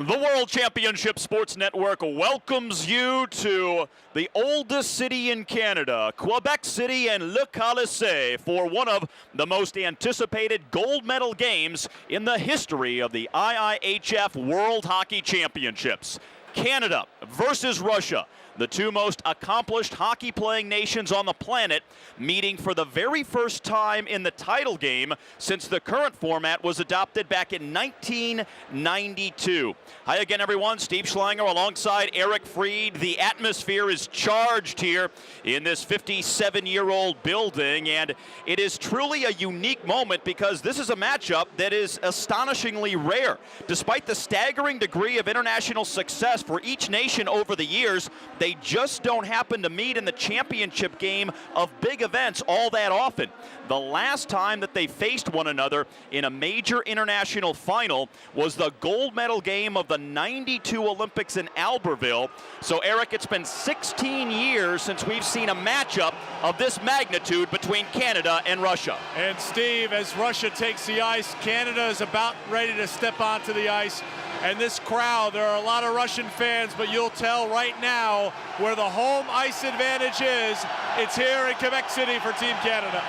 The World Championship Sports Network welcomes you to the oldest city in Canada, Quebec City and Le Calais, for one of the most anticipated gold medal games in the history of the IIHF World Hockey Championships. Canada versus Russia, the two most accomplished hockey-playing nations on the planet, meeting for the very first time in the title game since the current format was adopted back in 1992. Hi again, everyone. Steve Schlanger alongside Eric Freed. The atmosphere is charged here in this 57-year-old building, and it is truly a unique moment because this is a matchup that is astonishingly rare. Despite the staggering degree of international success for each nation over the years, they just don't happen to meet in the championship game of big events all that often. The last time that they faced one another in a major international final was the gold medal game of the '92 Olympics in Albertville. So, Eric, it's been 16 years since we've seen a matchup of this magnitude between Canada and Russia. And Steve, as Russia takes the ice, Canada is about ready to step onto the ice. And this crowd, there are a lot of Russian fans, but you'll tell right now where the home ice advantage is. It's here in Quebec City for Team Canada.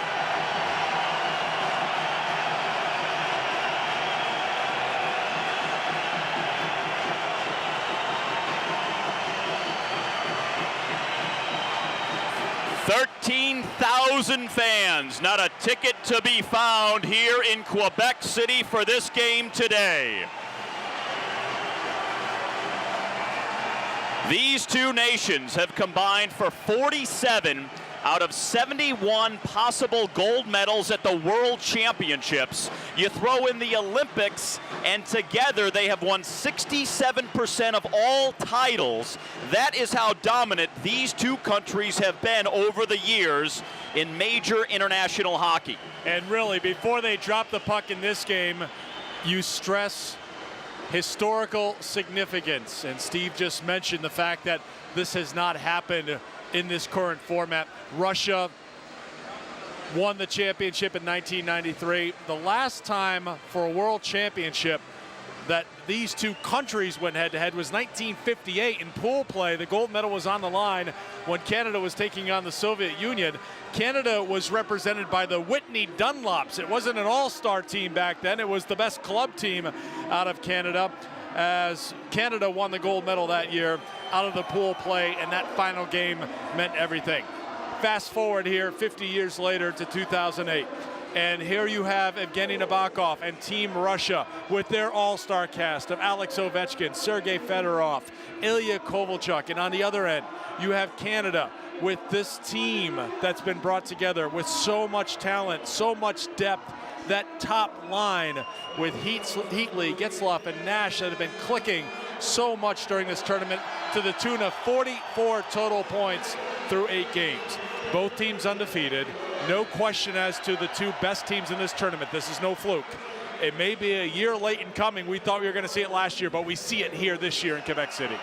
$13,000 fans, not a ticket to be found here in Quebec City for this game today. These two nations have combined for 47 out of 71 possible gold medals at the World Championships. You throw in the Olympics, and together they have won 67% of all titles. That is how dominant these two countries have been over the years in major international hockey. And really, before they drop the puck in this game, you stress historical significance, and Steve just mentioned the fact that this has not happened in this current format. Russia won the championship in 1993. The last time for a world championship that these two countries went head-to-head was 1958 in pool play. The gold medal was on the line when Canada was taking on the Soviet Union. Canada was represented by the Whitney Dunlops. It wasn't an all-star team back then. It was the best club team out of Canada, as Canada won the gold medal that year out of the pool play, and that final game meant everything. Fast forward here 50 years later to 2008. And here you have Evgeny Nabokov and Team Russia with their all-star cast of Alex Ovechkin, Sergei Fedorov, Ilya Kovalchuk. And on the other end, you have Canada with this team that's been brought together with so much talent, so much depth. That top line with Heatley, Getzlaf, and Nash that have been clicking so much during this tournament, to the tune of 44 total points through 8 games. Both teams undefeated. No question as to the two best teams in this tournament. This is no fluke. It may be a year late in coming. We thought we were going to see it last year, but we see it here this year in Quebec City.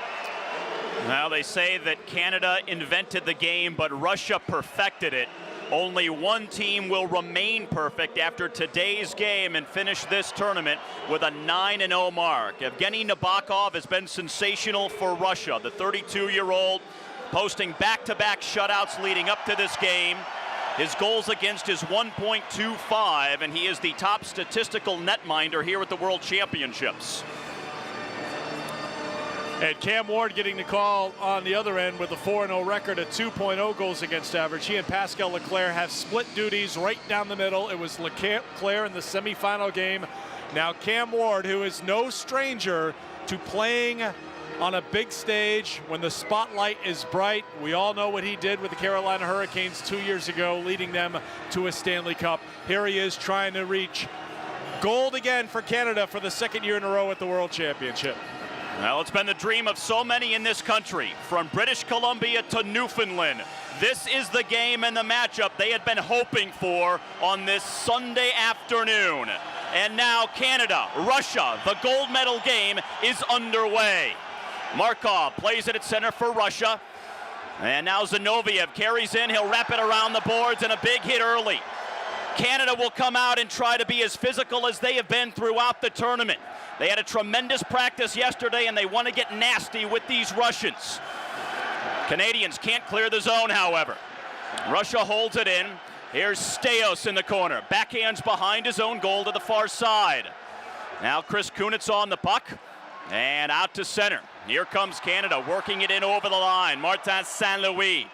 Now, they say that Canada invented the game, but Russia perfected it. Only one team will remain perfect after today's game and finish this tournament with a 9-0 mark. Evgeny Nabokov has been sensational for Russia. The 32-year-old posting back-to-back shutouts leading up to this game. His goals against is 1.25, and he is the top statistical netminder here at the World Championships. And Cam Ward getting the call on the other end with a 4-0 record at 2.0 goals against average. He and Pascal Leclerc have split duties right down the middle. It was Leclerc in the semifinal game. Now Cam Ward, who is no stranger to playing on a big stage when the spotlight is bright. We all know what he did with the Carolina Hurricanes 2 years ago, leading them to a Stanley Cup. Here he is trying to reach gold again for Canada for the second year in a row at the World Championship. Well, it's been the dream of so many in this country, from British Columbia to Newfoundland. This is the game and the matchup they had been hoping for on this Sunday afternoon. And now Canada, Russia, the gold medal game is underway. Markov plays it at center for Russia. And now Zinoviev carries in, he'll wrap it around the boards, and a big hit early. Canada will come out and try to be as physical as they have been throughout the tournament. They had a tremendous practice yesterday, and they want to get nasty with these Russians. Canadians can't clear the zone, however. Russia holds it in. Here's Steos in the corner. Backhands behind his own goal to the far side. Now Chris Kunitz on the puck. And out to center. Here comes Canada, working it in over the line. Martin St. Louis.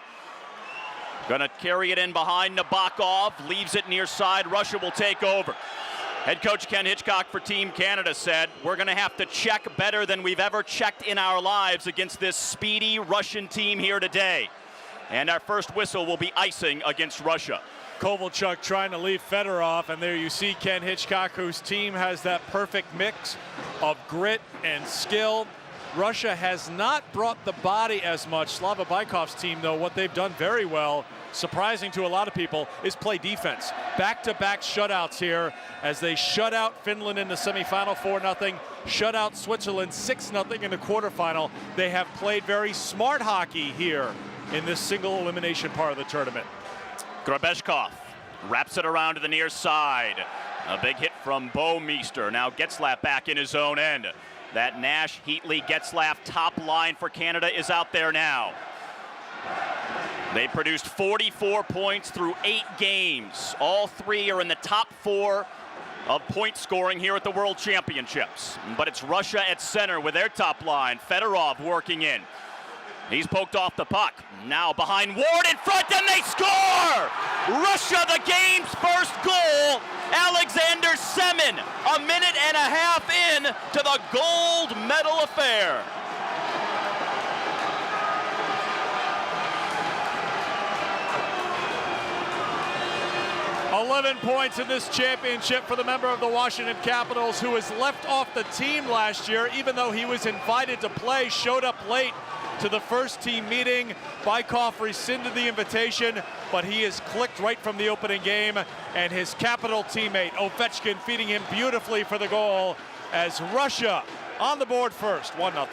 Gonna carry it in behind Nabokov. Leaves it near side. Russia will take over. Head coach Ken Hitchcock for Team Canada said, we're gonna have to check better than we've ever checked in our lives against this speedy Russian team here today. And our first whistle will be icing against Russia. Kovalchuk trying to leave Fedorov, and there you see Ken Hitchcock, whose team has that perfect mix of grit and skill. Russia has not brought the body as much. Slava Bykov's team, though, what they've done very well, surprising to a lot of people, is play defense. Back-to-back shutouts here as they shut out Finland in the semifinal 4-0, shut out Switzerland 6-0 in the quarterfinal. They have played very smart hockey here in this single elimination part of the tournament. Grabeshkov wraps it around to the near side. A big hit from Bouwmeester. Now Getzlaf back in his own end. That Nash, Heatley, Getzlaf top line for Canada is out there now. They produced 44 points through 8 games. All 3 are in the top 4 of point scoring here at the World Championships. But it's Russia at center with their top line. Fedorov working in. He's poked off the puck. Now behind Ward in front, and they score! Russia, the game's first goal. Alexander Semin, a minute and a half in to the gold medal affair. $11 points in this championship for the member of the Washington Capitals, who was left off the team last year, even though he was invited to play, showed up late to the first team meeting. Bykov rescinded the invitation, but he is clicked right from the opening game, and his Capital teammate Ovechkin feeding him beautifully for the goal as Russia on the board first, 1-0.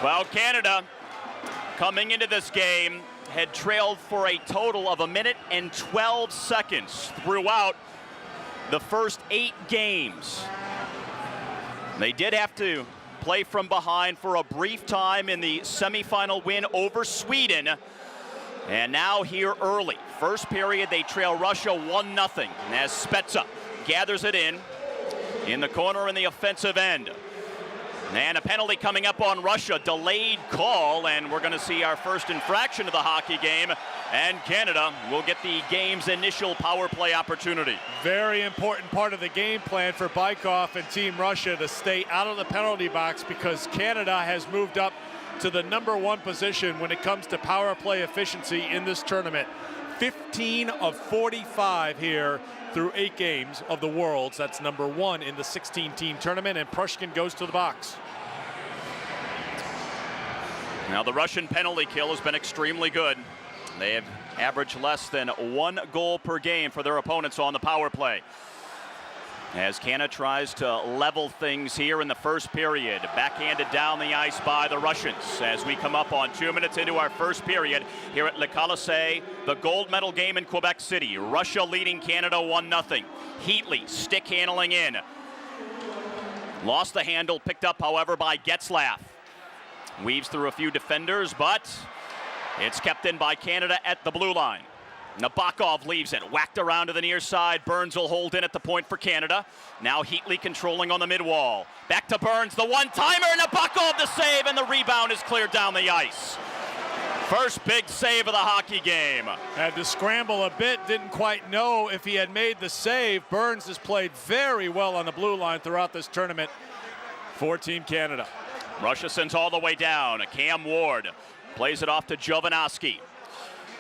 Well, Canada coming into this game had trailed for a total of 1 minute and 12 seconds throughout the first 8 games. They did have to play from behind for a brief time in the semifinal win over Sweden. And now here early. First period, they trail Russia 1-0 as Spezza gathers it in the corner in the offensive end. And a penalty coming up on Russia, delayed call, and we're going to see our first infraction of the hockey game, and Canada will get the game's initial power play opportunity. Very important part of the game plan for Bykov and Team Russia to stay out of the penalty box, because Canada has moved up to the #1 position when it comes to power play efficiency in this tournament. 15 of 45 here through 8 games of the Worlds. That's #1 in the 16-team tournament, and Prushkin goes to the box. Now the Russian penalty kill has been extremely good. They have averaged less than 1 goal per game for their opponents on the power play. As Canada tries to level things here in the first period. Backhanded down the ice by the Russians as we come up on 2 minutes into our first period here at Le Colisée, the gold medal game in Quebec City. Russia leading Canada 1-0. Heatley stick handling in. Lost the handle, picked up, however, by Getzlaf. Weaves through a few defenders, but it's kept in by Canada at the blue line. Nabokov leaves it, whacked around to the near side. Burns will hold in at the point for Canada. Now Heatley controlling on the mid wall. Back to Burns, the one-timer, Nabokov the save, and the rebound is cleared down the ice. First big save of the hockey game. Had to scramble a bit, didn't quite know if he had made the save. Burns has played very well on the blue line throughout this tournament for Team Canada. Russia sends all the way down. Cam Ward plays it off to Jovanovski.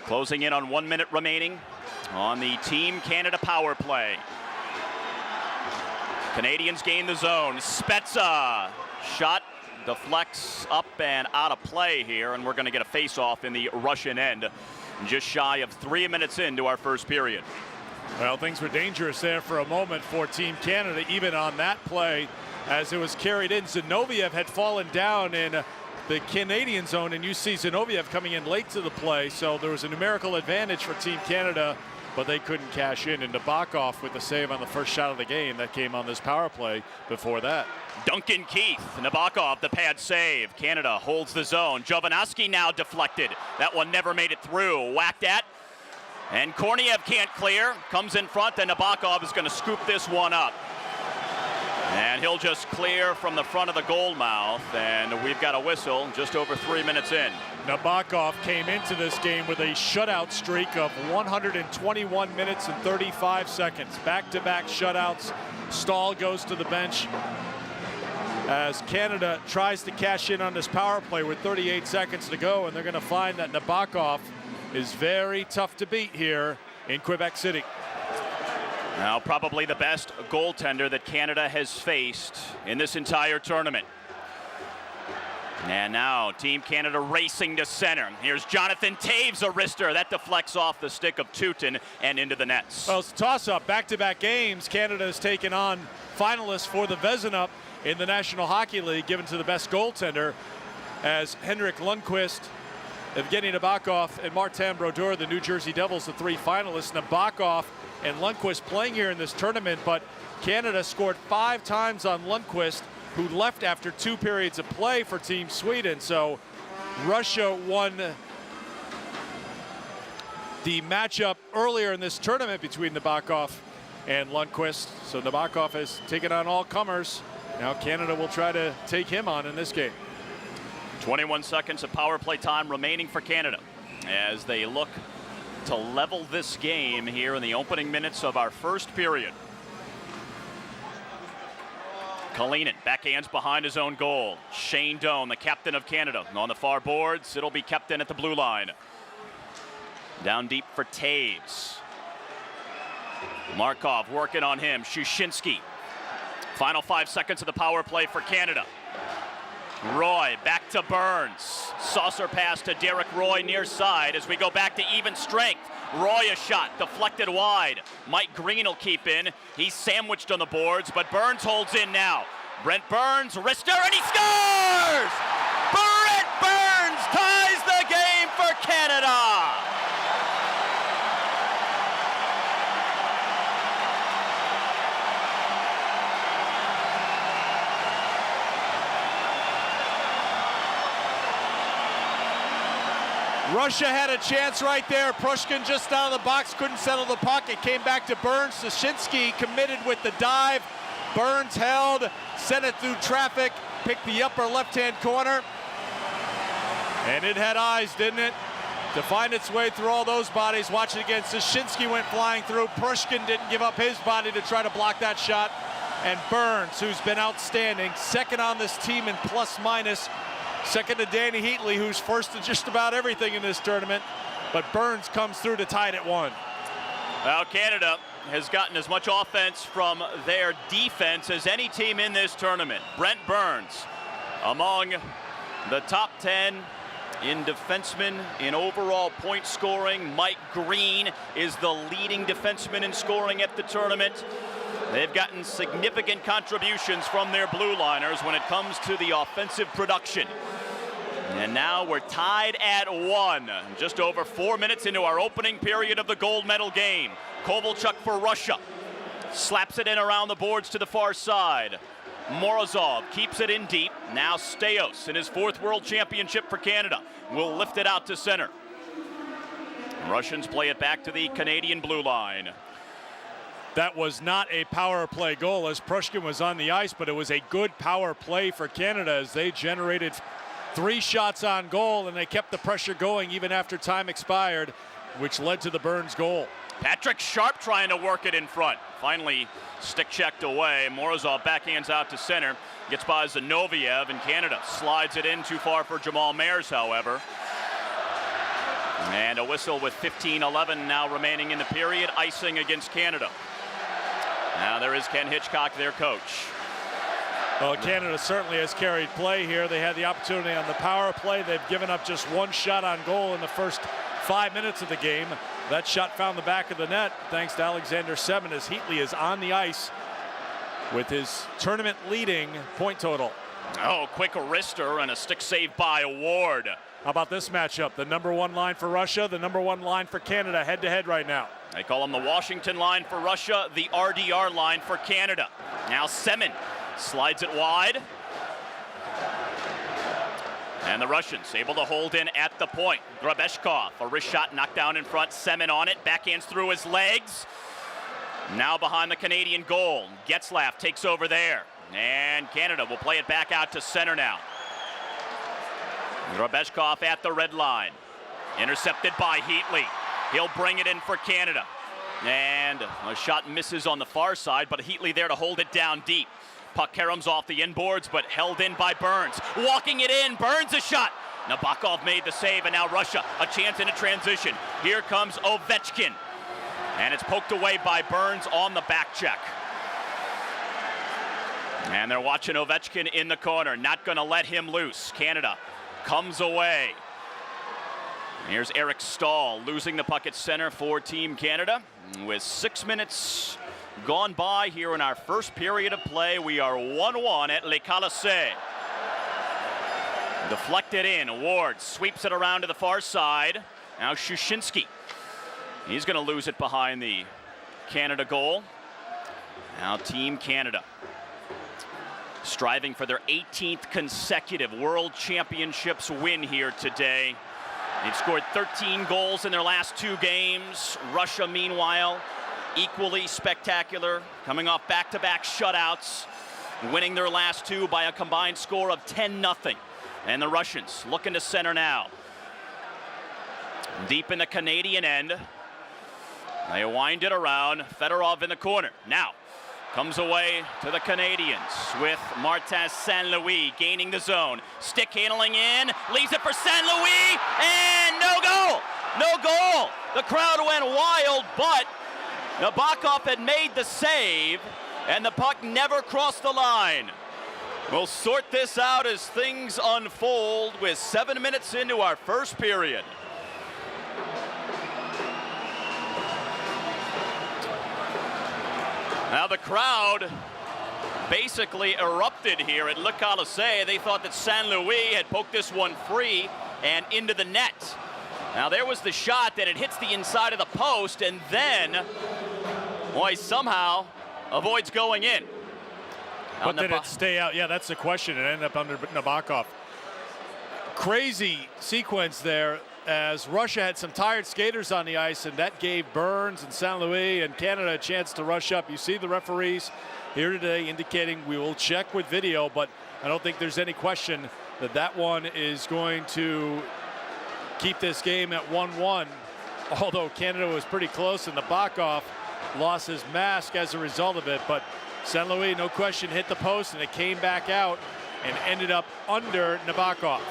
Closing in on 1 minute remaining on the Team Canada power play. Canadians gain the zone. Spezza shot deflects up and out of play here, and we're going to get a face-off in the Russian end just shy of 3 minutes into our first period. Well, things were dangerous there for a moment for Team Canada, even on that play as it was carried in. Zinoviev had fallen down in the Canadian zone, and you see Zinoviev coming in late to the play, so there was a numerical advantage for Team Canada, but they couldn't cash in. And Nabokov with the save on the first shot of the game that came on this power play before that. Duncan Keith, Nabokov, the pad save. Canada holds the zone. Jovanovski now deflected. That one never made it through. Whacked at. And Korniev can't clear. Comes in front, and Nabokov is going to scoop this one up. And he'll just clear from the front of the goal mouth, and we've got a whistle just over 3 minutes in. Nabokov came into this game with a shutout streak of 121 minutes and 35 seconds. Back-to-back shutouts. Stahl goes to the bench as Canada tries to cash in on this power play with 38 seconds to go, and they're going to find that Nabokov is very tough to beat here in Quebec City. Now probably the best goaltender that Canada has faced in this entire tournament. And now Team Canada racing to center. Here's Jonathan Taves, a wrister. That deflects off the stick of Teuton and into the nets. Well, it's a toss-up. Back-to-back games, Canada has taken on finalists for the Vezina in the National Hockey League, given to the best goaltender, as Henrik Lundqvist, Evgeny Nabokov, and Martin Brodeur, the New Jersey Devils, the three finalists. Nabokov and Lundqvist playing here in this tournament, but Canada scored 5 times on Lundqvist, who left after 2 periods of play for Team Sweden. So Russia won the matchup earlier in this tournament between Nabokov and Lundqvist. So Nabokov has taken on all comers. Now Canada will try to take him on in this game. 21 seconds of power play time remaining for Canada as they look to level this game here in the opening minutes of our first period. Kalinin backhands behind his own goal. Shane Doan, the captain of Canada, on the far boards. It'll be kept in at the blue line. Down deep for Taves. Markov working on him. Shushinsky. Final 5 seconds of the power play for Canada. Roy back to Burns. Saucer pass to Derek Roy near side as we go back to even strength. Roy a shot deflected wide. Mike Green will keep in. He's sandwiched on the boards, but Burns holds in now. Brent Burns, wrister, and he scores! Brent Burns ties the game for Canada! Russia had a chance right there. Prushkin just out of the box, couldn't settle the puck. It came back to Burns. Soshinsky committed with the dive. Burns held, sent it through traffic, picked the upper left-hand corner. And it had eyes, didn't it? To find its way through all those bodies. Watch it again. Soshinsky went flying through. Prushkin didn't give up his body to try to block that shot. And Burns, who's been outstanding, second on this team in plus-minus. Second to Danny Heatley, who's first to just about everything in this tournament. But Burns comes through to tie it at 1. Well, Canada has gotten as much offense from their defense as any team in this tournament. Brent Burns, among the top 10 in defensemen in overall point scoring. Mike Green is the leading defenseman in scoring at the tournament. They've gotten significant contributions from their blue liners when it comes to the offensive production. And now we're tied at 1, just over 4 minutes into our opening period of the gold medal game. Kovalchuk for Russia. Slaps it in around the boards to the far side. Morozov keeps it in deep. Now Steos in his 4th World Championship for Canada will lift it out to center. Russians play it back to the Canadian blue line. That was not a power play goal as Prushkin was on the ice, but it was a good power play for Canada as they generated 3 shots on goal and they kept the pressure going even after time expired, which led to the Burns goal. Patrick Sharp trying to work it in front. Finally stick checked away. Morozov backhands out to center. Gets by Zinoviev, and Canada slides it in too far for Jamal Mayers, however. And a whistle with 15:11 now remaining in the period. Icing against Canada. Now there is Ken Hitchcock, their coach. Well, Canada certainly has carried play here. They had the opportunity on the power play. They've given up just 1 shot on goal in the first 5 minutes of the game. That shot found the back of the net thanks to Alexander Semin as Heatley is on the ice with his tournament leading point total. Oh, quick wrister and a stick save by Ward. How about this matchup? The number 1 line for Russia, the number 1 line for Canada head to head right now. They call them the Washington line for Russia, the RDR line for Canada. Now Semin slides it wide. And the Russians able to hold in at the point. Grabeshkov, a wrist shot knocked down in front. Semin on it, backhands through his legs. Now behind the Canadian goal. Getzlaff takes over there. And Canada will play it back out to center now. Grabeshkov at the red line. Intercepted by Heatley. He'll bring it in for Canada. And a shot misses on the far side, but Heatley there to hold it down deep. Puck caroms off the inboards, but held in by Burns. Walking it in, Burns a shot. Nabokov made the save, and now Russia, a chance in a transition. Here comes Ovechkin. And it's poked away by Burns on the back check. And they're watching Ovechkin in the corner, not gonna let him loose. Canada comes away. Here's Eric Stahl losing the puck at center for Team Canada. With 6 minutes gone by here in our first period of play, we are 1-1 at Le Colisée. Deflected in, Ward sweeps it around to the far side. Now Shushinsky. He's gonna lose it behind the Canada goal. Now Team Canada striving for their 18th consecutive World Championships win here today. They've scored 13 goals in their last 2 games. Russia, meanwhile, equally spectacular, coming off back-to-back shutouts, winning their last 2 by a combined score of 10-0. And the Russians looking to center now. Deep in the Canadian end. They wind it around. Fedorov in the corner. Now comes away to the Canadians with Martin Saint-Louis gaining the zone. Stick handling in, leaves it for Saint-Louis, and no goal! No goal! The crowd went wild, but Nabokov had made the save, and the puck never crossed the line. We'll sort this out as things unfold with 7 minutes into our first period. Now the crowd basically erupted here at Le Colisée. They thought that Saint-Louis had poked this one free and into the net. Now there was the shot that it hits the inside of the post, and then, boy, somehow avoids going in. But did it stay out? Yeah, that's the question. It ended up under Nabokov. Crazy sequence there, as Russia had some tired skaters on the ice, and that gave Burns and Saint-Louis and Canada a chance to rush up. You see the referees here today indicating we will check with video, but I don't think there's any question that that one is going to keep this game at 1-1, although Canada was pretty close, and Nabokov lost his mask as a result of it. But Saint-Louis, no question, hit the post, and it came back out and ended up under Nabokov.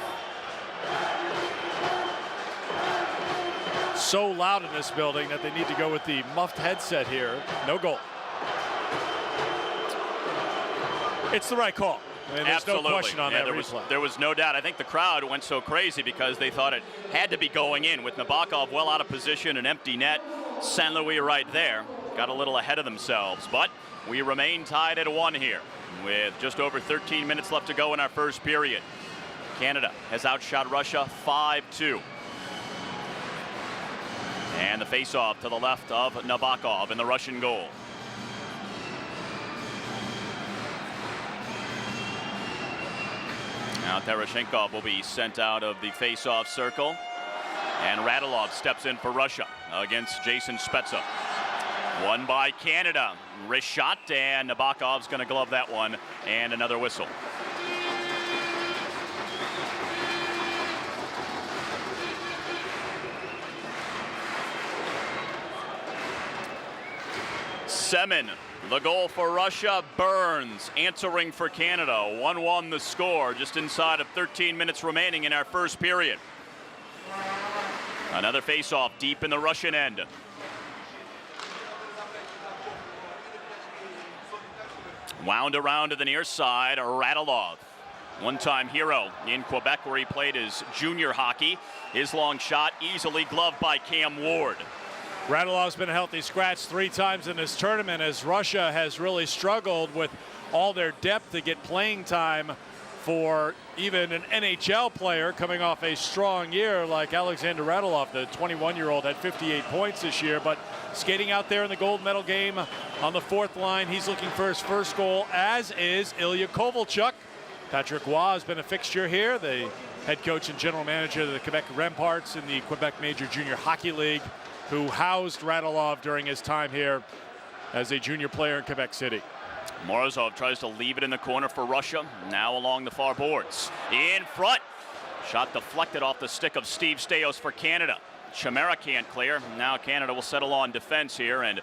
So loud in this building that they need to go with the muffed headset here. No goal. It's the right call. I mean, there's Absolutely. no question on that replay. There was no doubt. I think the crowd went so crazy because they thought it had to be going in with Nabokov well out of position, an empty net. Saint-Louis right there got a little ahead of themselves, but we remain tied at 1 here with just over 13 minutes left to go in our first period. Canada has outshot Russia 5-2. And the face-off to the left of Nabokov in the Russian goal. Now Tereshchenkov will be sent out of the face-off circle. And Radulov steps in for Russia against Jason Spezza. Won by Canada. Wrist shot, and Nabokov's going to glove that one, and another whistle. Semin, the goal for Russia. Burns answering for Canada. 1-1 the score, just inside of 13 minutes remaining in our first period. Another face-off deep in the Russian end. Wound around to the near side, Radulov. One-time hero in Quebec where he played his junior hockey. His long shot easily gloved by Cam Ward. Radulov's been a healthy scratch 3 times in this tournament, as Russia has really struggled with all their depth to get playing time for even an NHL player coming off a strong year like Alexander Radulov. The 21-year-old had 58 points this year, but skating out there in the gold medal game on the fourth line. He's looking for his first goal, as is Ilya Kovalchuk. Patrick Roy has been a fixture here, the head coach and general manager of the Quebec Remparts in the Quebec Major Junior Hockey League, who housed Radulov during his time here as a junior player in Quebec City. Morozov tries to leave it in the corner for Russia. Now along the far boards. In front. Shot deflected off the stick of Steve Staios for Canada. Chimera can't clear. Now Canada will settle on defense here, and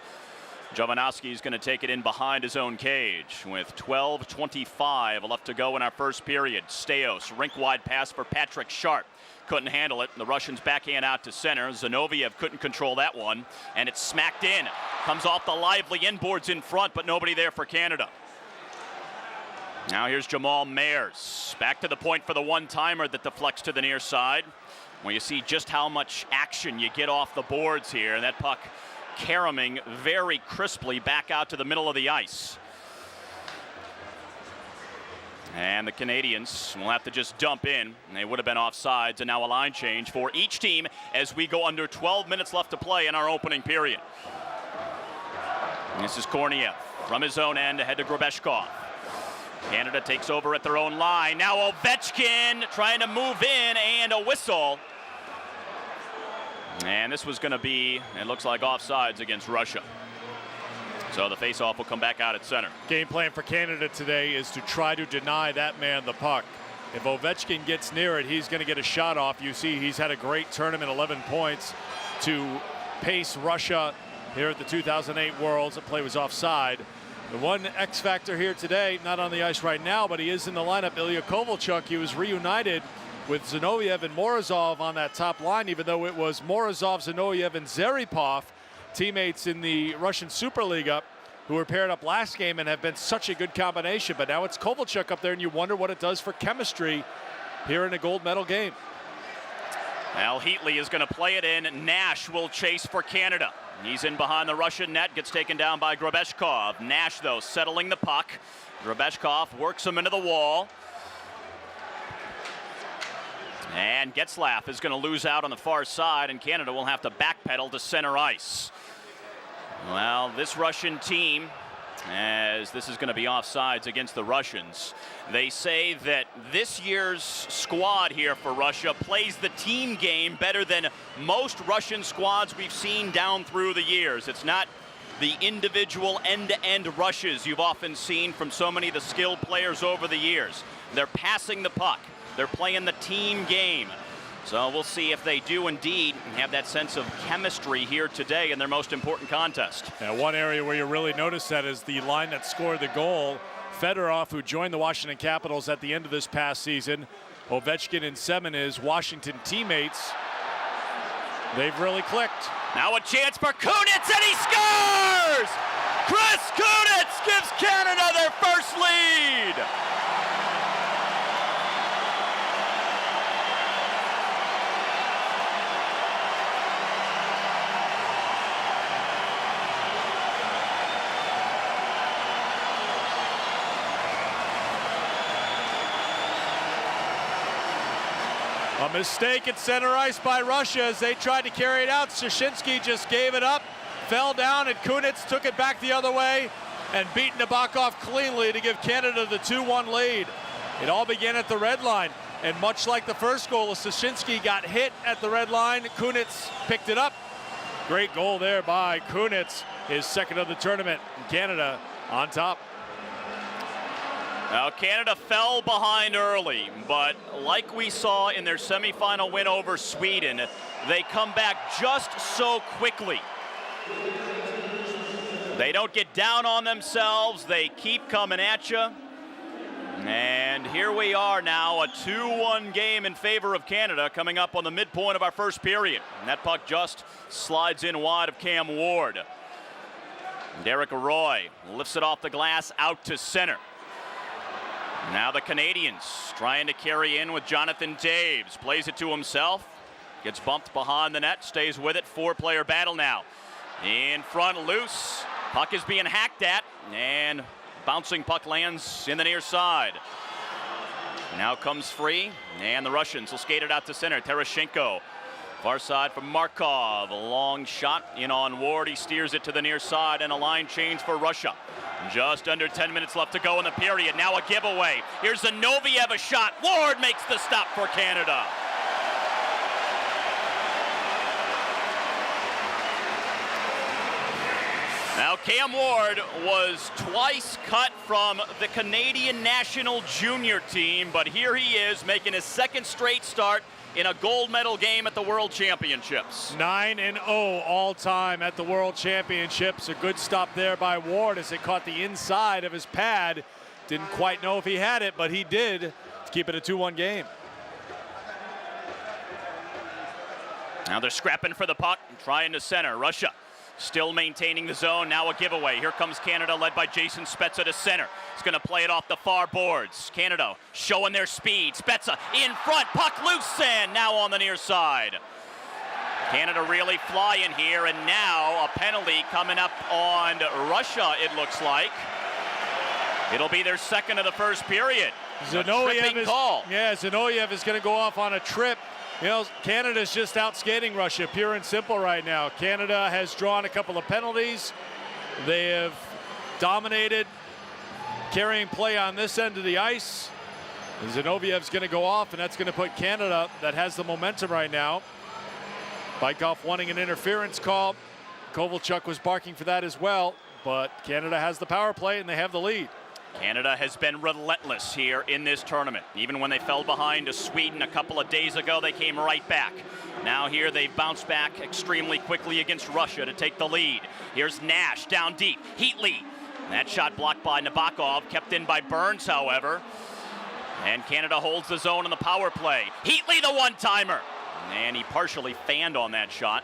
Jovanovski is going to take it in behind his own cage with 12:25 left to go in our first period. Staios, rink-wide pass for Patrick Sharp. Couldn't handle it. The Russians backhand out to center. Zinoviev couldn't control that one, and it's smacked in. Comes off the lively inboards in front, but nobody there for Canada. Now here's Jamal Mayers. Back to the point for the one-timer that deflects to the near side. Well, you see just how much action you get off the boards here, and that puck caroming very crisply back out to the middle of the ice. And the Canadians will have to just dump in. They would have been offsides, and now a line change for each team as we go under 12 minutes left to play in our opening period. This is Korniev from his own end ahead to Grabeshkov. Canada takes over at their own line. Now Ovechkin trying to move in, and a whistle. And this was going to be, it looks like, offsides against Russia. So the faceoff will come back out at center. Game plan for Canada today is to try to deny that man the puck. If Ovechkin gets near it, he's going to get a shot off. You see he's had a great tournament, 11 points to pace Russia here at the 2008 Worlds. The play was offside. The one X factor here today, not on the ice right now, but he is in the lineup, Ilya Kovalchuk. He was reunited with Zinoviev and Morozov on that top line, even though it was Morozov, Zinoviev, and Zaripov, teammates in the Russian Superliga, who were paired up last game and have been such a good combination. But now it's Kovalchuk up there, and you wonder what it does for chemistry here in a gold medal game. Al Heatley is going to play it in. Nash will chase for Canada. He's in behind the Russian net, gets taken down by Grabeshkov. Nash, though, settling the puck. Grabeshkov works him into the wall. And Getzlaff is going to lose out on the far side, and Canada will have to backpedal to center ice. Well, this Russian team, as this is going to be offsides against the Russians, they say that this year's squad here for Russia plays the team game better than most Russian squads we've seen down through the years. It's not the individual end-to-end rushes you've often seen from so many of the skilled players over the years. They're passing the puck. They're playing the team game. So we'll see if they do indeed have that sense of chemistry here today in their most important contest. Now, one area where you really notice that is the line that scored the goal. Fedorov, who joined the Washington Capitals at the end of this past season. Ovechkin and Semin, his Washington teammates. They've really clicked. Now a chance for Kunitz, and he scores! Chris Kunitz gives Canada their first lead. A mistake at center ice by Russia as they tried to carry it out. Sashinsky just gave it up, fell down, and Kunitz took it back the other way and beat Nabokov cleanly to give Canada the 2-1 lead. It all began at the red line, and much like the first goal, Sashinsky got hit at the red line. Kunitz picked it up. Great goal there by Kunitz, his second of the tournament, and Canada on top. Now, Canada fell behind early, but like we saw in their semifinal win over Sweden, they come back just so quickly. They don't get down on themselves. They keep coming at you. And here we are now, a 2-1 game in favor of Canada coming up on the midpoint of our first period. And that puck just slides in wide of Cam Ward. Derek Roy lifts it off the glass out to center. Now the Canadians trying to carry in with Jonathan Taves. Plays it to himself. Gets bumped behind the net. Stays with it. Four-player battle now. In front, loose. Puck is being hacked at. And bouncing puck lands in the near side. Now comes free, and the Russians will skate it out to center. Tereshchenko, far side from Markov. A long shot in on Ward. He steers it to the near side, and a line change for Russia. Just under 10 minutes left to go in the period. Now a giveaway. Here's Zinoviev, a shot. Ward makes the stop for Canada. Now, Cam Ward was twice cut from the Canadian national junior team, but here he is making his second straight start in a gold medal game at the World Championships. 9-0 all time at the World Championships. A good stop there by Ward as it caught the inside of his pad. Didn't quite know if he had it, but he did to keep it a 2-1 game. Now they're scrapping for the puck, trying to center. Russia still maintaining the zone. Now a giveaway. Here comes Canada, led by Jason Spezza to center. He's going to play it off the far boards. Canada showing their speed. Spezza in front. Puck loose, and now on the near side. Canada really flying here, and now a penalty coming up on Russia, it looks like. It'll be their second of the first period. Zinoviev is going to go off on a trip. You know, Canada's just out skating Russia, pure and simple right now. Canada has drawn a couple of penalties. They have dominated carrying play on this end of the ice. Zinoviev's going to go off, and that's going to put Canada, that has the momentum right now. Bykov wanting an interference call. Kovalchuk was barking for that as well, but Canada has the power play, and they have the lead. Canada has been relentless here in this tournament. Even when they fell behind to Sweden a couple of days ago, they came right back. Now here they've bounced back extremely quickly against Russia to take the lead. Here's Nash down deep. Heatley. That shot blocked by Nabokov, kept in by Burns, however. And Canada holds the zone on the power play. Heatley, the one-timer. And he partially fanned on that shot,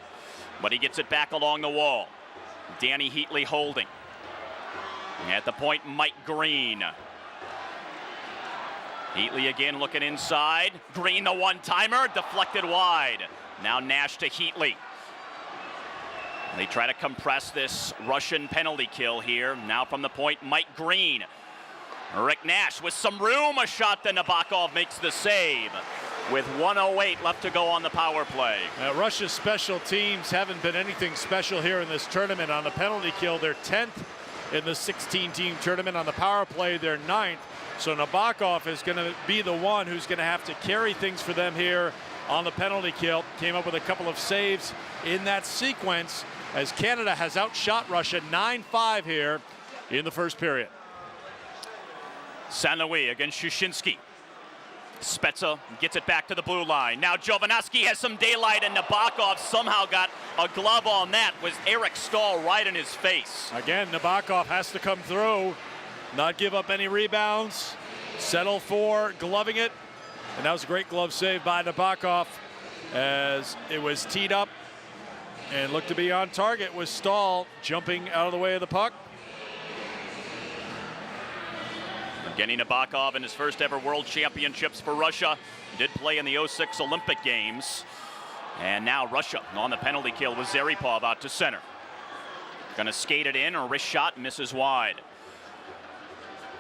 but he gets it back along the wall. Danny Heatley holding. At the point, Mike Green. Heatley again looking inside. Green, the one-timer, deflected wide. Now Nash to Heatley. They try to compress this Russian penalty kill here. Now from the point, Mike Green. Rick Nash with some room, a shot that Nabokov makes the save. With 1:08 left to go on the power play. Russia's special teams haven't been anything special here in this tournament. On the penalty kill, they're 10th. In the 16-team tournament. On the power play, they're 9th. So Nabokov is going to be the one who's going to have to carry things for them here on the penalty kill. Came up with a couple of saves in that sequence as Canada has outshot Russia 9-5 here in the first period. St. Louis against Shushinsky. Spezza gets it back to the blue line. Now Jovanovski has some daylight, and Nabokov somehow got a glove on that. Was Eric Stahl right in his face. Again, Nabokov has to come through, not give up any rebounds, settle for gloving it. And that was a great glove save by Nabokov as it was teed up and looked to be on target with Stahl jumping out of the way of the puck. Evgeny Nabokov in his first ever World Championships for Russia. Did play in the '06 Olympic Games. And now Russia on the penalty kill with Zaripov out to center. Gonna skate it in, a wrist shot, misses wide.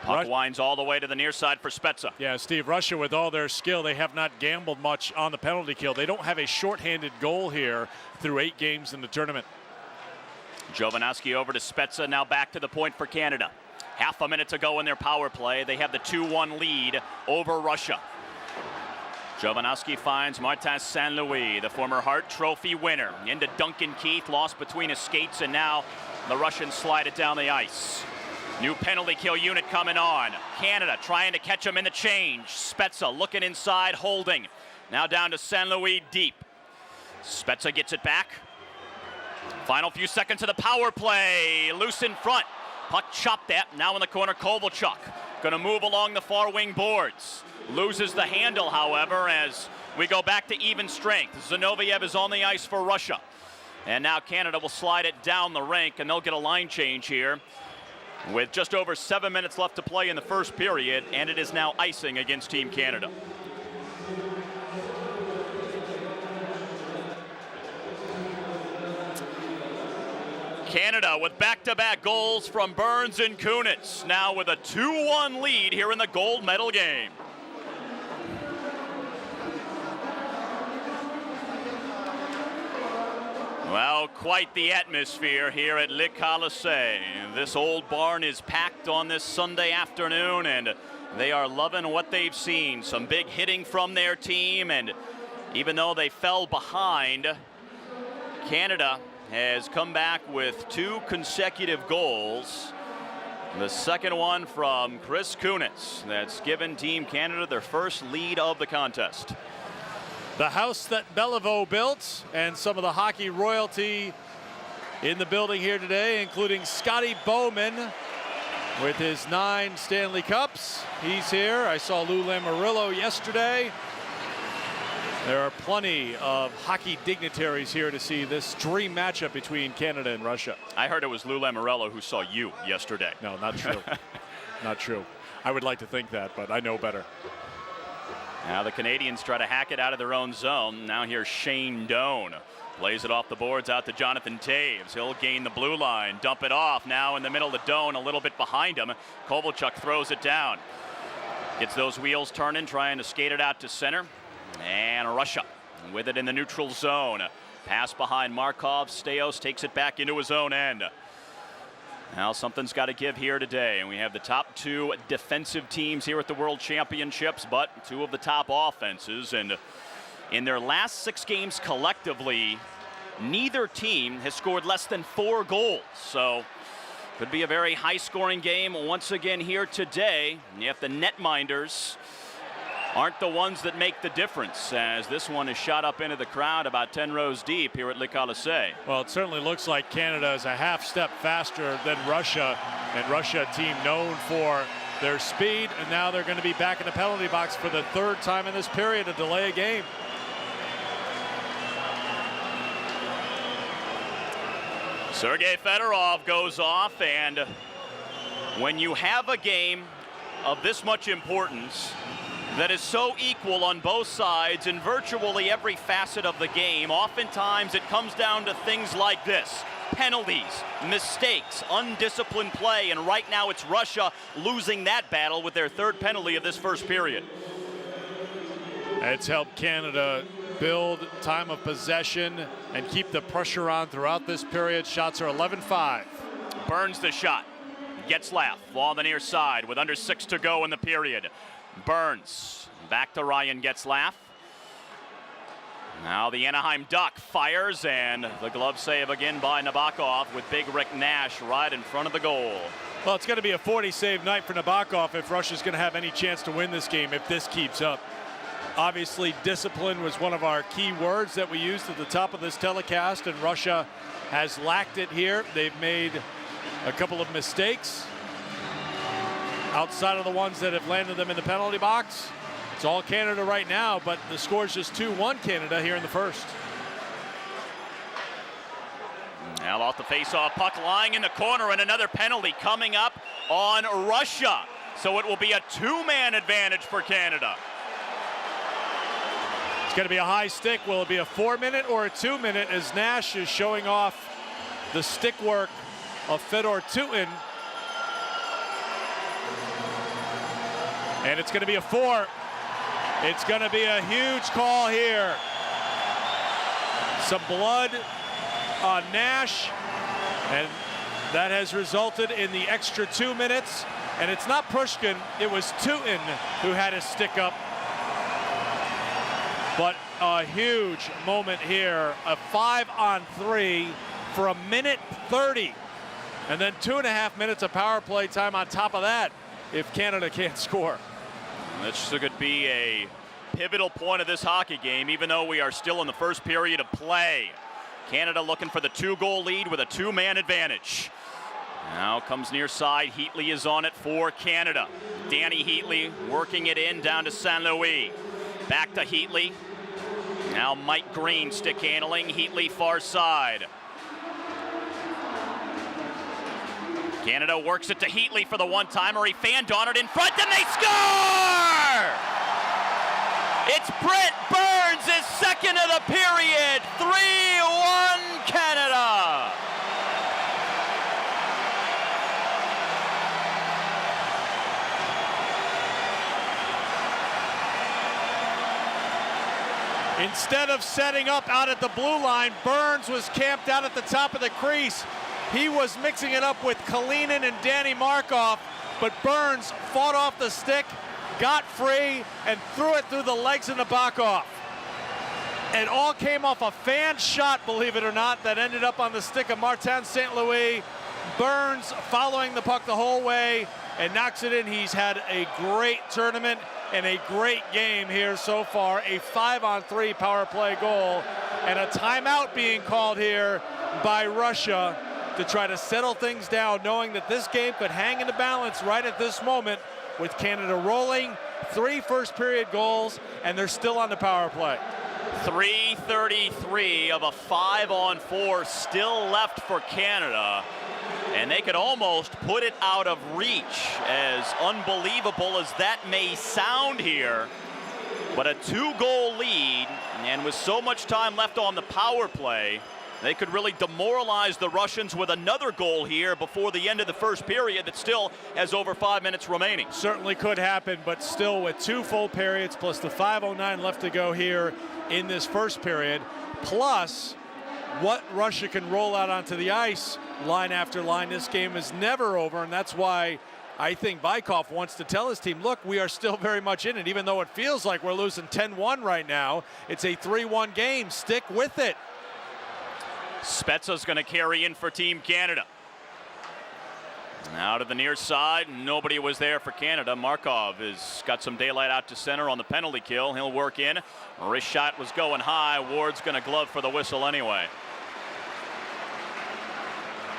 Puck winds all the way to the near side for Spezza. Yeah, Steve, Russia with all their skill, they have not gambled much on the penalty kill. They don't have a shorthanded goal here through 8 games in the tournament. Jovanovski over to Spezza, now back to the point for Canada. Half a minute to go in their power play. They have the 2-1 lead over Russia. Jovanovski finds Martin St. Louis, the former Hart Trophy winner. Into Duncan Keith, lost between his skates, and now the Russians slide it down the ice. New penalty kill unit coming on. Canada trying to catch him in the change. Spezza looking inside, holding. Now down to St. Louis deep. Spezza gets it back. Final few seconds of the power play. Loose in front. Puck chopped at, now in the corner, Kovalchuk. Gonna move along the far wing boards. Loses the handle, however, as we go back to even strength. Zinoviev is on the ice for Russia. And now Canada will slide it down the rink, and they'll get a line change here with just over 7 minutes left to play in the first period, and it is now icing against Team Canada. Canada with back-to-back goals from Burns and Kunitz, now with a 2-1 lead here in the gold medal game. Well, quite the atmosphere here at Le Colisée. This old barn is packed on this Sunday afternoon, and they are loving what they've seen. Some big hitting from their team, and even though they fell behind, Canada has come back with 2 consecutive goals. The second one from Chris Kunitz. That's given Team Canada their first lead of the contest. The house that Beliveau built, and some of the hockey royalty in the building here today, including Scotty Bowman with his 9 Stanley Cups. He's here. I saw Lou Lamoriello yesterday. There are plenty of hockey dignitaries here to see this dream matchup between Canada and Russia. I heard it was Lou Lamoriello who saw you yesterday. No, not true. Not true. I would like to think that, but I know better. Now the Canadians try to hack it out of their own zone. Now here's Shane Doan. Plays it off the boards out to Jonathan Taves. He'll gain the blue line, dump it off. Now in the middle of Doan, a little bit behind him. Kovalchuk throws it down. Gets those wheels turning, trying to skate it out to center. And Russia with it in the neutral zone. Pass behind Markov. Steos takes it back into his own end. Now something's got to give here today, and we have the top 2 defensive teams here at the World Championships, but 2 of the top offenses. And in their last 6 games collectively, neither team has scored less than 4 goals. So could be a very high-scoring game once again here today. And yet the netminders aren't the ones that make the difference, as this one is shot up into the crowd about 10 rows deep here at Le Colisée. Well, it certainly looks like Canada is a half step faster than Russia, and Russia, a team known for their speed, and now they're going to be back in the penalty box for the 3rd time in this period to delay a game. Sergei Fedorov goes off, and when you have a game of this much importance that is so equal on both sides in virtually every facet of the game, oftentimes it comes down to things like this: penalties, mistakes, undisciplined play, and right now it's Russia losing that battle with their 3rd penalty of this first period. It's helped Canada build time of possession and keep the pressure on throughout this period. Shots are 11-5. Burns the shot. Getzlaf on the near side with under 6 to go in the period. Burns back to Ryan Getzlaf. Now the Anaheim Duck fires, and the glove save again by Nabokov with big Rick Nash right in front of the goal. Well, it's going to be a 40-save night for Nabokov if Russia's going to have any chance to win this game if this keeps up. Obviously, discipline was one of our key words that we used at the top of this telecast, and Russia has lacked it here. They've made a couple of mistakes outside of the ones that have landed them in the penalty box. It's all Canada right now, but the score's just 2-1 Canada here in the first. Now off the face-off puck, lying in the corner, and another penalty coming up on Russia. So it will be a 2-man advantage for Canada. It's going to be a high stick. Will it be a 4-minute or a 2-minute, as Nash is showing off the stick work of Fedor Tutin. And it's going to be a 4. It's going to be a huge call here. Some blood on Nash, and that has resulted in the extra 2 minutes. And it's not Pushkin, it was Tutin who had his stick up. But a huge moment here, a 5-on-3 for 1:30. And then 2.5 minutes of power play time on top of that if Canada can't score. This could be a pivotal point of this hockey game, even though we are still in the first period of play. Canada looking for the 2-goal lead with a 2-man advantage. Now comes near side. Heatley is on it for Canada. Danny Heatley working it in down to St. Louis. Back to Heatley. Now Mike Green stick handling. Heatley far side. Canada works it to Heatley for the one-timer. He fanned on it in front, and they score! It's Brent Burns, his second of the period. 3-1 Canada. Instead of setting up out at the blue line, Burns was camped out at the top of the crease. He was mixing it up with Kalinin and Danny Markov, but Burns fought off the stick, got free, and threw it through the legs of Nabokov. It all came off a fan shot, believe it or not, that ended up on the stick of Martin St. Louis. Burns following the puck the whole way and knocks it in. He's had a great tournament and a great game here so far. A 5-on-3 power play goal and a timeout being called here by Russia to try to settle things down, knowing that this game could hang in the balance right at this moment with Canada rolling, 3 first-period goals, and they're still on the power play. 3:33 of a 5-on-4 still left for Canada, and they could almost put it out of reach, as unbelievable as that may sound here. But a 2-goal lead, and with so much time left on the power play, they could really demoralize the Russians with another goal here before the end of the first period that still has over 5 minutes remaining. Certainly could happen, but still with 2 full periods plus the 5:09 left to go here in this first period, plus what Russia can roll out onto the ice line after line. This game is never over, and that's why I think Bykov wants to tell his team, look, we are still very much in it. Even though it feels like we're losing 10-1 right now, it's a 3-1 game. Stick with it. Spezza's going to carry in for Team Canada. Now to the near side, nobody was there for Canada. Markov has got some daylight out to center on the penalty kill. He'll work in. Wrist shot was going high. Ward's going to glove for the whistle anyway.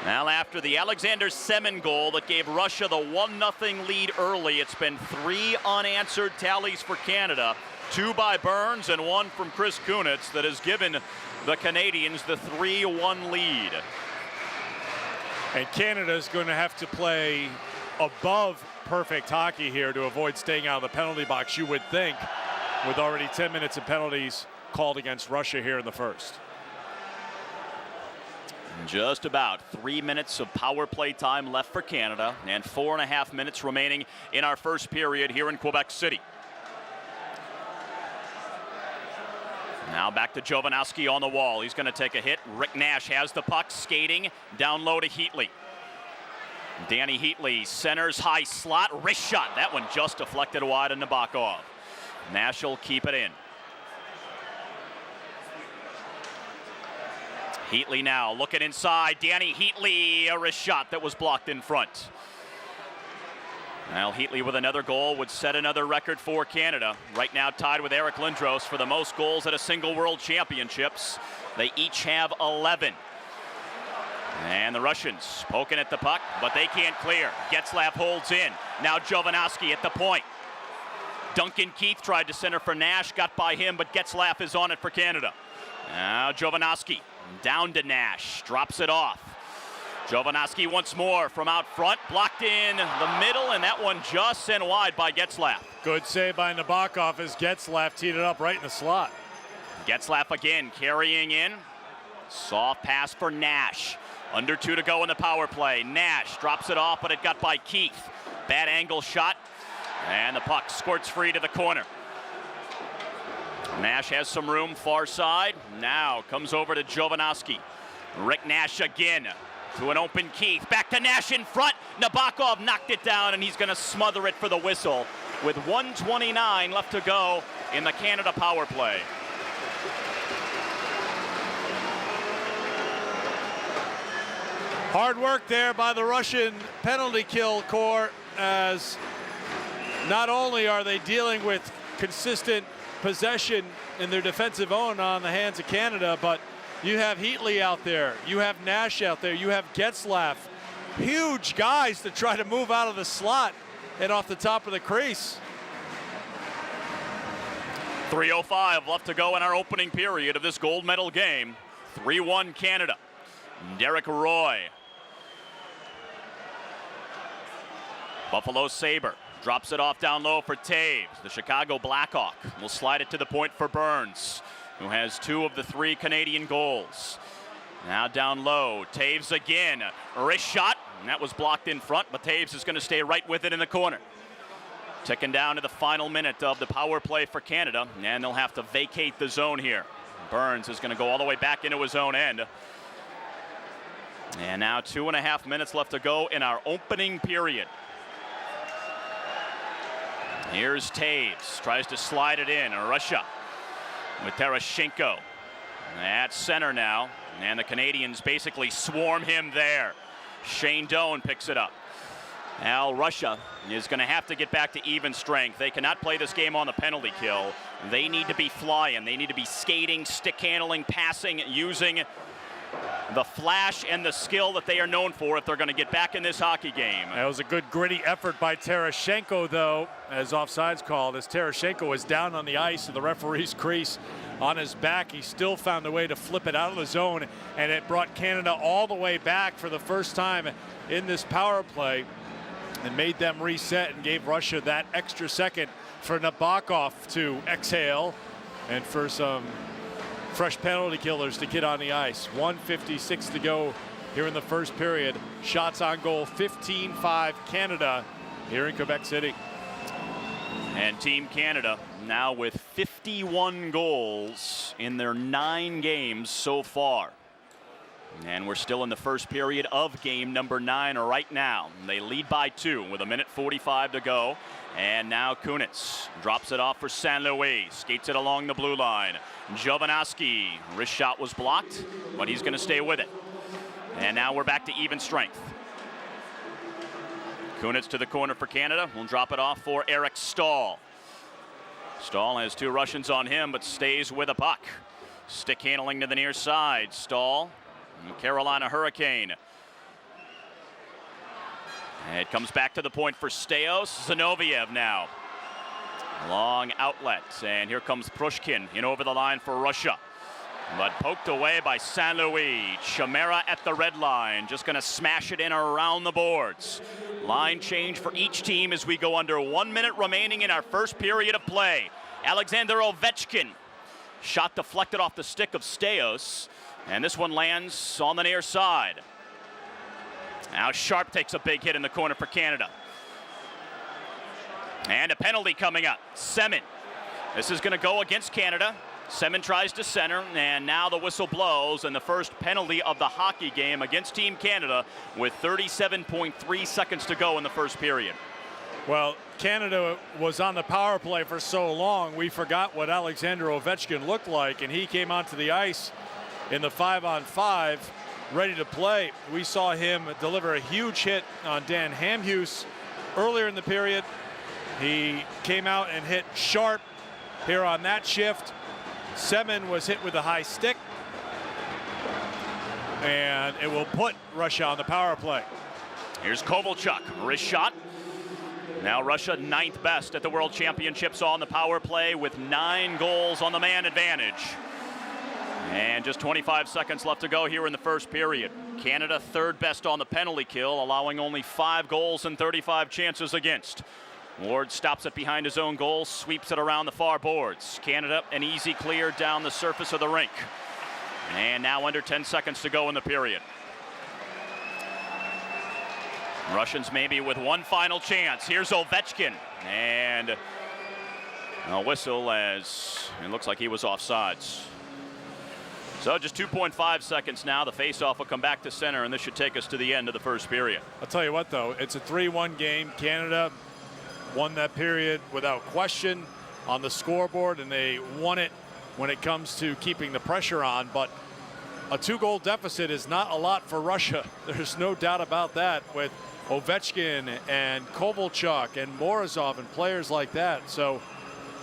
Now after the Alexander Semin goal that gave Russia the 1-0 lead early, it's been 3 unanswered tallies for Canada. 2 by Burns and 1 from Chris Kunitz that has given the Canadians the 3-1 lead. And Canada's going to have to play above perfect hockey here to avoid staying out of the penalty box, you would think, with already 10 minutes of penalties called against Russia here in the first. Just about 3 minutes of power play time left for Canada and 4.5 minutes remaining in our first period here in Quebec City. Now back to Jovanovski on the wall. He's going to take a hit. Rick Nash has the puck, skating down low to Heatley. Danny Heatley centers high slot, wrist shot. That one just deflected wide of Nabokov. Nash will keep it in. Heatley now looking inside. Danny Heatley, a wrist shot that was blocked in front. Well, Heatley with another goal would set another record for Canada. Right now tied with Eric Lindros for the most goals at a single World Championships. They each have 11. And the Russians poking at the puck, but they can't clear. Getzlaf holds in. Now Jovanovski at the point. Duncan Keith tried to center for Nash, got by him, but Getzlaf is on it for Canada. Now Jovanovski down to Nash, drops it off. Jovanovski once more from out front, blocked in the middle, and that one just sent wide by Getzlaf. Good save by Nabokov as Getzlaf teed it up right in the slot. Getzlaf again carrying in. Soft pass for Nash. Under 2 to go in the power play. Nash drops it off, but it got by Keith. Bad angle shot, and the puck squirts free to the corner. Nash has some room far side. Now comes over to Jovanovski. Rick Nash again. To an open Keith, back to Nash in front. Nabokov knocked it down, and he's going to smother it for the whistle with 1:29 left to go in the Canada power play. Hard work there by the Russian penalty kill corps, as not only are they dealing with consistent possession in their defensive own on the hands of Canada, but you have Heatley out there, you have Nash out there, you have Getzlaf. Huge guys to try to move out of the slot and off the top of the crease. 3:05 left to go in our opening period of this gold medal game. 3-1 Canada. Derek Roy. Buffalo Sabre drops it off down low for Taves. The Chicago Blackhawk will slide it to the point for Burns, who has 2 of the 3 Canadian goals. Now down low, Taves again. Wrist shot, and that was blocked in front, but Taves is going to stay right with it in the corner. Ticking down to the final minute of the power play for Canada, and they'll have to vacate the zone here. Burns is going to go all the way back into his own end. And now 2.5 minutes left to go in our opening period. Here's Taves, tries to slide it in. Russia with Tereshchenko at center now, and the Canadians basically swarm him there. Shane Doan picks it up. Now Russia is going to have to get back to even strength. They cannot play this game on the penalty kill. They need to be flying. They need to be skating, stick handling, passing, using the flash and the skill that they are known for if they're going to get back in this hockey game. That was a good gritty effort by Tereshchenko, though, as offsides called, as Tereshchenko was down on the ice in the referee's crease on his back. He still found a way to flip it out of the zone, and it brought Canada all the way back for the first time in this power play and made them reset and gave Russia that extra second for Nabokov to exhale and for some fresh penalty killers to get on the ice. 1:56 to go here in the first period. Shots on goal, 15-5 Canada here in Quebec City. And Team Canada now with 51 goals in their 9 games so far. And we're still in the first period of game number 9 right now. They lead by 2 with 1:45 to go. And now Kunitz drops it off for St. Louis. Skates it along the blue line. Jovanovski, wrist shot was blocked, but he's going to stay with it. And now we're back to even strength. Kunitz to the corner for Canada. We'll drop it off for Eric Stahl. Stahl has 2 Russians on him, but stays with a puck. Stick handling to the near side. Stahl, Carolina Hurricane. It comes back to the point for Staios. Zinoviev now. Long outlet, and here comes Prushkin in over the line for Russia. But poked away by St. Louis. Chimera at the red line, just going to smash it in around the boards. Line change for each team as we go under 1 minute remaining in our first period of play. Alexander Ovechkin. Shot deflected off the stick of Staios, and this one lands on the near side. Now Sharp takes a big hit in the corner for Canada. And a penalty coming up. Semin. This is going to go against Canada. Semin tries to center, and now the whistle blows, and the first penalty of the hockey game against Team Canada with 37.3 seconds to go in the first period. Well, Canada was on the power play for so long, we forgot what Alexander Ovechkin looked like, and he came onto the ice in the 5-on-5, ready to play. We saw him deliver a huge hit on Dan Hamhuis earlier in the period. He came out and hit Sharp here on that shift. Semin was hit with a high stick, and it will put Russia on the power play. Here's Kovalchuk, wrist shot. Now Russia 9th best at the World Championships on the power play with 9 goals on the man advantage. And just 25 seconds left to go here in the first period. Canada 3rd best on the penalty kill, allowing only 5 goals and 35 chances against. Ward stops it behind his own goal, sweeps it around the far boards. Canada an easy clear down the surface of the rink. And now under 10 seconds to go in the period. Russians maybe with one final chance. Here's Ovechkin, and a whistle as it looks like he was offsides. So just 2.5 seconds now. The faceoff will come back to center, and this should take us to the end of the first period. I'll tell you what, though, it's a 3-1 game. Canada won that period without question on the scoreboard, and they won it when it comes to keeping the pressure on. But a 2-goal deficit is not a lot for Russia. There's no doubt about that, with Ovechkin and Kovalchuk and Morozov and players like that. So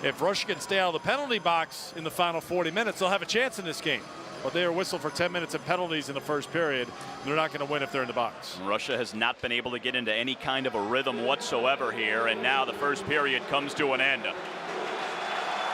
if Russia can stay out of the penalty box in the final 40 minutes, they'll have a chance in this game. But they are whistled for 10 minutes of penalties in the first period. They're not going to win if they're in the box. Russia has not been able to get into any kind of a rhythm whatsoever here, and now the first period comes to an end.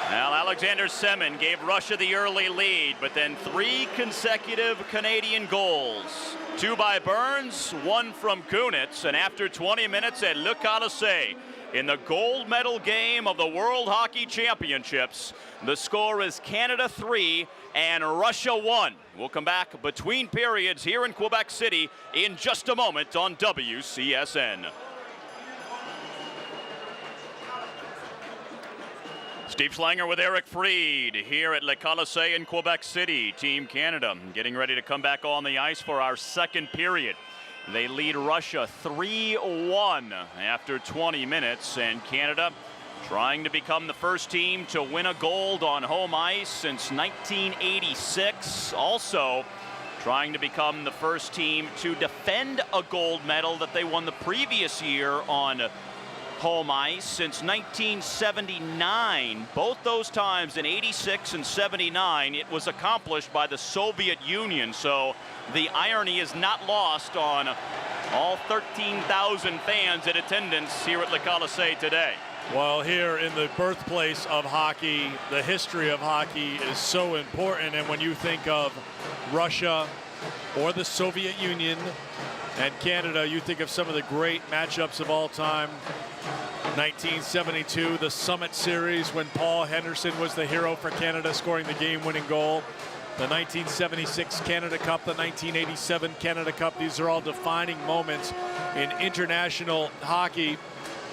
Well, Alexander Semin gave Russia the early lead, but then 3 consecutive Canadian goals. 2 by Burns, 1 from Kunitz, and after 20 minutes at Le Colisée, in the gold medal game of the World Hockey Championships, the score is Canada 3 and Russia 1. We'll come back between periods here in Quebec City in just a moment on WCSN. Steve Schlanger with Eric Freed here at Le Colisée in Quebec City. Team Canada getting ready to come back on the ice for our second period. They lead Russia 3-1 after 20 minutes, and Canada trying to become the first team to win a gold on home ice since 1986. Also trying to become the first team to defend a gold medal that they won the previous year on home ice since 1979. Both those times in 86 and 79, it was accomplished by the Soviet Union. So the irony is not lost on all 13,000 fans in attendance here at Le Colisée today. Well, here in the birthplace of hockey, the history of hockey is so important. And when you think of Russia or the Soviet Union and Canada, you think of some of the great matchups of all time. 1972, the Summit Series, when Paul Henderson was the hero for Canada, scoring the game-winning goal. The 1976 Canada Cup, the 1987 Canada Cup. These are all defining moments in international hockey,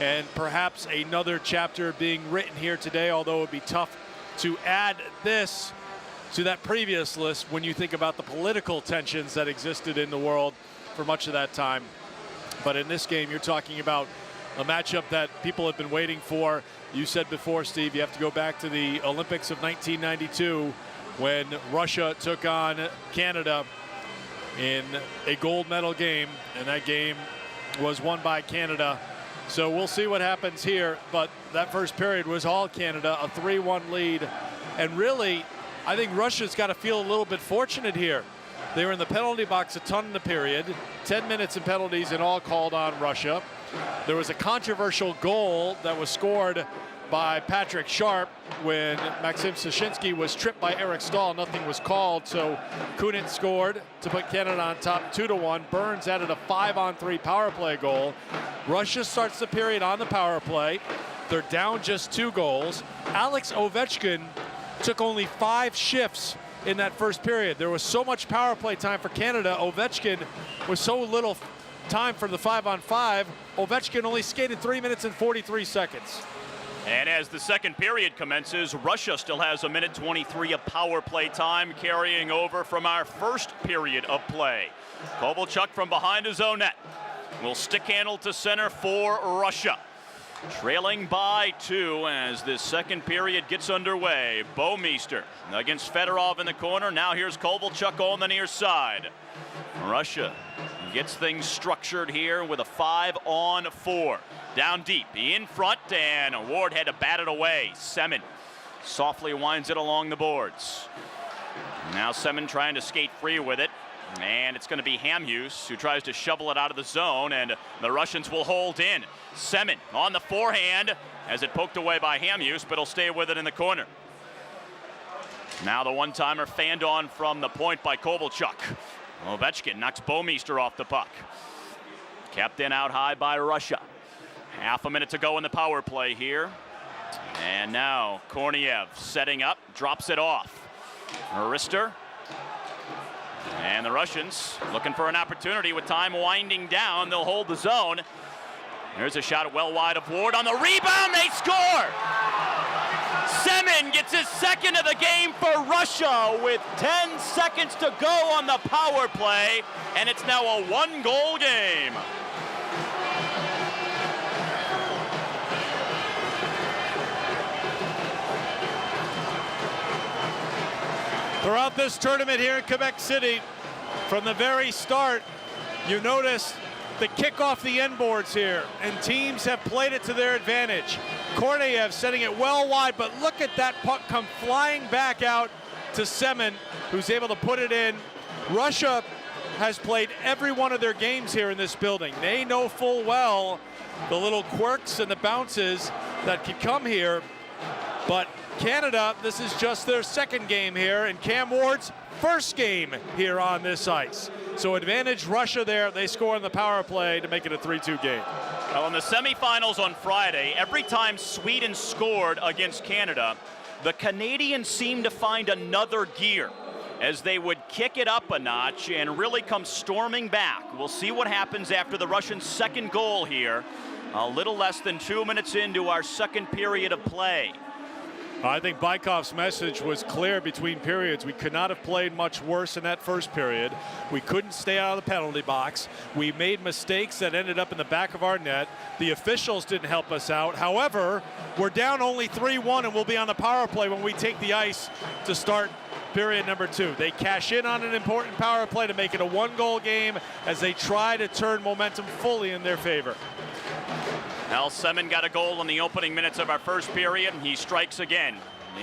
and perhaps another chapter being written here today, although it would be tough to add this to that previous list when you think about the political tensions that existed in the world for much of that time. But in this game, you're talking about a matchup that people have been waiting for. You said before, Steve, you have to go back to the Olympics of 1992 when Russia took on Canada in a gold medal game, and that game was won by Canada. So we'll see what happens here, but that first period was all Canada, a 3-1 lead. And really, I think Russia's got to feel a little bit fortunate here. They were in the penalty box a ton in the period, 10 minutes in penalties and all called on Russia. There was a controversial goal that was scored by Patrick Sharp when Maxim Sashinsky was tripped by Eric Stahl. Nothing was called, so Kunitz scored to put Canada on top 2-1. Burns added a 5-on-3 power play goal. Russia starts the period on the power play. They're down just 2 goals. Alex Ovechkin took only 5 shifts in that first period. There was so much power play time for Canada. Ovechkin was so little time for the 5-on-5. Ovechkin only skated 3 minutes and 43 seconds. And as the second period commences, Russia still has 1:23 of power play time, carrying over from our first period of play. Kovalchuk from behind his own net will stick handle to center for Russia. Trailing by 2 as this second period gets underway. Bouwmeester against Fedorov in the corner. Now here's Kovalchuk on the near side. Russia gets things structured here with a 5-on-4. Down deep, in front, and Ward had to bat it away. Semin softly winds it along the boards. Now Semin trying to skate free with it. And it's going to be Hamhuis who tries to shovel it out of the zone, and the Russians will hold in. Semin on the forehand as it poked away by Hamhuis, but he'll stay with it in the corner. Now the one-timer fanned on from the point by Kovalchuk. Ovechkin knocks Bouwmeester off the puck. Kept in out high by Russia. Half a minute to go in the power play here. And now Korniev setting up, drops it off. Rister. And the Russians looking for an opportunity with time winding down. They'll hold the zone. There's a shot well wide of Ward. On the rebound, they score! Semin gets his second of the game for Russia with 10 seconds to go on the power play, and it's now a 1-goal game. Throughout this tournament here in Quebec City, from the very start, you notice the kickoff the end boards here, and teams have played it to their advantage. Korniev setting it well wide, but look at that puck come flying back out to Semin, who's able to put it in. Russia has played every one of their games here in this building. They know full well the little quirks and the bounces that could come here, but Canada, this is just their second game here, and Cam Ward's first game here on this ice. So advantage Russia there. They score on the power play to make it a 3-2 game. Well, in the semifinals on Friday, every time Sweden scored against Canada, the Canadians seemed to find another gear as they would kick it up a notch and really come storming back. We'll see what happens after the Russians' second goal here, a little less than 2 minutes into our second period of play. I think Bykov's message was clear between periods. We could not have played much worse in that first period. We couldn't stay out of the penalty box. We made mistakes that ended up in the back of our net. The officials didn't help us out. However, we're down only 3-1 and we'll be on the power play when we take the ice to start period number 2. They cash in on an important power play to make it a 1-goal game as they try to turn momentum fully in their favor. Al Semin got a goal in the opening minutes of our first period. He strikes again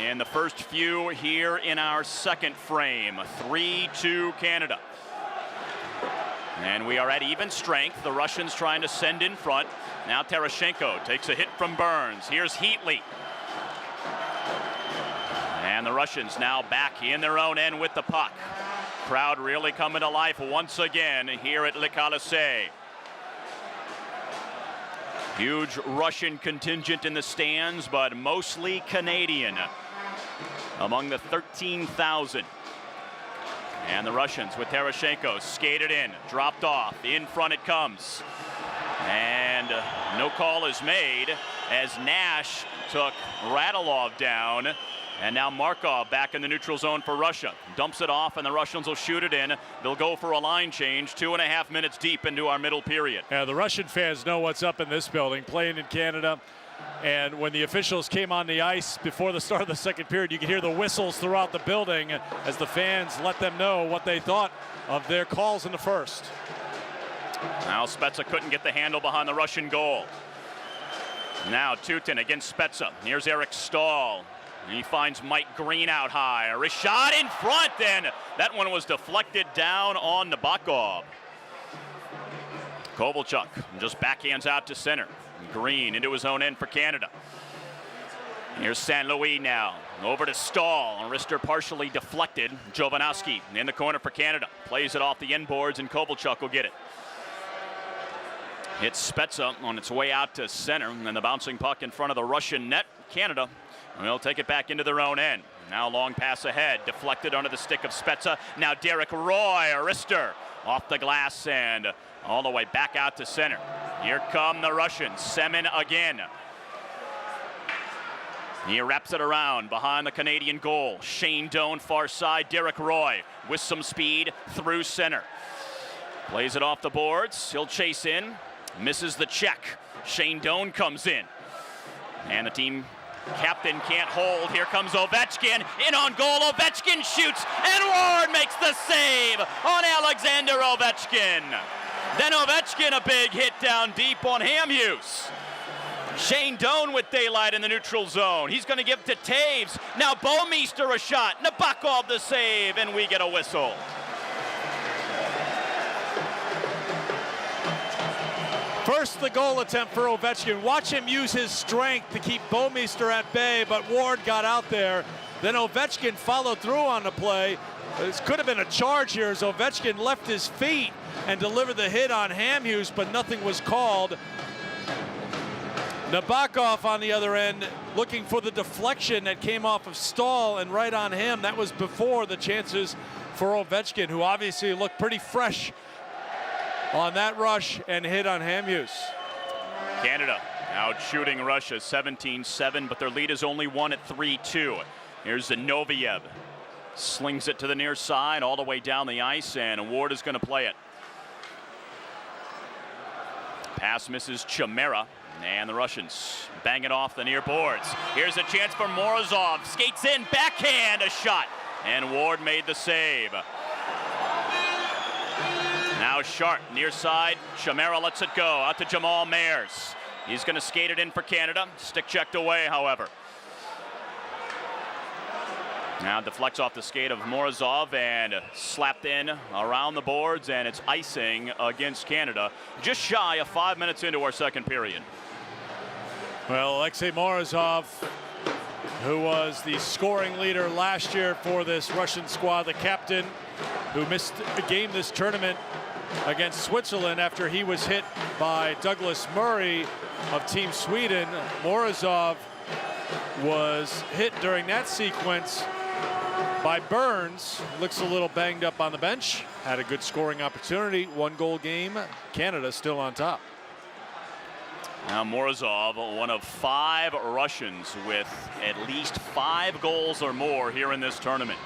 in the first few here in our second frame. 3-2 Canada. And we are at even strength. The Russians trying to send in front. Now Terashenko takes a hit from Burns. Here's Heatley. And the Russians now back in their own end with the puck. Crowd really coming to life once again here at Le Colisée. Huge Russian contingent in the stands, but mostly Canadian among the 13,000. And the Russians with Terashenko skated in, dropped off, in front it comes. And no call is made as Nash took Radulov down. And now Markov back in the neutral zone for Russia. Dumps it off and the Russians will shoot it in. They'll go for a line change 2.5 minutes deep into our middle period. Yeah, the Russian fans know what's up in this building, playing in Canada. And when the officials came on the ice before the start of the second period, you could hear the whistles throughout the building as the fans let them know what they thought of their calls in the first. Now Spezza couldn't get the handle behind the Russian goal. Now Tutin against Spezza. Here's Eric Stahl. He finds Mike Green out high. A wrist shot in front, and that one was deflected down on Nabokov. Kovalchuk just backhands out to center. Green into his own end for Canada. Here's St. Louis now. Over to Stahl. Wrister partially deflected. Jovanovski in the corner for Canada. Plays it off the end boards, and Kovalchuk will get it. Hits Spezza on its way out to center, and the bouncing puck in front of the Russian net. Canada will take it back into their own end. Now long pass ahead, deflected under the stick of Spezza. Now Derek Roy, Wrister off the glass and all the way back out to center. Here come the Russians. Semin again. He wraps it around behind the Canadian goal. Shane Doan far side. Derek Roy with some speed through center. Plays it off the boards. He'll chase in. Misses the check. Shane Doan comes in. And the team captain can't hold. Here comes Ovechkin. In on goal. Ovechkin shoots. And Ward makes the save on Alexander Ovechkin. Then Ovechkin a big hit down deep on Hamhuis. Shane Doan with daylight in the neutral zone. He's going to give to Taves. Now Bouwmeester a shot. Nabokov the save, and we get a whistle. First, the goal attempt for Ovechkin. Watch him use his strength to keep Bouwmeester at bay, but Ward got out there. Then Ovechkin followed through on the play. This could have been a charge here as Ovechkin left his feet and delivered the hit on Hamhuis, but nothing was called. Nabokov on the other end looking for the deflection that came off of Stahl and right on him. That was before the chances for Ovechkin, who obviously looked pretty fresh on that rush and hit on Hamhuis. Canada out shooting Russia 17-7, but their lead is only one at 3-2. Here's Zinoviev. Slings it to the near side all the way down the ice, and Ward is going to play it. Pass misses Chimera, and the Russians bang it off the near boards. Here's a chance for Morozov. Skates in, backhand, a shot, and Ward made the save. Now Sharp, near side. Chimera lets it go out to Jamal Mayers. He's going to skate it in for Canada. Stick checked away, however. Now deflects off the skate of Morozov and slapped in around the boards, and it's icing against Canada. Just shy of 5 minutes into our second period. Well, Alexei Morozov, who was the scoring leader last year for this Russian squad, the captain, who missed a game this tournament against Switzerland after he was hit by Douglas Murray of Team Sweden. Morozov was hit during that sequence by Burns. Looks a little banged up on the bench. Had a good scoring opportunity. 1-goal game. Canada still on top. Now Morozov, one of 5 Russians with at least 5 goals or more here in this tournament.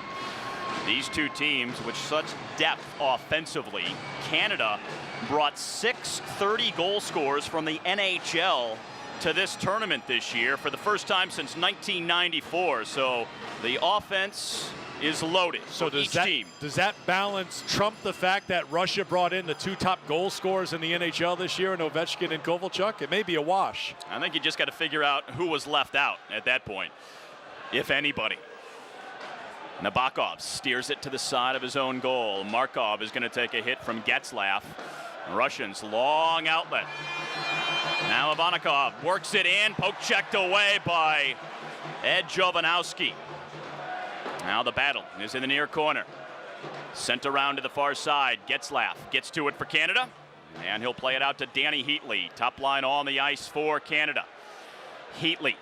These two teams with such depth offensively. Canada brought 6 30-goal scorers from the NHL to this tournament this year for the first time since 1994. So the offense is loaded so for each team. Does that balance trump the fact that Russia brought in the 2 top goal scorers in the NHL this year in Ovechkin and Kovalchuk? It may be a wash. I think you just got to figure out who was left out at that point, if anybody. Nabokov steers it to the side of his own goal. Markov is going to take a hit from Getzlaf. Russians long outlet. Now Ivanikov works it in, poke checked away by Ed Jovanovski. Now the battle is in the near corner. Sent around to the far side. Getzlaf gets to it for Canada. And he'll play it out to Danny Heatley. Top line on the ice for Canada. Heatley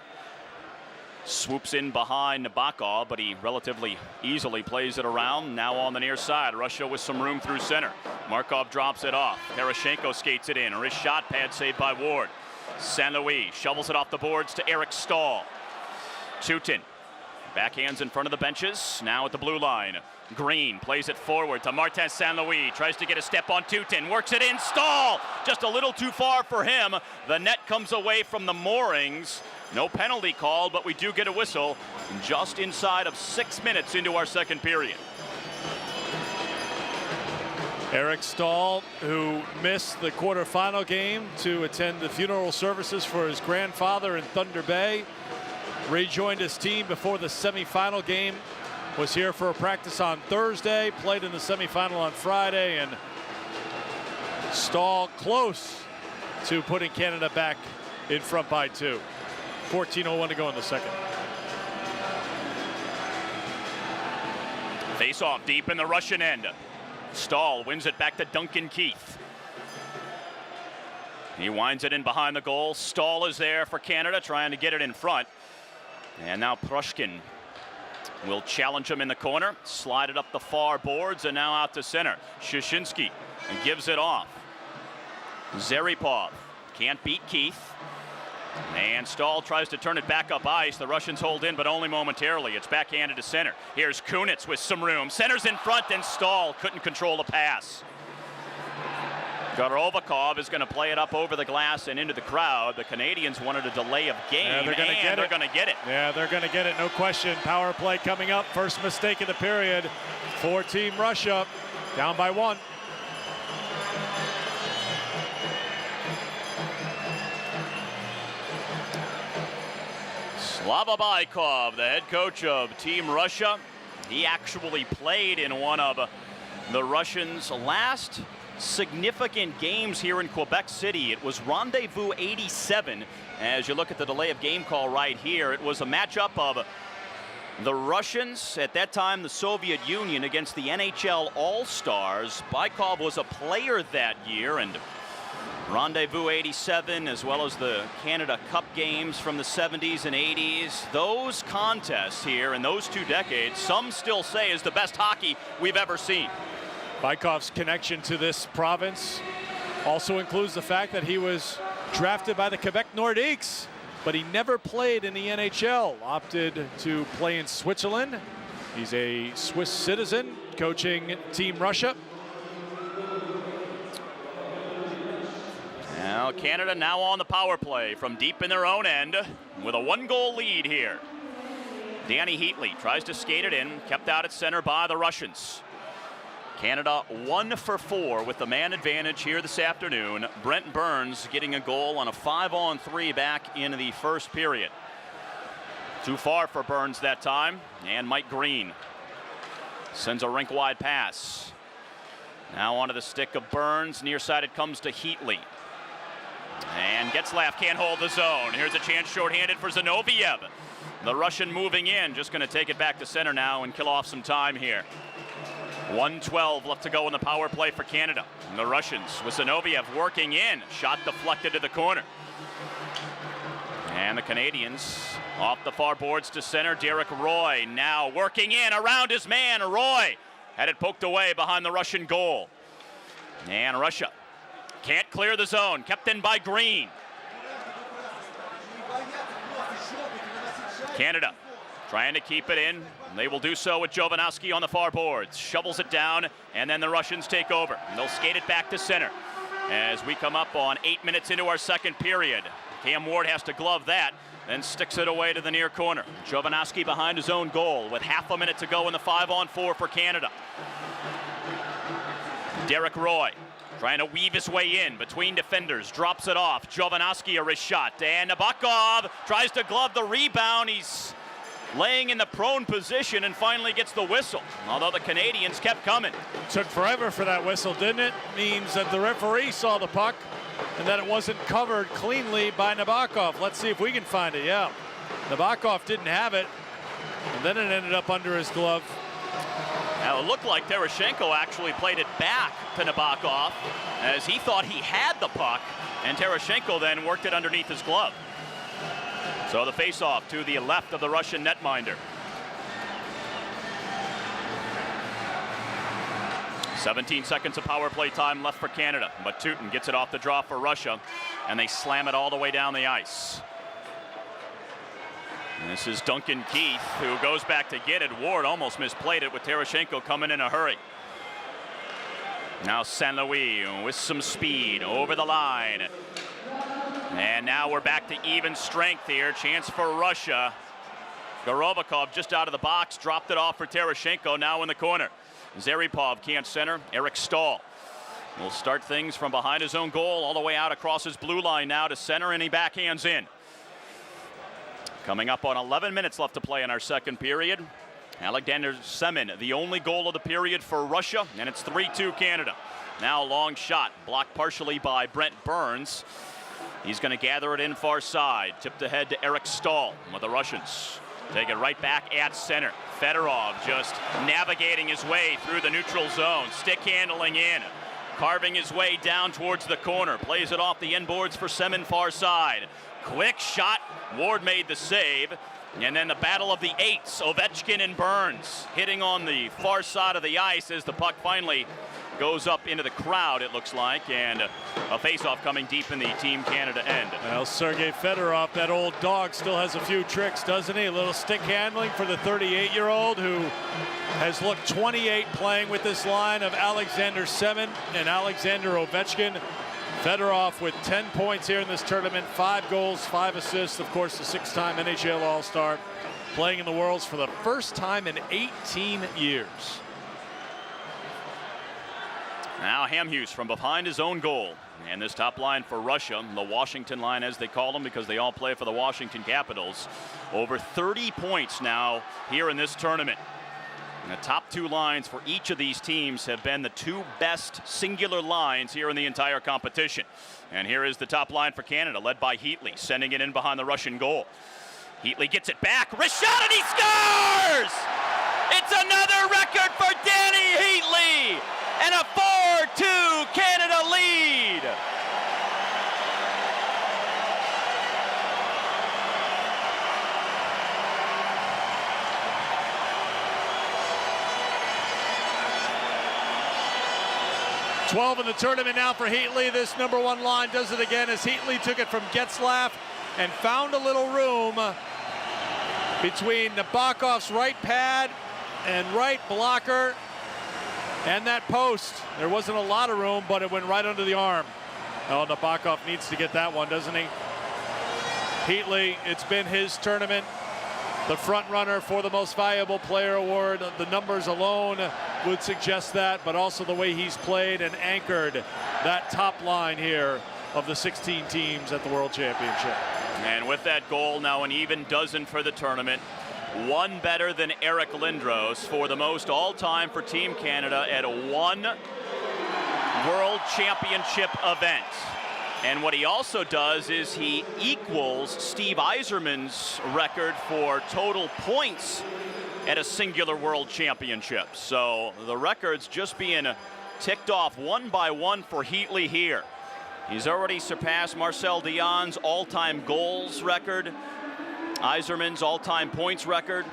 swoops in behind Nabokov, but he relatively easily plays it around. Now on the near side, Russia with some room through center. Markov drops it off. Terashenko skates it in. Wrist shot pad saved by Ward. St. Louis shovels it off the boards to Eric Stahl. Tutin backhands in front of the benches. Now at the blue line. Green plays it forward to Martin St. Louis. Tries to get a step on Tutin. Works it in. Stahl just a little too far for him. The net comes away from the moorings. No penalty called, but we do get a whistle just inside of 6 minutes into our second period. Eric Stahl, who missed the quarterfinal game to attend the funeral services for his grandfather in Thunder Bay, rejoined his team before the semifinal game, was here for a practice on Thursday, played in the semifinal on Friday, and Stahl close to putting Canada back in front by 2. 14:01 to go in the second. Face off deep in the Russian end. Stahl wins it back to Duncan Keith. He winds it in behind the goal. Stahl is there for Canada, trying to get it in front. And now Prushkin will challenge him in the corner, slide it up the far boards, and now out to center. Shushinsky gives it off. Zaripov can't beat Keith. And Stahl tries to turn it back up ice. The Russians hold in, but only momentarily. It's backhanded to center. Here's Kunitz with some room. Center's in front, and Stahl couldn't control the pass. Garovakov is going to play it up over the glass and into the crowd. The Canadians wanted a delay of game, yeah, they're going to get it. Yeah, they're going to get it, no question. Power play coming up. First mistake of the period for Team Russia. Down by 1. Slava Baikov, the head coach of Team Russia. He actually played in one of the Russians' last significant games here in Quebec City. It was Rendezvous 87. As you look at the delay of game call right here, it was a matchup of the Russians, at that time the Soviet Union, against the NHL All-Stars. Baikov was a player that year, and Rendezvous 87, as well as the Canada Cup games from the 70s and 80s. Those contests here in those 2 decades, some still say is the best hockey we've ever seen. Baikov's connection to this province also includes the fact that he was drafted by the Quebec Nordiques, but he never played in the NHL, opted to play in Switzerland. He's a Swiss citizen coaching Team Russia. Now Canada now on the power play from deep in their own end with a 1-goal lead here. Danny Heatley tries to skate it in, kept out at center by the Russians. Canada 1 for 4 with the man advantage here this afternoon. Brent Burns getting a goal on a 5-on-3 back in the first period. Too far for Burns that time, and Mike Green sends a rink-wide pass. Now onto the stick of Burns. Near side it comes to Heatley. And Getzlaf can't hold the zone. Here's a chance shorthanded for Zinoviev. The Russian moving in, just going to take it back to center now and kill off some time here. 1:12 left to go in the power play for Canada. And the Russians with Zinoviev working in. Shot deflected to the corner. And the Canadians off the far boards to center. Derek Roy now working in around his man. Roy had it poked away behind the Russian goal. And Russia can't clear the zone. Kept in by Green. Canada trying to keep it in. They will do so with Jovanovski on the far boards. Shovels it down, and then the Russians take over. And they'll skate it back to center. As we come up on 8 minutes into our second period, Cam Ward has to glove that, then sticks it away to the near corner. Jovanovski behind his own goal with half a minute to go in the 5-on-4 for Canada. Derek Roy trying to weave his way in between defenders, drops it off. Jovanovski a wrist shot, and Nabokov tries to glove the rebound. He's laying in the prone position and finally gets the whistle, although the Canadians kept coming. Took forever for that whistle, didn't it? Means that the referee saw the puck and that it wasn't covered cleanly by Nabokov. Let's see if we can find it. Yeah, Nabokov didn't have it, and then it ended up under his glove. Now it looked like Terashenko actually played it back to Nabokov as he thought he had the puck, and Terashenko then worked it underneath his glove. So the face-off to the left of the Russian netminder. 17 seconds of power play time left for Canada, but Teuton gets it off the draw for Russia, and they slam it all the way down the ice. And this is Duncan Keith, who goes back to get it. Ward almost misplayed it with Terashenko coming in a hurry. Now St. Louis with some speed over the line. And now we're back to even strength here. Chance for Russia. Gorovikov just out of the box, dropped it off for Terashenko, now in the corner. Zaripov can't center. Eric Stahl will start things from behind his own goal all the way out across his blue line now to center, and he backhands in. Coming up on 11 minutes left to play in our second period. Alexander Semin, the only goal of the period for Russia, and it's 3-2 Canada. Now a long shot, blocked partially by Brent Burns. He's going to gather it in far side. Tipped ahead to Eric Stahl with the Russians. Take it right back at center. Fedorov just navigating his way through the neutral zone. Stick handling in. Carving his way down towards the corner. Plays it off the end boards for Semin far side. Quick shot. Ward made the save. And then the battle of the eights. Ovechkin and Burns hitting on the far side of the ice as the puck finally goes up into the crowd, it looks like, and a face-off coming deep in the Team Canada end. Well, Sergei Fedorov, that old dog, still has a few tricks, doesn't he? A little stick handling for the 38-year-old who has looked 28 playing with this line of Alexander Semin and Alexander Ovechkin. Fedorov with 10 points here in this tournament, 5 goals, 5 assists, of course, the 6-time NHL All-Star, playing in the Worlds for the first time in 18 years. Now Hamhuis from behind his own goal. And this top line for Russia, the Washington line as they call them because they all play for the Washington Capitals. Over 30 points now here in this tournament. And the top 2 lines for each of these teams have been the 2 best singular lines here in the entire competition. And here is the top line for Canada, led by Heatley, sending it in behind the Russian goal. Heatley gets it back, wrist shot, and he scores! It's another record for Danny Heatley! And a 4-2 Canada lead. $12 in the tournament now for Heatley. This #1 line does it again as Heatley took it from Getzlaf and found a little room between Nabokov's right pad and right blocker and that post. There wasn't a lot of room, but it went right under the arm. Oh, Nabokov needs to get that one, doesn't he? Heatley, it's been his tournament. The front runner for the most valuable player award. The numbers alone would suggest that, but also the way he's played and anchored that top line here of the 16 teams at the World Championship. And with that goal, now an even dozen for the tournament. One better than Eric Lindros for the most all-time for Team Canada at one World Championship event. And what he also does is he equals Steve Yzerman's record for total points at a singular World Championship. So the record's just being ticked off one by one for Heatley here. He's already surpassed Marcel Dionne's all-time goals record, Yzerman's all-time points record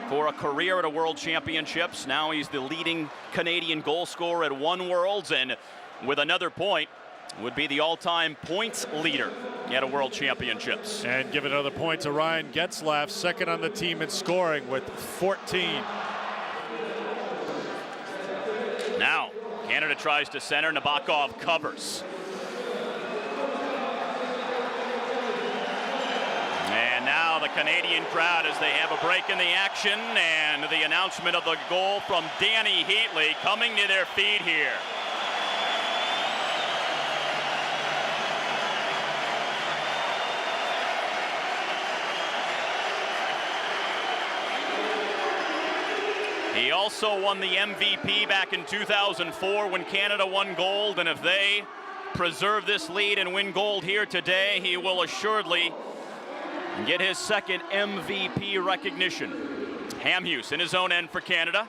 for a career at a World Championships. Now he's the leading Canadian goal scorer at one Worlds, and with another point, would be the all-time points leader at a World Championships. And give another point to Ryan Getzlaff, second on the team in scoring with 14. Now, Canada tries to center. Nabokov covers. And now the Canadian crowd as they have a break in the action, and the announcement of the goal from Danny Heatley coming to their feet here. He also won the MVP back in 2004 when Canada won gold, and if they preserve this lead and win gold here today, he will assuredly get his second MVP recognition. Hamhuis in his own end for Canada.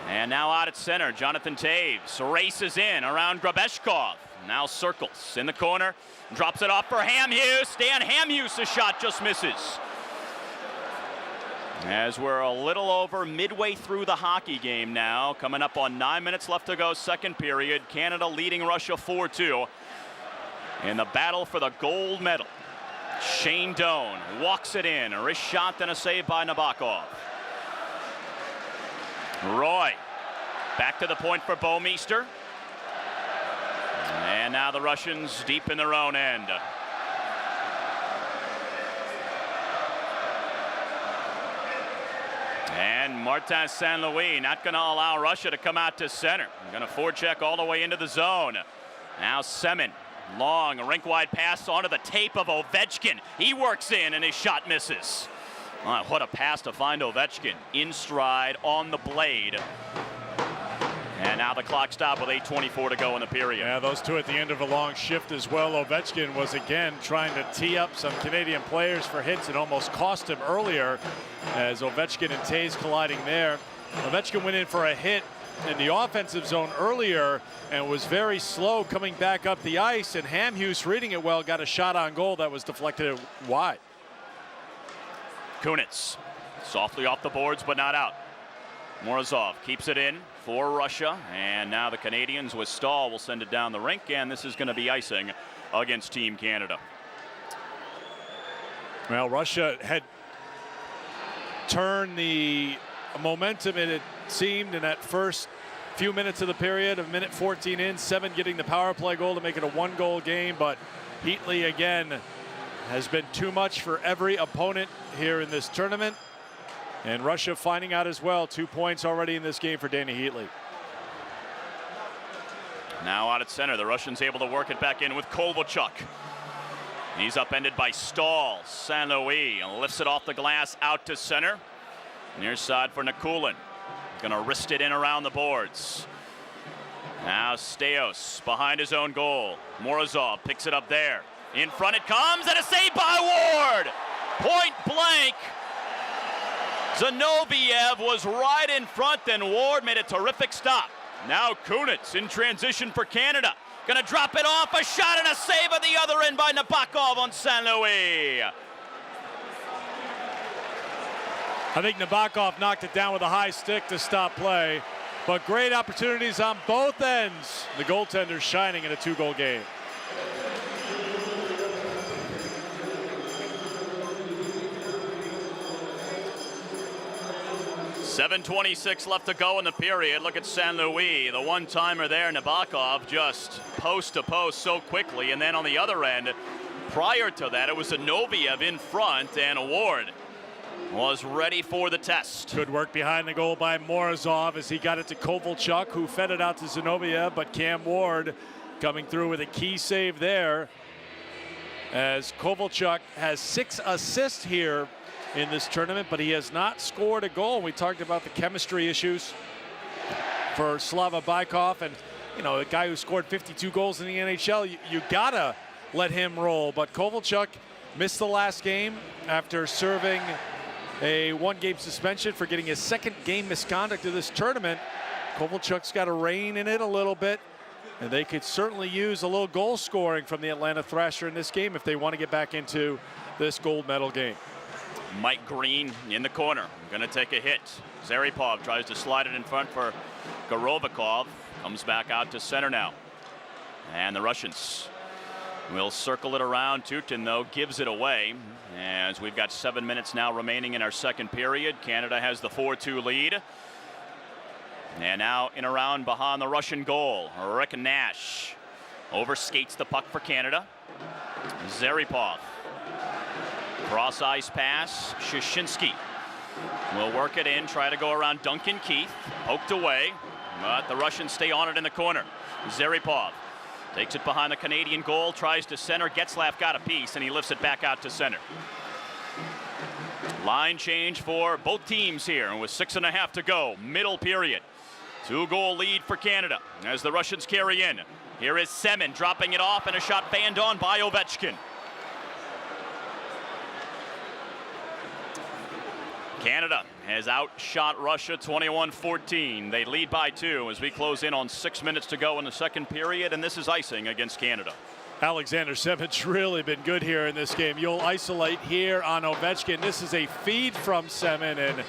And now out at center, Jonathan Toews races in around Grabeshkov. Now circles in the corner, drops it off for Hamhuis. Dan Hamhuis' shot just misses. As we're a little over midway through the hockey game now, coming up on 9 minutes left to go, second period. Canada leading Russia 4-2 in the battle for the gold medal. Shane Doan walks it in. A wrist shot, then a save by Nabokov. Roy back to the point for Bouwmeester. And now the Russians deep in their own end. And Martin St. Louis not going to allow Russia to come out to center. Going to forecheck all the way into the zone. Now Semin, long, a rink-wide pass onto the tape of Ovechkin. He works in and his shot misses. What a pass to find Ovechkin. In stride, on the blade. And now the clock stopped with 8:24 to go in the period. Yeah, those two at the end of a long shift as well. Ovechkin was again trying to tee up some Canadian players for hits. It almost cost him earlier as Ovechkin and Toews colliding there. Ovechkin went in for a hit in the offensive zone earlier and was very slow coming back up the ice, and Hamhuis, reading it well, got a shot on goal that was deflected wide. Kunitz softly off the boards but not out. Morozov keeps it in for Russia, and now the Canadians with Stahl will send it down the rink, and this is going to be icing against Team Canada. Well, Russia had turned the momentum, it seemed, in that first few minutes of the period. A minute 14 in, 7 getting the power play goal to make it a 1-goal game, but Heatley again has been too much for every opponent here in this tournament. And Russia finding out as well. 2 points already in this game for Danny Heatley. Now out at center, the Russians able to work it back in with Kovalchuk. He's upended by Stahl. St. Louis lifts it off the glass out to center. Near side for Nikulin. Gonna wrist it in around the boards. Now Steos behind his own goal. Morozov picks it up there. In front it comes, and a save by Ward. Point blank. Zinoviev was right in front, and Ward made a terrific stop. Now Kunitz in transition for Canada. Gonna drop it off, a shot and a save at the other end by Nabokov on St. Louis. I think Nabokov knocked it down with a high stick to stop play, but great opportunities on both ends. The goaltender shining in a 2-goal game. .726 left to go in the period. Look at St. Louis, the one-timer there. Nabokov just post to post so quickly, and then on the other end, prior to that, it was Zinoviev in front, and Ward was ready for the test. Good work behind the goal by Morozov as he got it to Kovalchuk, who fed it out to Zinoviev, but Cam Ward coming through with a key save there, as Kovalchuk has 6 assists here in this tournament, but he has not scored a goal. We talked about the chemistry issues for Slava Bykov, and you know, a guy who scored 52 goals in the NHL, you gotta let him roll. But Kovalchuk missed the last game after serving a 1-game suspension for getting his 2nd game misconduct of this tournament. Kovalchuk's got to rein in it a little bit, and they could certainly use a little goal scoring from the Atlanta Thrasher in this game if they want to get back into this gold medal game. Mike Green in the corner, gonna take a hit. Zaripov tries to slide it in front for Gorovikov, comes back out to center now. And the Russians We'll circle it around. Tutin, though, gives it away as we've got 7 minutes now remaining in our second period. Canada has the 4-2 lead. And now in around behind the Russian goal, Rick Nash overskates the puck for Canada. Zaripov. Cross ice pass. Shashinsky will work it in, try to go around Duncan Keith. Poked away, but the Russians stay on it in the corner. Zaripov takes it behind the Canadian goal, tries to center. Getzlaf got a piece, and he lifts it back out to center. Line change for both teams here, and with 6.5 to go, middle period. 2-goal lead for Canada as the Russians carry in. Here is Semin dropping it off, and a shot banned on by Ovechkin. Canada has outshot Russia 21-14. They lead by 2 as we close in on 6 minutes to go in the second period, and this is icing against Canada. Alexander Semin's really been good here in this game. You'll isolate here on Ovechkin. This is a feed from Semin, and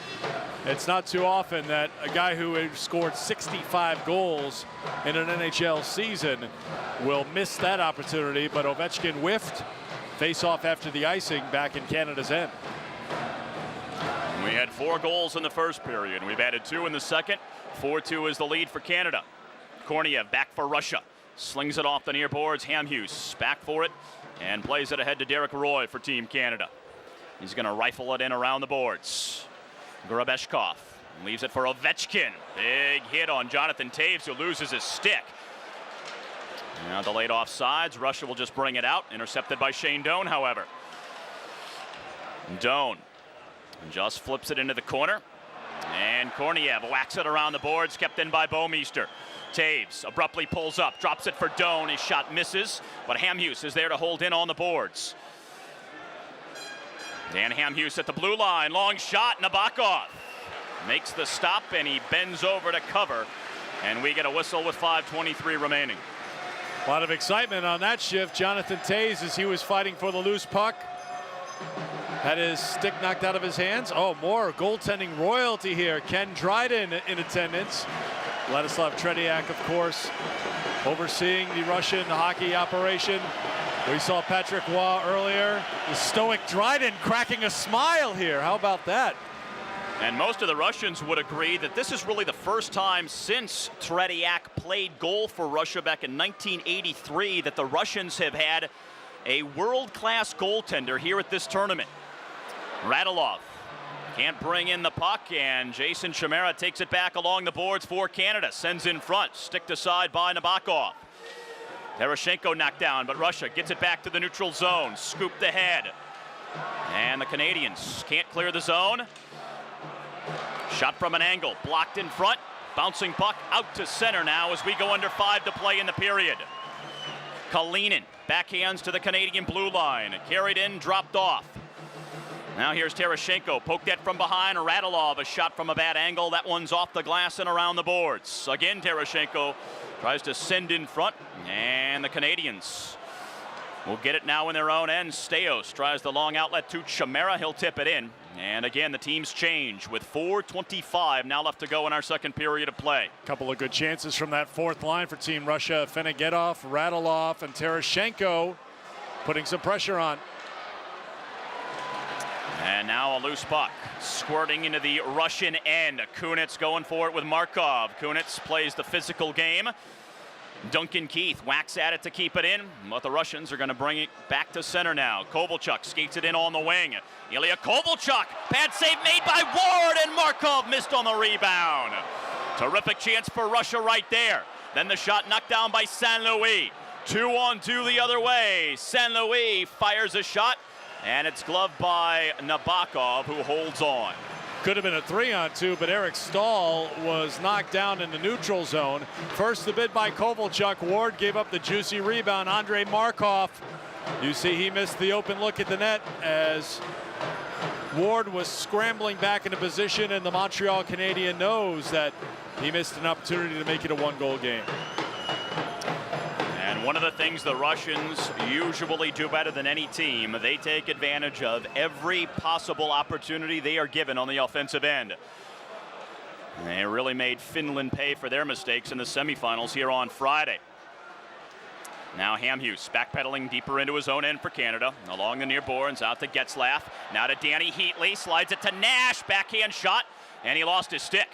it's not too often that a guy who has scored 65 goals in an NHL season will miss that opportunity, but Ovechkin whiffed. Face off after the icing back in Canada's end. We had 4 goals in the first period. We've added 2 in the second. 4-2 is the lead for Canada. Korniev back for Russia. Slings it off the near boards. Hamhuis back for it and plays it ahead to Derek Roy for Team Canada. He's going to rifle it in around the boards. Grabeshkov leaves it for Ovechkin. Big hit on Jonathan Toews, who loses his stick. Now delayed offsides. Russia will just bring it out. Intercepted by Shane Doan, however. Doan just flips it into the corner. And Korniev whacks it around the boards, kept in by Bouwmeester. Toews abruptly pulls up, drops it for Doan. His shot misses, but Hamhuis is there to hold in on the boards. Dan Hamhuis at the blue line. Long shot. Nabokov makes the stop, and he bends over to cover. And we get a whistle with 5:23 remaining. A lot of excitement on that shift. Jonathan Toews, as he was fighting for the loose puck, had his stick knocked out of his hands. Oh, more goaltending royalty here. Ken Dryden in attendance. Vladislav Tretiak, of course, overseeing the Russian hockey operation. We saw Patrick Roy earlier. The stoic Dryden cracking a smile here. How about that? And most of the Russians would agree that this is really the first time since Tretiak played goal for Russia back in 1983 that the Russians have had a world-class goaltender here at this tournament. Radulov can't bring in the puck, and Jason Chimera takes it back along the boards for Canada. Sends in front, sticked aside by Nabokov. Terashenko knocked down, but Russia gets it back to the neutral zone. Scooped ahead. And the Canadians can't clear the zone. Shot from an angle, blocked in front. Bouncing puck out to center now as we go under 5 to play in the period. Kalinin backhands to the Canadian blue line. Carried in, dropped off. Now here's Terashenko, poked that from behind. Radulov, a shot from a bad angle. That one's off the glass and around the boards. Again, Terashenko tries to send in front, and the Canadians will get it now in their own end. Steos tries the long outlet to Chimera. He'll tip it in. And again, the teams change with 4:25 now left to go in our second period of play. Couple of good chances from that fourth line for Team Russia. Fenegedov, Radulov, and Terashenko putting some pressure on. And now a loose puck squirting into the Russian end. Kunitz going for it with Markov. Kunitz plays the physical game. Duncan Keith whacks at it to keep it in, but the Russians are going to bring it back to center now. Kovalchuk skates it in on the wing. Ilya Kovalchuk, pad save made by Ward, and Markov missed on the rebound. Terrific chance for Russia right there. Then the shot knocked down by St. Louis. 2-on-2 the other way. St. Louis fires a shot, and it's gloved by Nabokov, who holds on. Could have been a 3-on-2, but Eric Stahl was knocked down in the neutral zone. First the bid by Kovalchuk. Ward gave up the juicy rebound. Andrei Markov, you see he missed the open look at the net as Ward was scrambling back into position, and the Montreal Canadian knows that he missed an opportunity to make it a 1-goal game. And one of the things the Russians usually do better than any team, they take advantage of every possible opportunity they are given on the offensive end. They really made Finland pay for their mistakes in the semifinals here on Friday. Now Hamhuis backpedaling deeper into his own end for Canada. Along the near boards, out to Getzlaff. Now to Danny Heatley, slides it to Nash, backhand shot, and he lost his stick.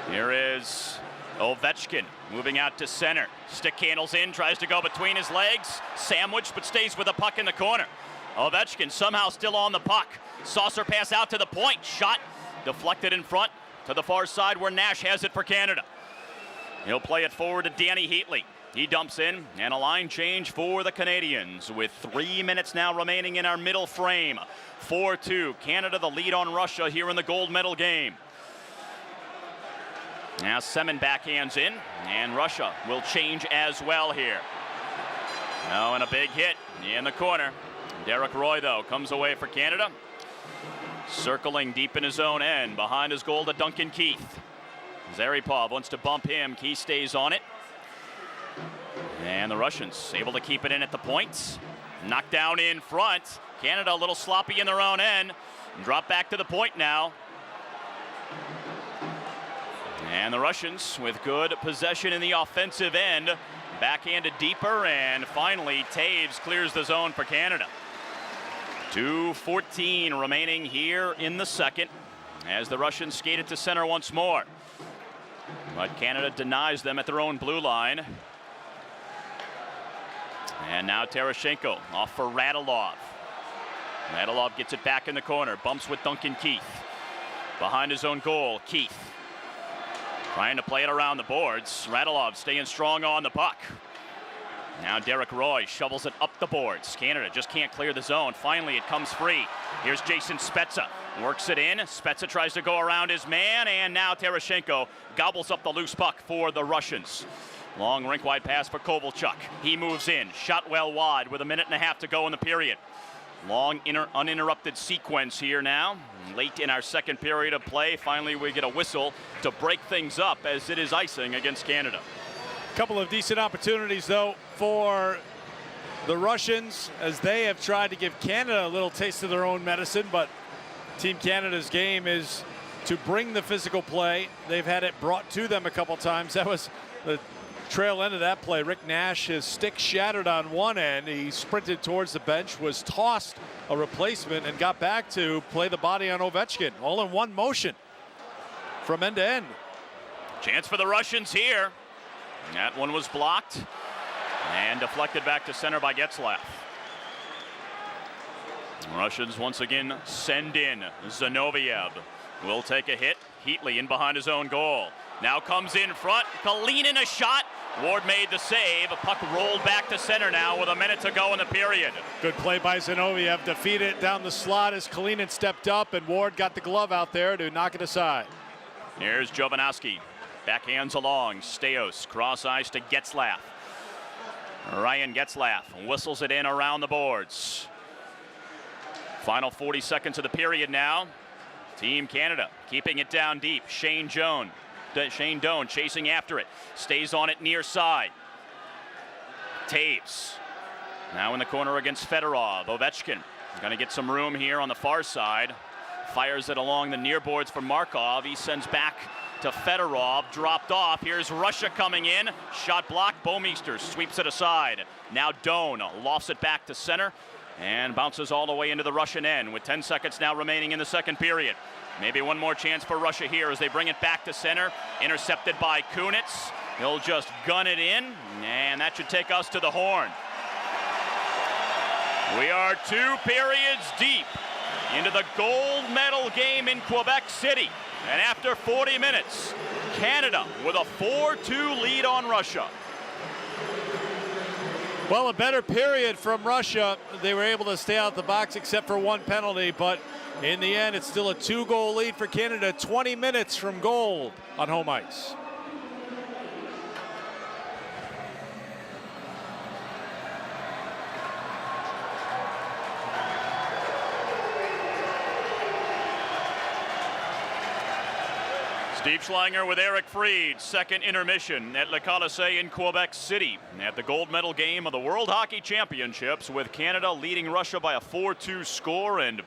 Here is Ovechkin moving out to center. Stick handles in, tries to go between his legs. Sandwiched, but stays with the puck in the corner. Ovechkin somehow still on the puck. Saucer pass out to the point. Shot deflected in front to the far side where Nash has it for Canada. He'll play it forward to Danny Heatley. He dumps in, and a line change for the Canadians with 3 minutes now remaining in our middle frame. 4-2, Canada the lead on Russia here in the gold medal game. Now Semin backhands in, and Russia will change as well here. Now and a big hit in the corner. Derek Roy, though, comes away for Canada. Circling deep in his own end, behind his goal to Duncan Keith. Zaripov wants to bump him. Keith stays on it. And the Russians able to keep it in at the points. Knocked down in front. Canada a little sloppy in their own end. Drop back to the point now. And the Russians with good possession in the offensive end. Backhanded deeper, and finally Taves clears the zone for Canada. 2:14 remaining here in the second as the Russians skate it to center once more. But Canada denies them at their own blue line. And now Terashenko off for Radulov. Radulov gets it back in the corner, bumps with Duncan Keith. Behind his own goal, Keith trying to play it around the boards. Radulov staying strong on the puck. Now Derek Roy shovels it up the boards. Canada just can't clear the zone. Finally, it comes free. Here's Jason Spezza. Works it in. Spezza tries to go around his man, and now Terashenko gobbles up the loose puck for the Russians. Long rink-wide pass for Kovalchuk. He moves in. Shot well wide with 1.5 minutes to go in the period. Long uninterrupted sequence here now. Late in our second period of play, finally we get a whistle to break things up as it is icing against Canada. Couple of decent opportunities, though, for the Russians as they have tried to give Canada a little taste of their own medicine, but Team Canada's game is to bring the physical play. They've had it brought to them a couple times. That was the trail end of that play. Rick Nash, his stick shattered on one end. He sprinted towards the bench, was tossed a replacement, and got back to play the body on Ovechkin, all in one motion from end to end. Chance for the Russians here. That one was blocked and deflected back to center by Getzlaff. Russians once again send in. Zinoviev will take a hit. Heatley in behind his own goal. Now comes in front. Kalinin a shot. Ward made the save. A puck rolled back to center now with 1 minute to go in the period. Good play by Zinoviev to feed it down the slot as Kalinin stepped up, and Ward got the glove out there to knock it aside. Here's Jovanovski. Backhands along. Steos cross ice to Getzlaff. Ryan Getzlaff whistles it in around the boards. Final 40 seconds of the period now. Team Canada keeping it down deep. Shane Doan chasing after it. Stays on it near side. Taves now in the corner against Fedorov. Ovechkin going to get some room here on the far side. Fires it along the near boards for Markov. He sends back to Fedorov, dropped off. Here's Russia coming in. Shot blocked. Bouwmeester sweeps it aside. Now Doan lofts it back to center and bounces all the way into the Russian end with 10 seconds now remaining in the second period. Maybe one more chance for Russia here as they bring it back to center. Intercepted by Kunitz. He'll just gun it in, and that should take us to the horn. We are 2 periods deep into the gold medal game in Quebec City. And after 40 minutes, Canada with a 4-2 lead on Russia. Well, a better period from Russia. They were able to stay out the box except for one penalty, but in the end, it's still a 2-goal lead for Canada. 20 minutes from goal on home ice. Steve Schlanger with Eric Fried. Second intermission at Le Colisée in Quebec City at the gold medal game of the World Hockey Championships, with Canada leading Russia by a 4-2 score. And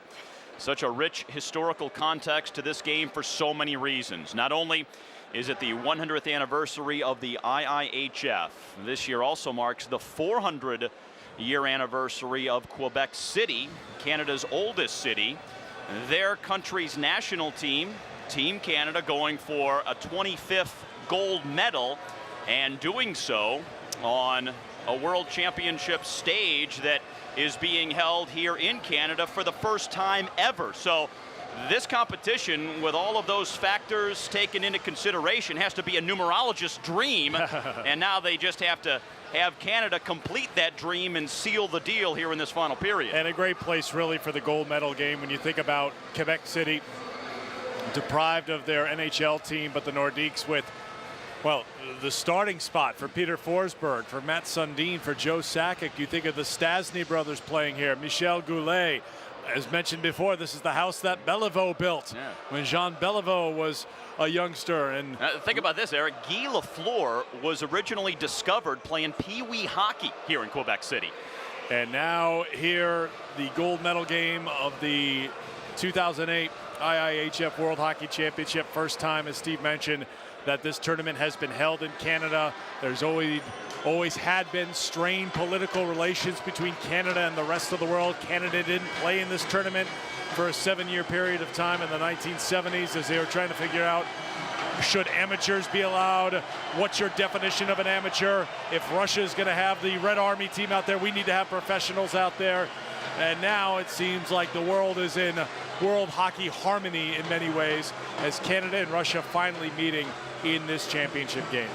such a rich historical context to this game for so many reasons. Not only is it the 100th anniversary of the IIHF. This year also marks the 400-year anniversary of Quebec City, Canada's oldest city. Their country's national team, Team Canada, going for a 25th gold medal, and doing so on a World Championship stage that is being held here in Canada for the first time ever. So this competition, with all of those factors taken into consideration, has to be a numerologist's dream. And now they just have to have Canada complete that dream and seal the deal here in this final period. And a great place really for the gold medal game when you think about Quebec City, deprived of their NHL team, but the Nordiques with, well, the starting spot for Peter Forsberg, for Matt Sundin, for Joe Sakic. You think of the Stasny brothers playing here, Michel Goulet. As mentioned before, this is the house that Beliveau built when Jean Beliveau was a youngster. And think about this, Eric. Guy Lafleur was originally discovered playing Pee-wee hockey here in Quebec City. And now here, the gold medal game of the 2008 IIHF World Hockey Championship. First time, as Steve mentioned, that this tournament has been held in Canada. There's always had been strained political relations between Canada and the rest of the world. Canada didn't play in this tournament for a 7-year period of time in the 1970s as they were trying to figure out, should amateurs be allowed? What's your definition of an amateur? If Russia's going to have the Red Army team out there, we need to have professionals out there. And now it seems like the world is in world hockey harmony in many ways, as Canada and Russia finally meeting in this championship game.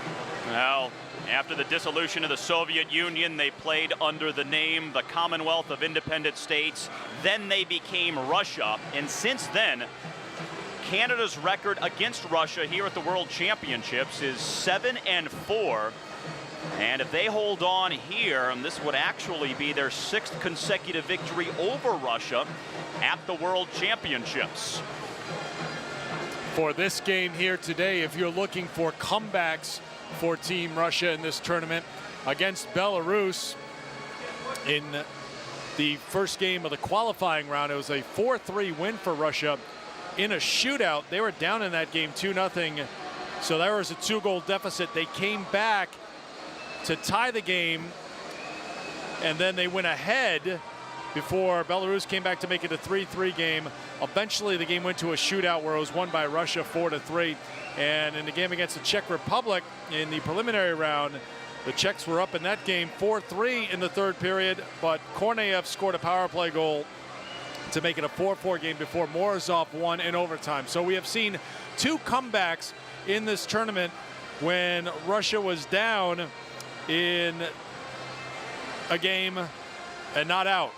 Well, after the dissolution of the Soviet Union, they played under the name the Commonwealth of Independent States. Then they became Russia. And since then, Canada's record against Russia here at the World Championships is 7-4. And if they hold on here, and this would actually be their 6th consecutive victory over Russia at the World Championships. For this game here today, if you're looking for comebacks for Team Russia in this tournament against Belarus, in the first game of the qualifying round, it was a 4-3 win for Russia in a shootout. They were down in that game 2-0, so there was a 2-goal deficit. They came back to tie the game, and then they went ahead before Belarus came back to make it a 3-3 game. Eventually the game went to a shootout where it was won by Russia 4-3. And in the game against the Czech Republic in the preliminary round, the Czechs were up in that game 4-3 in the third period, but Korneyev scored a power play goal to make it a 4-4 game before Morozov won in overtime. So we have seen 2 comebacks in this tournament when Russia was down in a game and not out.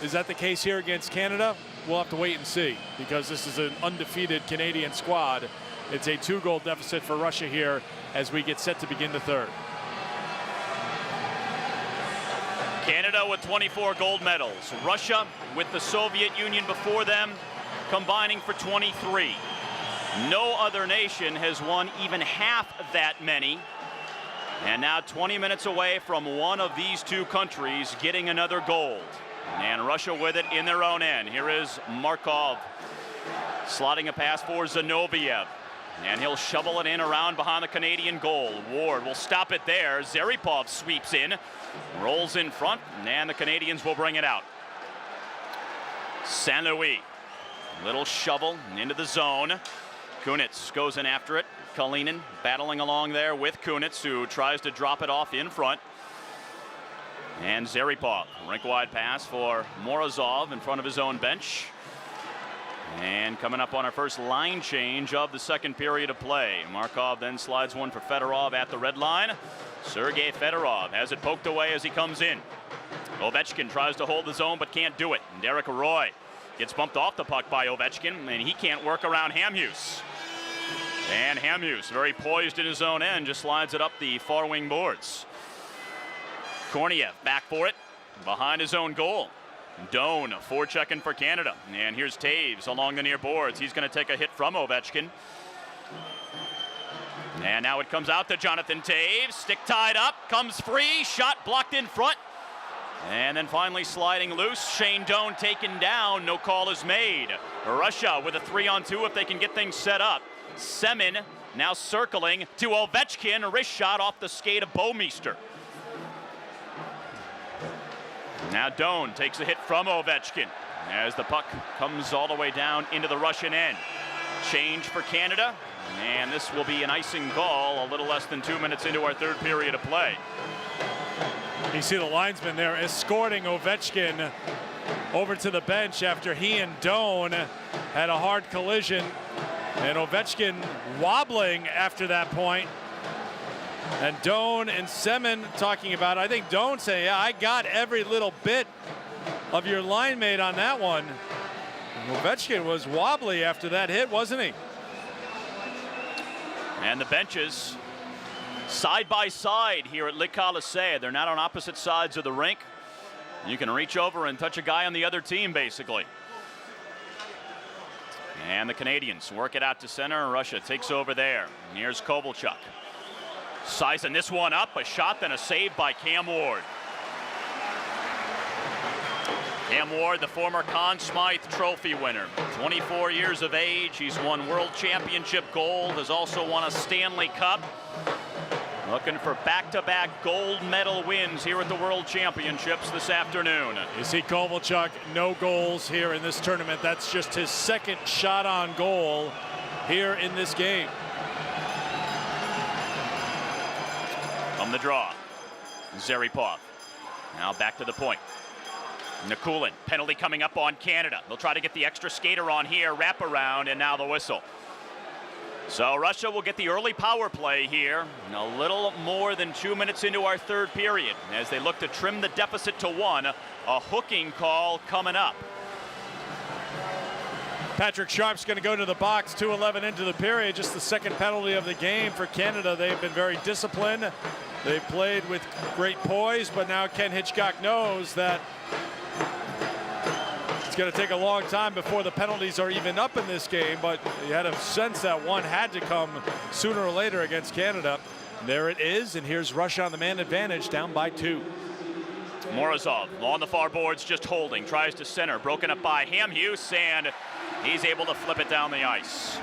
Is that the case here against Canada? We'll have to wait and see, because this is an undefeated Canadian squad. It's a 2-goal deficit for Russia here as we get set to begin the third. Canada with 24 gold medals. Russia, with the Soviet Union before them, combining for 23. No other nation has won even half that many. And now 20 minutes away from one of these 2 countries getting another gold. And Russia with it in their own end. Here is Markov slotting a pass for Zinoviev. And he'll shovel it in around behind the Canadian goal. Ward will stop it there. Zaripov sweeps in, rolls in front, and the Canadians will bring it out. St. Louis, little shovel into the zone. Kunitz goes in after it. Kalinin battling along there with Kunitz, who tries to drop it off in front. And Zaripov, rink-wide pass for Morozov in front of his own bench. And coming up on our first line change of the second period of play. Markov then slides one for Fedorov at the red line. Sergei Fedorov has it poked away as he comes in. Ovechkin tries to hold the zone but can't do it. And Derek Roy gets bumped off the puck by Ovechkin, and he can't work around Hamhuis. And Hamhuis, very poised in his own end, just slides it up the far wing boards. Korneyev back for it behind his own goal. Doan forechecking for Canada. And here's Taves along the near boards. He's going to take a hit from Ovechkin. And now it comes out to Jonathan Taves. Stick tied up, comes free, shot blocked in front. And then finally sliding loose. Shane Doan taken down. No call is made. Russia with a 3-on-2 if they can get things set up. Semin now circling to Ovechkin. A wrist shot off the skate of Bouwmeester. Now Doan takes a hit from Ovechkin as the puck comes all the way down into the Russian end. Change for Canada, and this will be an icing call a little less than 2 minutes into our third period of play. You see the linesman there escorting Ovechkin over to the bench after he and Doan had a hard collision, and Ovechkin wobbling after that point. And Doan and Semin talking about it. I think Doan saying, yeah, I got every little bit of your line mate on that one. Ovechkin was wobbly after that hit, wasn't he? And the benches side by side here at Le Colisée. They're not on opposite sides of the rink. You can reach over and touch a guy on the other team, basically. And the Canadians work it out to center. Russia takes over there. Here's Kovalchuk. Sizing this one up. A shot, then a save by Cam Ward. Cam Ward, the former Conn Smythe Trophy winner. 24 years of age. He's won World Championship gold. Has also won a Stanley Cup. Looking for back-to-back gold medal wins here at the World Championships this afternoon. You see Kovalchuk, no goals here in this tournament. That's just his second shot on goal here in this game. From the draw, Zaripov. Now back to the point. Nikulin, penalty coming up on Canada. They'll try to get the extra skater on here, wrap around, and now the whistle. So Russia will get the early power play here, a little more than 2 minutes into our third period, as they look to trim the deficit to 1. A hooking call coming up. Patrick Sharp's going to go to the box, 2:11 into the period, just the second penalty of the game for Canada. They've been very disciplined. They've played with great poise, but now Ken Hitchcock knows that it's going to take a long time before the penalties are even up in this game, but you had a sense that one had to come sooner or later against Canada. There it is, and here's Russia on the man advantage, down by 2. Morozov on the far boards, just holding, tries to center, broken up by Hamhuis, and he's able to flip it down the ice.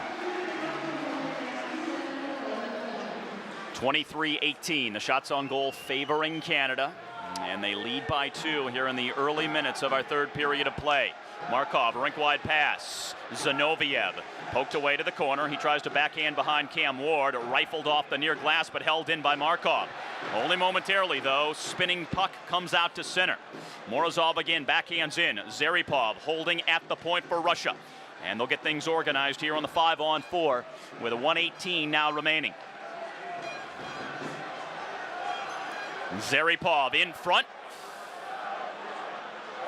23-18, the shots on goal favoring Canada, and they lead by 2 here in the early minutes of our third period of play. Markov, rink-wide pass. Zinoviev poked away to the corner. He tries to backhand behind Cam Ward, rifled off the near glass, but held in by Markov. Only momentarily, though. Spinning puck comes out to center. Morozov again backhands in. Zaripov holding at the point for Russia. And they'll get things organized here on the 5-on-4 with a 1:18 now remaining. Zaripov in front.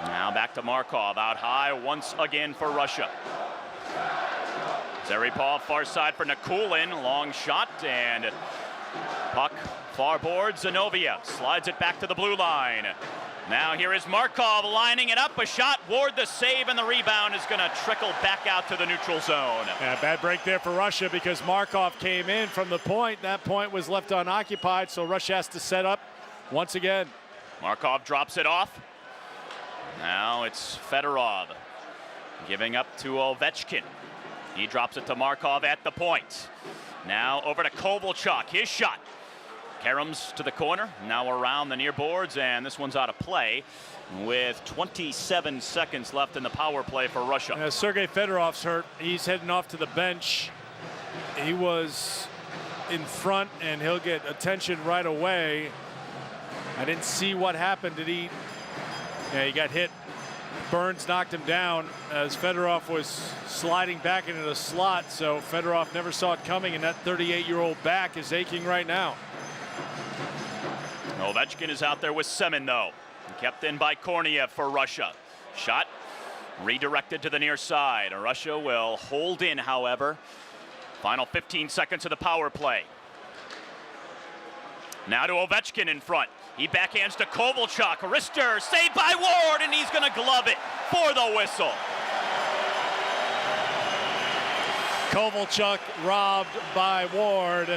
Now back to Markov, out high once again for Russia. Zaripov far side for Nikulin, long shot, and puck far board. Zinoviev slides it back to the blue line. Now here is Markov lining it up, a shot, Ward the save, and the rebound is going to trickle back out to the neutral zone. Yeah, bad break there for Russia because Markov came in from the point. That point was left unoccupied, so Russia has to set up once again. Markov drops it off. Now it's Fedorov giving up to Ovechkin. He drops it to Markov at the point. Now over to Kovalchuk, his shot. Karams to the corner, now around the near boards, and this one's out of play with 27 seconds left in the power play for Russia. Sergei Fedorov's hurt. He's heading off to the bench. He was in front, and he'll get attention right away. I didn't see what happened. Did he? Yeah, he got hit. Burns knocked him down as Fedorov was sliding back into the slot, so Fedorov never saw it coming, and that 38-year-old back is aching right now. Ovechkin is out there with Semin, though. Kept in by Korniev for Russia. Shot redirected to the near side. Russia will hold in, however. Final 15 seconds of the power play. Now to Ovechkin in front. He backhands to Kovalchuk. Wrister saved by Ward, and he's going to glove it for the whistle. Kovalchuk robbed by Ward.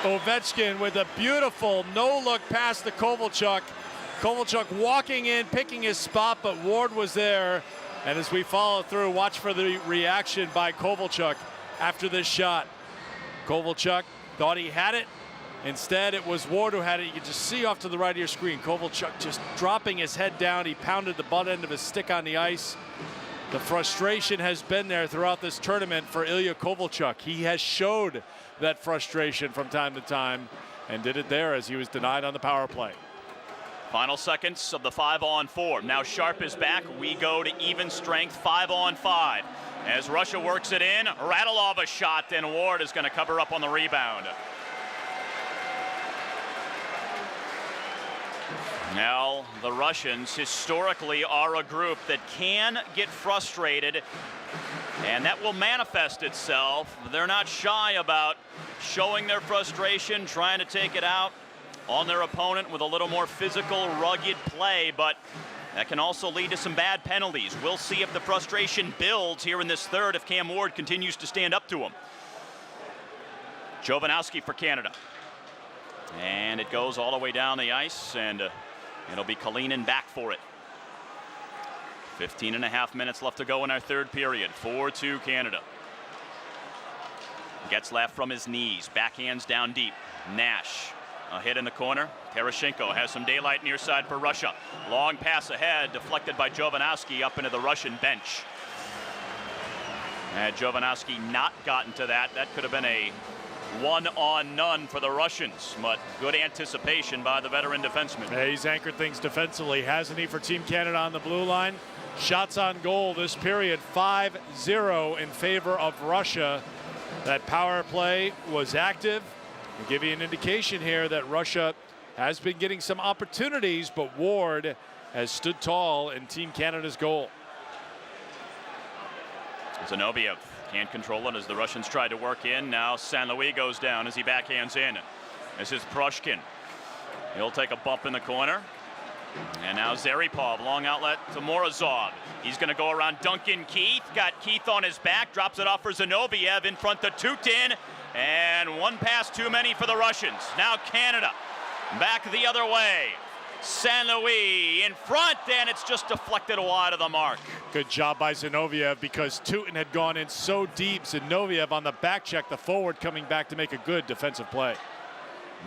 Ovechkin with a beautiful no-look pass to Kovalchuk. Kovalchuk walking in, picking his spot, but Ward was there. And as we follow through, watch for the reaction by Kovalchuk. after this shot. Kovalchuk thought he had it. Instead, it was Ward who had it. You can just see off to the right of your screen. Kovalchuk just dropping his head down. He pounded the butt end of his stick on the ice. The frustration has been there throughout this tournament for Ilya Kovalchuk. He has showed that frustration from time to time and did it there as he was denied on the power play. Final seconds of the 5-on-4. Now Sharp is back. We go to even strength 5-on-5. As Russia works it in, Radulov a shot, and Ward is going to cover up on the rebound. Now, the Russians historically are a group that can get frustrated, and that will manifest itself. They're not shy about showing their frustration, trying to take it out on their opponent with a little more physical, rugged play, but that can also lead to some bad penalties. We'll see if the frustration builds here in this third if Cam Ward continues to stand up to him. Jovanovski for Canada. And it goes all the way down the ice, and it'll be Kalinin back for it. 15.5 minutes left to go in our third period. 4-2 Canada. Getzlaf from his knees, backhands down deep. Nash, a hit in the corner. Terashenko has some daylight near side for Russia. Long pass ahead, deflected by Jovanovski up into the Russian bench. Had Jovanovski not gotten to that, that could have been a one-on-none for the Russians, but good anticipation by the veteran defenseman. Yeah, he's anchored things defensively, hasn't he, for Team Canada on the blue line? Shots on goal this period, 5-0 in favor of Russia. That power play was active. I'll give you an indication here that Russia has been getting some opportunities, but Ward has stood tall in Team Canada's goal. Zinoviev can't control it as the Russians tried to work in. Now St. Louis goes down as he backhands in. This is Prushkin. He'll take a bump in the corner. And now Zaripov, long outlet to Morozov. He's going to go around Duncan Keith. Got Keith on his back, drops it off for Zinoviev in front to Tutin. And one pass too many for the Russians. Now Canada back the other way. St. Louis in front, and it's just deflected wide of the mark. Good job by Zinoviev because Tutin had gone in so deep. Zinoviev on the back check, the forward coming back to make a good defensive play.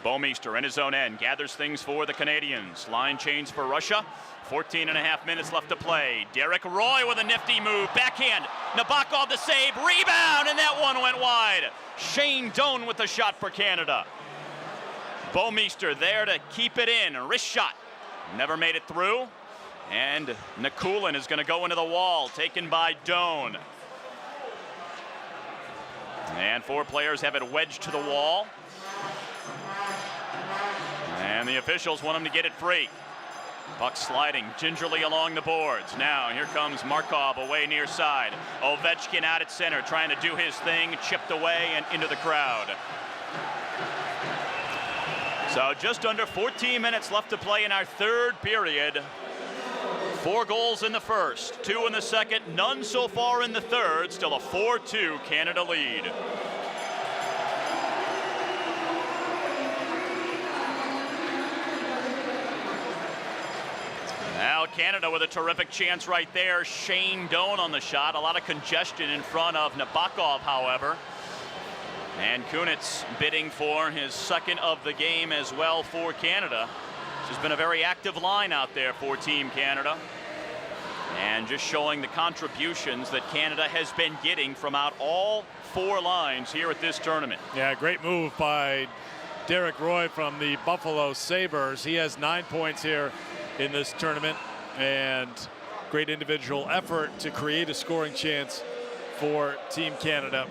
Bouwmeester in his own end gathers things for the Canadians. Line change for Russia. 14.5 minutes left to play. Derek Roy with a nifty move. Backhand. Nabokov the save. Rebound, and that one went wide. Shane Doan with the shot for Canada. Bouwmeester there to keep it in. Wrist shot. Never made it through. And Nikulin is going to go into the wall, taken by Doan. And four players have it wedged to the wall. And the officials want him to get it free. Puck sliding gingerly along the boards. Now here comes Markov away near side. Ovechkin out at center trying to do his thing, chipped away and into the crowd. So just under 14 minutes left to play in our third period. 4 goals in the first, 2 in the second, none so far in the third. Still a 4-2 Canada lead. Now Canada with a terrific chance right there. Shane Doan on the shot. A lot of congestion in front of Nabokov, however. And Kunitz bidding for his second of the game as well for Canada. This has been a very active line out there for Team Canada. And just showing the contributions that Canada has been getting from out all 4 lines here at this tournament. Yeah, great move by Derek Roy from the Buffalo Sabres. He has 9 points here in this tournament, and great individual effort to create a scoring chance for Team Canada.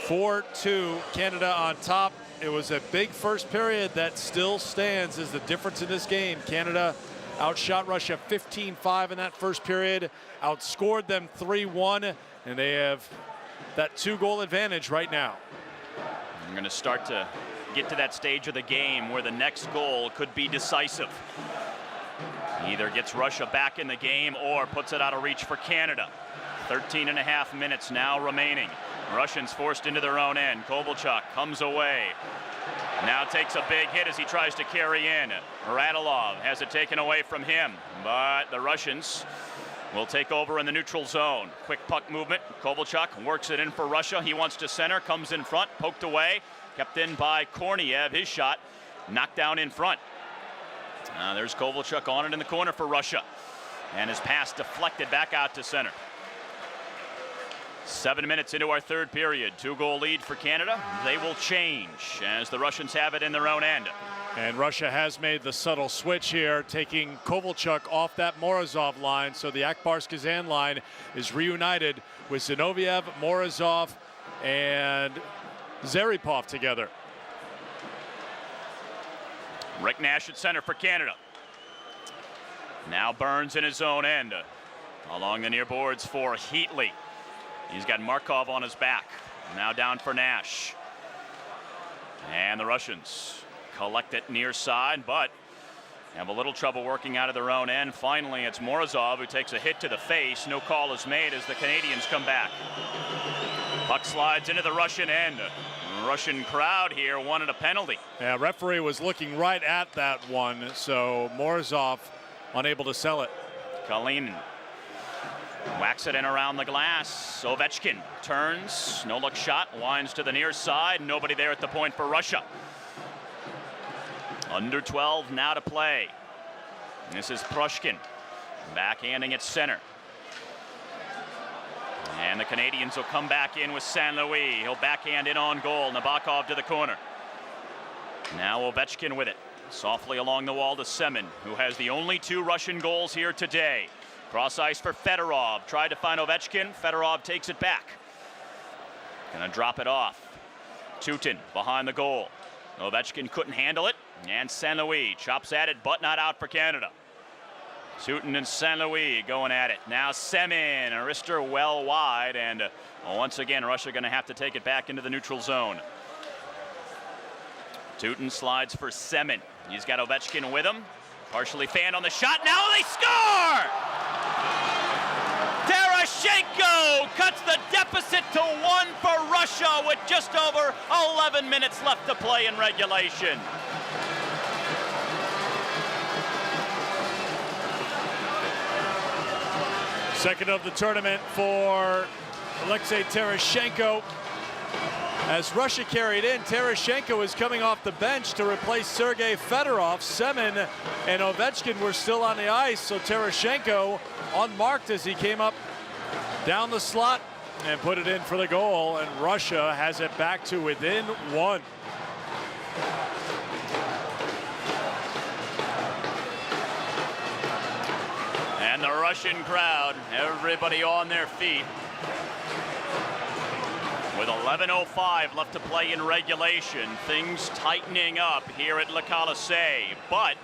4-2, Canada on top. It was a big first period that still stands as the difference in this game. Canada outshot Russia 15-5 in that first period, outscored them 3-1, and they have that 2-goal advantage right now. I'm going to start to get to that stage of the game where the next goal could be decisive. Either gets Russia back in the game or puts it out of reach for Canada. 13.5 minutes now remaining. Russians forced into their own end. Kovalchuk comes away. Now takes a big hit as he tries to carry in. Radulov has it taken away from him, but the Russians will take over in the neutral zone. Quick puck movement. Kovalchuk works it in for Russia. He wants to center, comes in front, poked away, kept in by Korniev. His shot knocked down in front. There's Kovalchuk on it in the corner for Russia. And his pass deflected back out to center. 7 minutes into our third period. 2-goal lead for Canada. They will change as the Russians have it in their own end. And Russia has made the subtle switch here, taking Kovalchuk off that Morozov line. So the Akbars-Kazan line is reunited with Zinoviev, Morozov, and Zaripov together. Rick Nash at center for Canada. Now Burns in his own end. Along the near boards for Heatley. He's got Markov on his back. Now down for Nash. And the Russians collect it near side, but have a little trouble working out of their own end. Finally, it's Morozov who takes a hit to the face. No call is made as the Canadians come back. Puck slides into the Russian end. Russian crowd here wanted a penalty. Yeah, referee was looking right at that one, so Morozov unable to sell it. Kalinin whacks it in around the glass. Ovechkin turns, no look shot, winds to the near side. Nobody there at the point for Russia. Under 12 now to play. This is Prushkin backhanding at center. And the Canadians will come back in with St. Louis. He'll backhand in on goal. Nabokov to the corner. Now Ovechkin with it. Softly along the wall to Semin, who has the only 2 Russian goals here today. Cross ice for Fedorov. Tried to find Ovechkin. Fedorov takes it back. Gonna drop it off. Tutin behind the goal. Ovechkin couldn't handle it. And St. Louis chops at it, but not out for Canada. Tutin and St. Louis going at it. Now Semin, Arister well wide, and once again Russia gonna have to take it back into the neutral zone. Tutin slides for Semin. He's got Ovechkin with him. Partially fanned on the shot. Now they score! Terashenko cuts the deficit to 1 for Russia with just over 11 minutes left to play in regulation. Second of the tournament for Alexei Terashenko. As Russia carried in, Terashenko is coming off the bench to replace Sergei Fedorov. Semin and Ovechkin were still on the ice, so Terashenko unmarked as he came up down the slot and put it in for the goal, and Russia has it back to within 1. And the Russian crowd, everybody on their feet. With 11:05 left to play in regulation, things tightening up here at Le Colisée. But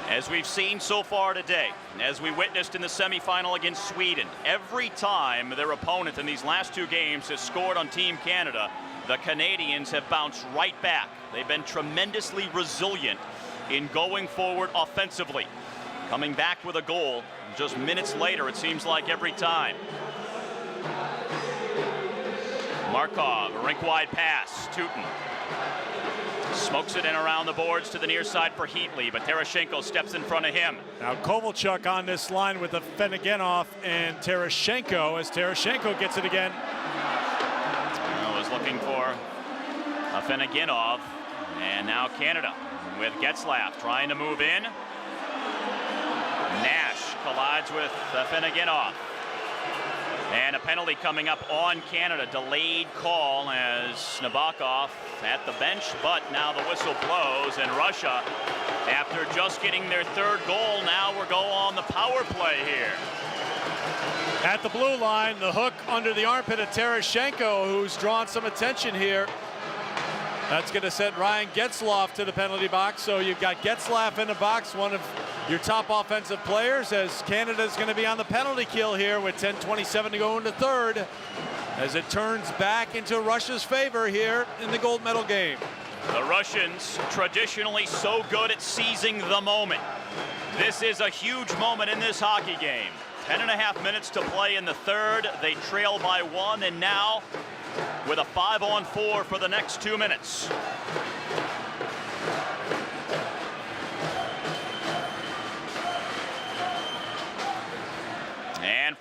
as we've seen so far today, as we witnessed in the semifinal against Sweden, every time their opponent in these last 2 games has scored on Team Canada, the Canadians have bounced right back. They've been tremendously resilient in going forward offensively. Coming back with a goal just minutes later, it seems like every time. Markov, a rink-wide pass. Tutin smokes it in around the boards to the near side for Heatley, but Terashenko steps in front of him. Now Kovalchuk on this line with a Fenegenov and Terashenko as Terashenko gets it again. I was looking for a Fenegenov, and now Canada with Getzlaf trying to move in. Nash collides with Fenegenov. And a penalty coming up on Canada. Delayed call as Nabokov at the bench, but now the whistle blows, and Russia, after just getting their 3rd goal, now we're going on the power play here. At the blue line, the hook under the armpit of Terashenko, who's drawn some attention here. That's going to send Ryan Getzlaf to the penalty box. So you've got Getzlaf in the box, one of your top offensive players, as Canada's going to be on the penalty kill here with 10:27 to go into 3rd, as it turns back into Russia's favor here in the gold medal game. The Russians, traditionally so good at seizing the moment. This is a huge moment in this hockey game. 10.5 minutes to play in the 3rd. They trail by 1, and now with a 5-on-4 for the next 2 minutes.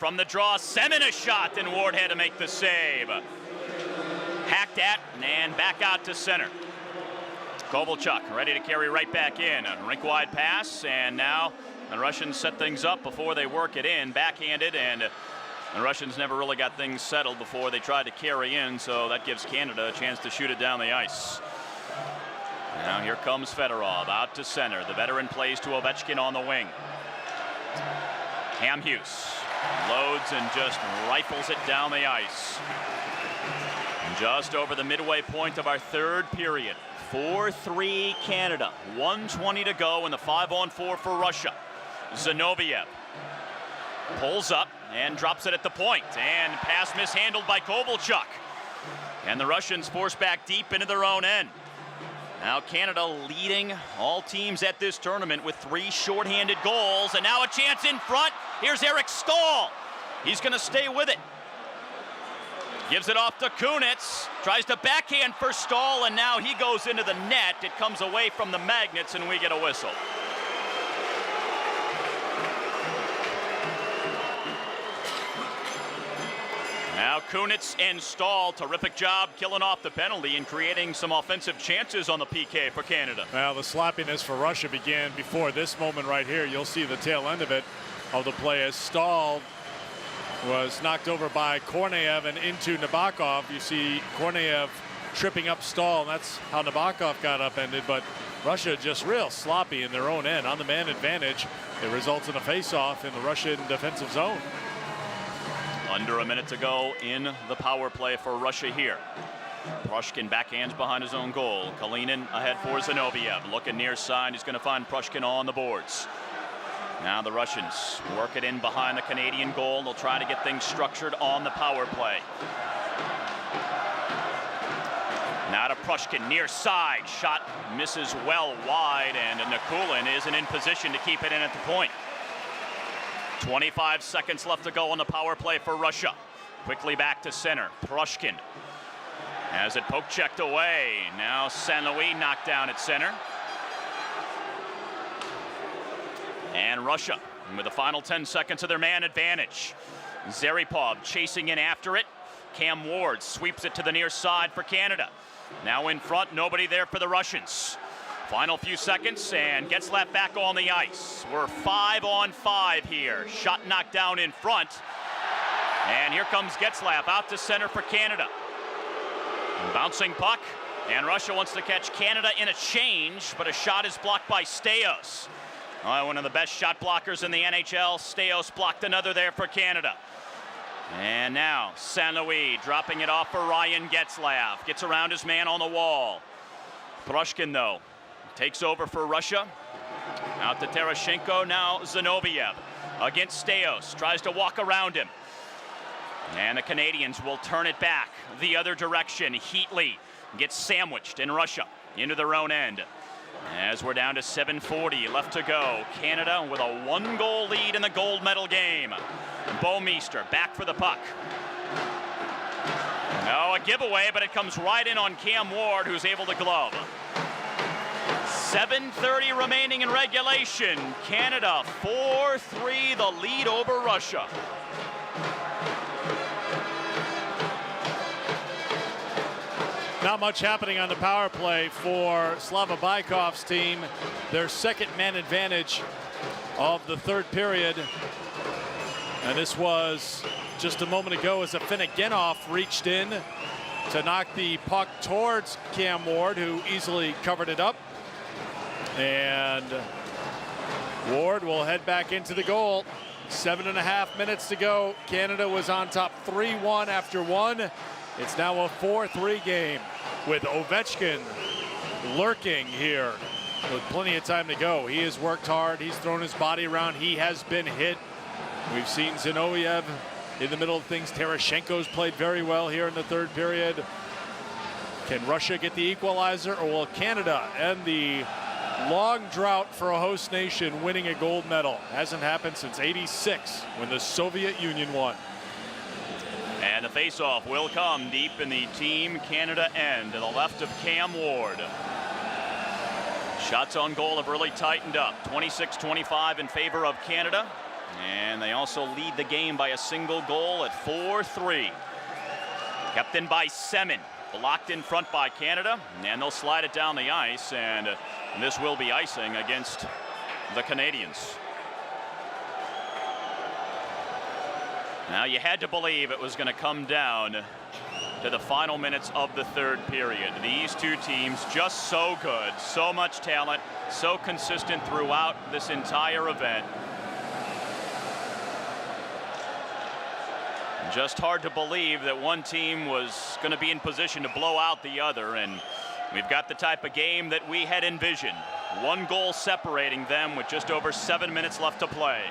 from the draw, Semin a shot, and Ward had to make the save. Hacked at and back out to center. Kovalchuk ready to carry right back in. A rink-wide pass, and now the Russians set things up before they work it in. Backhanded, and the Russians never really got things settled before they tried to carry in, so that gives Canada a chance to shoot it down the ice. Now here comes Fedorov out to center. The veteran plays to Ovechkin on the wing. Cam Hughes loads and just rifles it down the ice. And just over the midway point of our third period. 4-3 Canada. 1:20 to go in the 5-on-4 for Russia. Zinoviev pulls up and drops it at the point, and pass mishandled by Kovalchuk. And the Russians force back deep into their own end. Now Canada leading all teams at this tournament with 3 shorthanded goals, and now a chance in front. Here's Eric Stahl. He's going to stay with it. Gives it off to Kunitz. Tries to backhand for Stahl, and now he goes into the net. It comes away from the Magnets, and we get a whistle. Now Kunitz and Stahl, terrific job killing off the penalty and creating some offensive chances on the PK for Canada. Well, the sloppiness for Russia began before this moment right here. You'll see the tail end of it, of the play, as Stahl was knocked over by Korneyev and into Nabokov. You see Korneyev tripping up Stahl, and that's how Nabokov got upended. But Russia just real sloppy in their own end. On the man advantage, it results in a face-off in the Russian defensive zone. Under a minute to go in the power play for Russia here. Prushkin backhands behind his own goal. Kalinin ahead for Zinoviev. Looking near side, he's going to find Prushkin on the boards. Now the Russians work it in behind the Canadian goal. They'll try to get things structured on the power play. Now to Prushkin, near side. Shot misses well wide, and Nikulin isn't in position to keep it in at the point. 25 seconds left to go on the power play for Russia. Quickly back to center. Prushkin has it poke checked away. Now St. Louis knocked down at center. And Russia with the final 10 seconds of their man advantage. Zaripov chasing in after it. Cam Ward sweeps it to the near side for Canada. Now in front, nobody there for the Russians. Final few seconds, and Getzlaf back on the ice. We're 5-on-5 here. Shot knocked down in front. And here comes Getzlaf out to center for Canada. Bouncing puck, and Russia wants to catch Canada in a change, but a shot is blocked by Staios. One of the best shot blockers in the NHL. Staios blocked another there for Canada. And now St. Louis dropping it off for Ryan Getzlaf. Gets around his man on the wall. Prushkin, though, takes over for Russia. Out to Terashenko, now Zinoviev against Staios. Tries to walk around him. And the Canadians will turn it back the other direction. Heatley gets sandwiched in Russia into their own end. As we're down to 7:40 left to go. Canada with a 1-goal lead in the gold medal game. Bouwmeester back for the puck. No, a giveaway, but it comes right in on Cam Ward, who's able to glove. 7:30 remaining in regulation. Canada 4-3, the lead over Russia. Not much happening on the power play for Slava Bykov's team. Their second man advantage of the third period. And this was just a moment ago as Afinogenov reached in to knock the puck towards Cam Ward, who easily covered it up. And Ward will head back into the goal. 7.5 minutes to go. Canada was on top 3-1 after one. It's now a 4-3 game with Ovechkin lurking here with plenty of time to go. He has worked hard. He's thrown his body around. He has been hit. We've seen Zinoviev in the middle of things. Terashenko's played very well here in the third period. Can Russia get the equalizer, or will Canada end the long drought for a host nation winning a gold medal? Hasn't happened since '86 when the Soviet Union won. And the faceoff will come deep in the Team Canada end to the left of Cam Ward. Shots on goal have really tightened up. 26-25 in favor of Canada. And they also lead the game by a single goal at 4-3. Kept in by Semin. Blocked in front by Canada. And they'll slide it down the ice. And this will be icing against the Canadians. Now, you had to believe it was going to come down to the final minutes of the third period. These two teams just so good, so much talent, so consistent throughout this entire event. Just hard to believe that one team was going to be in position to blow out the other, and we've got the type of game that we had envisioned. One goal separating them with just over 7 minutes left to play.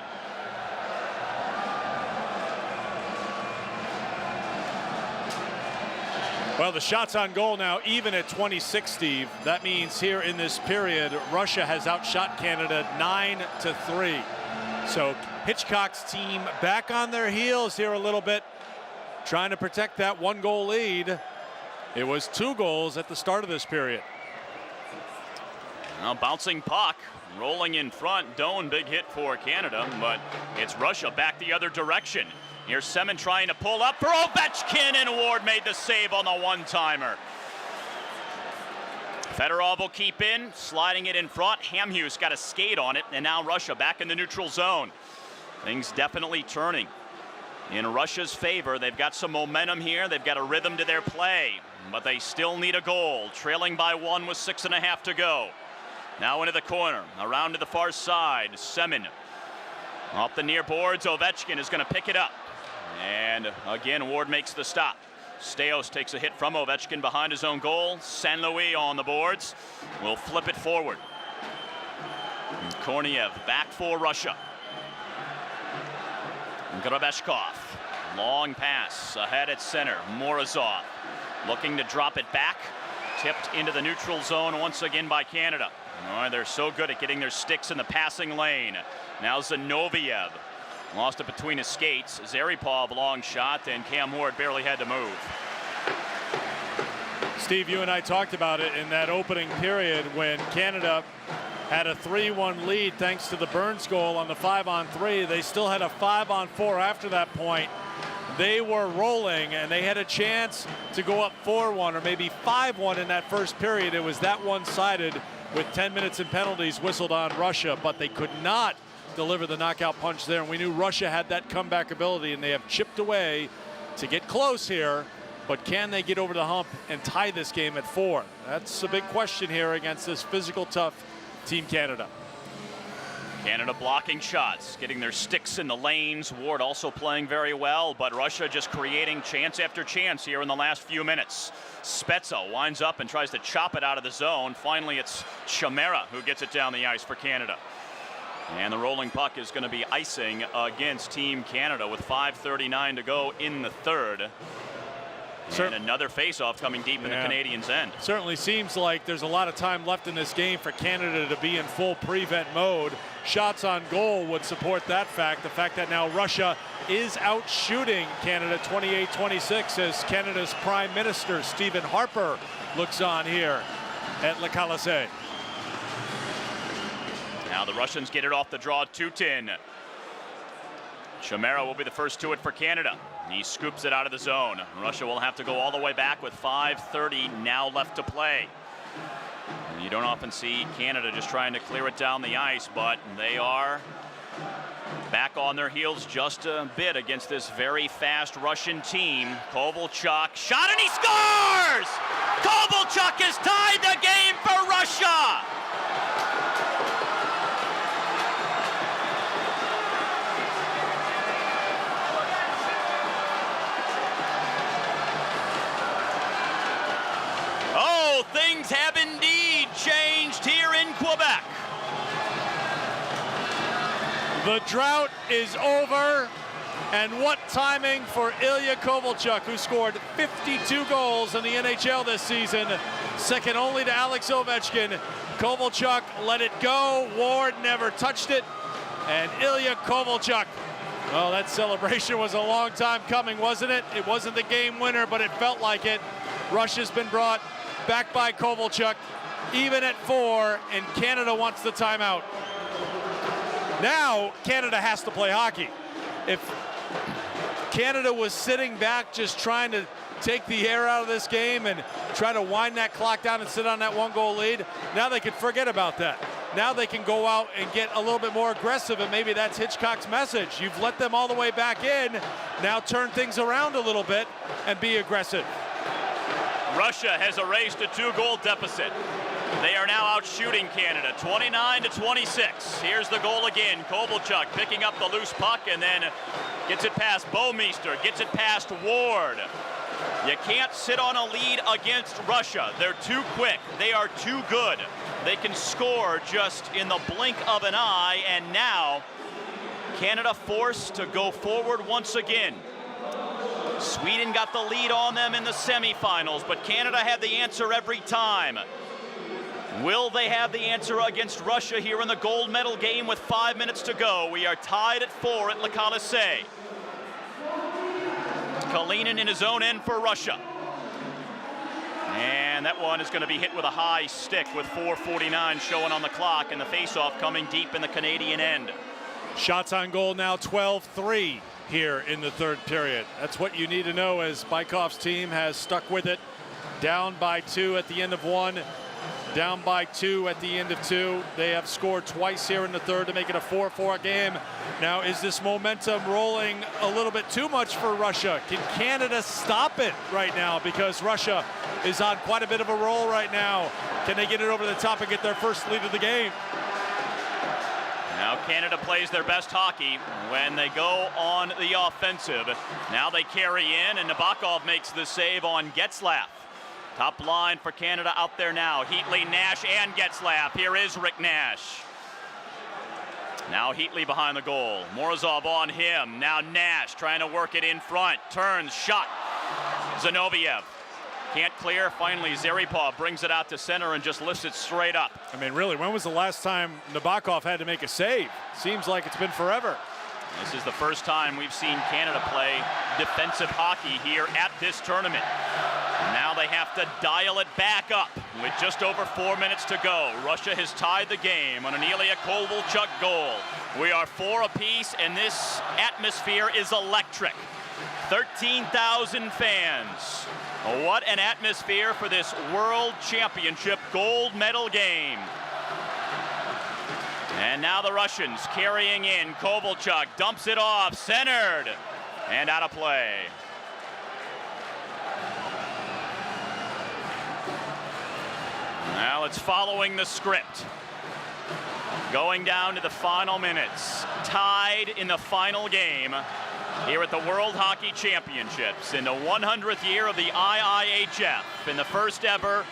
Well, the shots on goal now even at 26, Steve. That means here in this period, Russia has outshot Canada 9-3. So Hitchcock's team back on their heels here a little bit, trying to protect that 1-goal lead. It was 2 goals at the start of this period. Now, bouncing puck, rolling in front. Doan, big hit for Canada, but it's Russia back the other direction. Here's Semin trying to pull up for Ovechkin, and Ward made the save on the one-timer. Fedorov will keep in, sliding it in front. Hamhuis got a skate on it, and now Russia back in the neutral zone. Things definitely turning in Russia's favor. They've got some momentum here. They've got a rhythm to their play, but they still need a goal. Trailing by 1 with 6.5 to go. Now into the corner, around to the far side. Semin off the near boards. Ovechkin is going to pick it up. And again, Ward makes the stop. Steos takes a hit from Ovechkin behind his own goal. St. Louis on the boards. Will flip it forward. And Korniev back for Russia. Grabeshkov. Long pass ahead at center. Morozov looking to drop it back. Tipped into the neutral zone once again by Canada. Oh, they're so good at getting their sticks in the passing lane. Now Zinoviev. Lost it between his skates. Zaripov, long shot, and Cam Ward barely had to move. Steve, you and I talked about it in that opening period when Canada had a 3-1 lead thanks to the Burns goal on the 5-on-3. They still had a 5-on-4 after that point. They were rolling, and they had a chance to go up 4-1 or maybe 5-1 in that first period. It was that one-sided with 10 minutes and penalties whistled on Russia, but they could not deliver the knockout punch there, and we knew Russia had that comeback ability, and they have chipped away to get close here, but can they get over the hump and tie this game at 4? That's a big question here against this physical, tough Team Canada. Canada blocking shots, getting their sticks in the lanes. Ward also playing very well, but Russia just creating chance after chance here in the last few minutes. Spezza winds up and tries to chop it out of the zone. Finally, it's Chimera who gets it down the ice for Canada. And the rolling puck is going to be icing against Team Canada with 5:39 to go in the third. And another face-off coming deep in the Canadians' end. Certainly seems like there's a lot of time left in this game for Canada to be in full prevent mode. Shots on goal would support that fact. The fact that now Russia is out shooting Canada 28-26 as Canada's Prime Minister Stephen Harper looks on here at Le Calais. Now the Russians get it off the draw, 2-10. Chimera will be the first to it for Canada. He scoops it out of the zone. Russia will have to go all the way back with 5:30 now left to play. And you don't often see Canada just trying to clear it down the ice, but they are back on their heels just a bit against this very fast Russian team. Kovalchuk shot and he scores! Kovalchuk has tied the game for Russia! Things have indeed changed here in Quebec. The drought is over, and what timing for Ilya Kovalchuk, who scored 52 goals in the NHL this season, second only to Alex Ovechkin. Kovalchuk let it go. Ward never touched it, and Ilya Kovalchuk. Well, that celebration was a long time coming, wasn't it? It wasn't the game winner, but it felt like it. Russia's been brought back by Kovalchuk, even at 4, and Canada wants the timeout. Now Canada has to play hockey. If Canada was sitting back just trying to take the air out of this game and try to wind that clock down and sit on that 1-goal lead, now they can forget about that. Now they can go out and get a little bit more aggressive, and maybe that's Hitchcock's message. You've let them all the way back in. Now turn things around a little bit and be aggressive. Russia has erased a 2-goal deficit. They are now out shooting Canada, 29-26. Here's the goal again. Kovalchuk picking up the loose puck and then gets it past Bouwmeester, gets it past Ward. You can't sit on a lead against Russia. They're too quick. They are too good. They can score just in the blink of an eye, and now Canada forced to go forward once again. Sweden got the lead on them in the semifinals, but Canada had the answer every time. Will they have the answer against Russia here in the gold medal game with 5 minutes to go? We are tied at 4 at Le Colisée. Kalinin in his own end for Russia. And that one is going to be hit with a high stick with 4:49 showing on the clock, and the faceoff coming deep in the Canadian end. Shots on goal now 12-3 here in the third period. That's what you need to know, as Bykov's team has stuck with it. Down by 2 at the end of 1. Down by 2 at the end of 2. They have scored twice here in the third to make it a 4-4 game. Now, is this momentum rolling a little bit too much for Russia? Can Canada stop it right now? Because Russia is on quite a bit of a roll right now. Can they get it over the top and get their first lead of the game? Now Canada plays their best hockey when they go on the offensive. Now they carry in, and Nabokov makes the save on Getzlaf. Top line for Canada out there now. Heatley, Nash, and Getzlaf. Here is Rick Nash. Now Heatley behind the goal. Morozov on him. Now Nash trying to work it in front. Turns, shot. Zinoviev can't clear. Finally, Zaripov brings it out to center and just lifts it straight up. I mean, really, when was the last time Nabokov had to make a save? Seems like it's been forever. This is the first time we've seen Canada play defensive hockey here at this tournament. Now they have to dial it back up with just over 4 minutes to go. Russia has tied the game on an Ilya Kovalchuk goal. We are 4 apiece, and this atmosphere is electric. 13,000 fans. What an atmosphere for this World Championship gold medal game. And now the Russians carrying in. Kovalchuk dumps it off, centered, and out of play. Now it's following the script. Going down to the final minutes. Tied in the final game here at the World Hockey Championships in the 100th year of the IIHF, in the first ever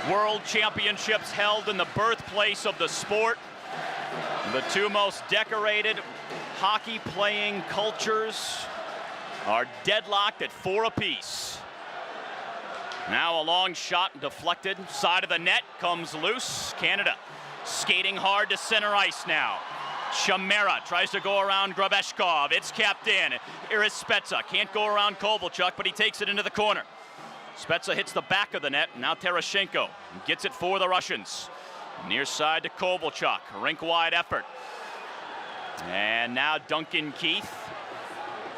World Championships held in the birthplace of the sport. The 2 most decorated hockey playing cultures are deadlocked at 4 apiece. Now a long shot deflected. Side of the net comes loose. Canada skating hard to center ice now. Chamera tries to go around Grabeshkov. It's capped in. Here is Spezza. Can't go around Kovalchuk, but he takes it into the corner. Spezza hits the back of the net. Now Terashenko gets it for the Russians. Near side to Kovalchuk. Rink-wide effort. And now Duncan Keith.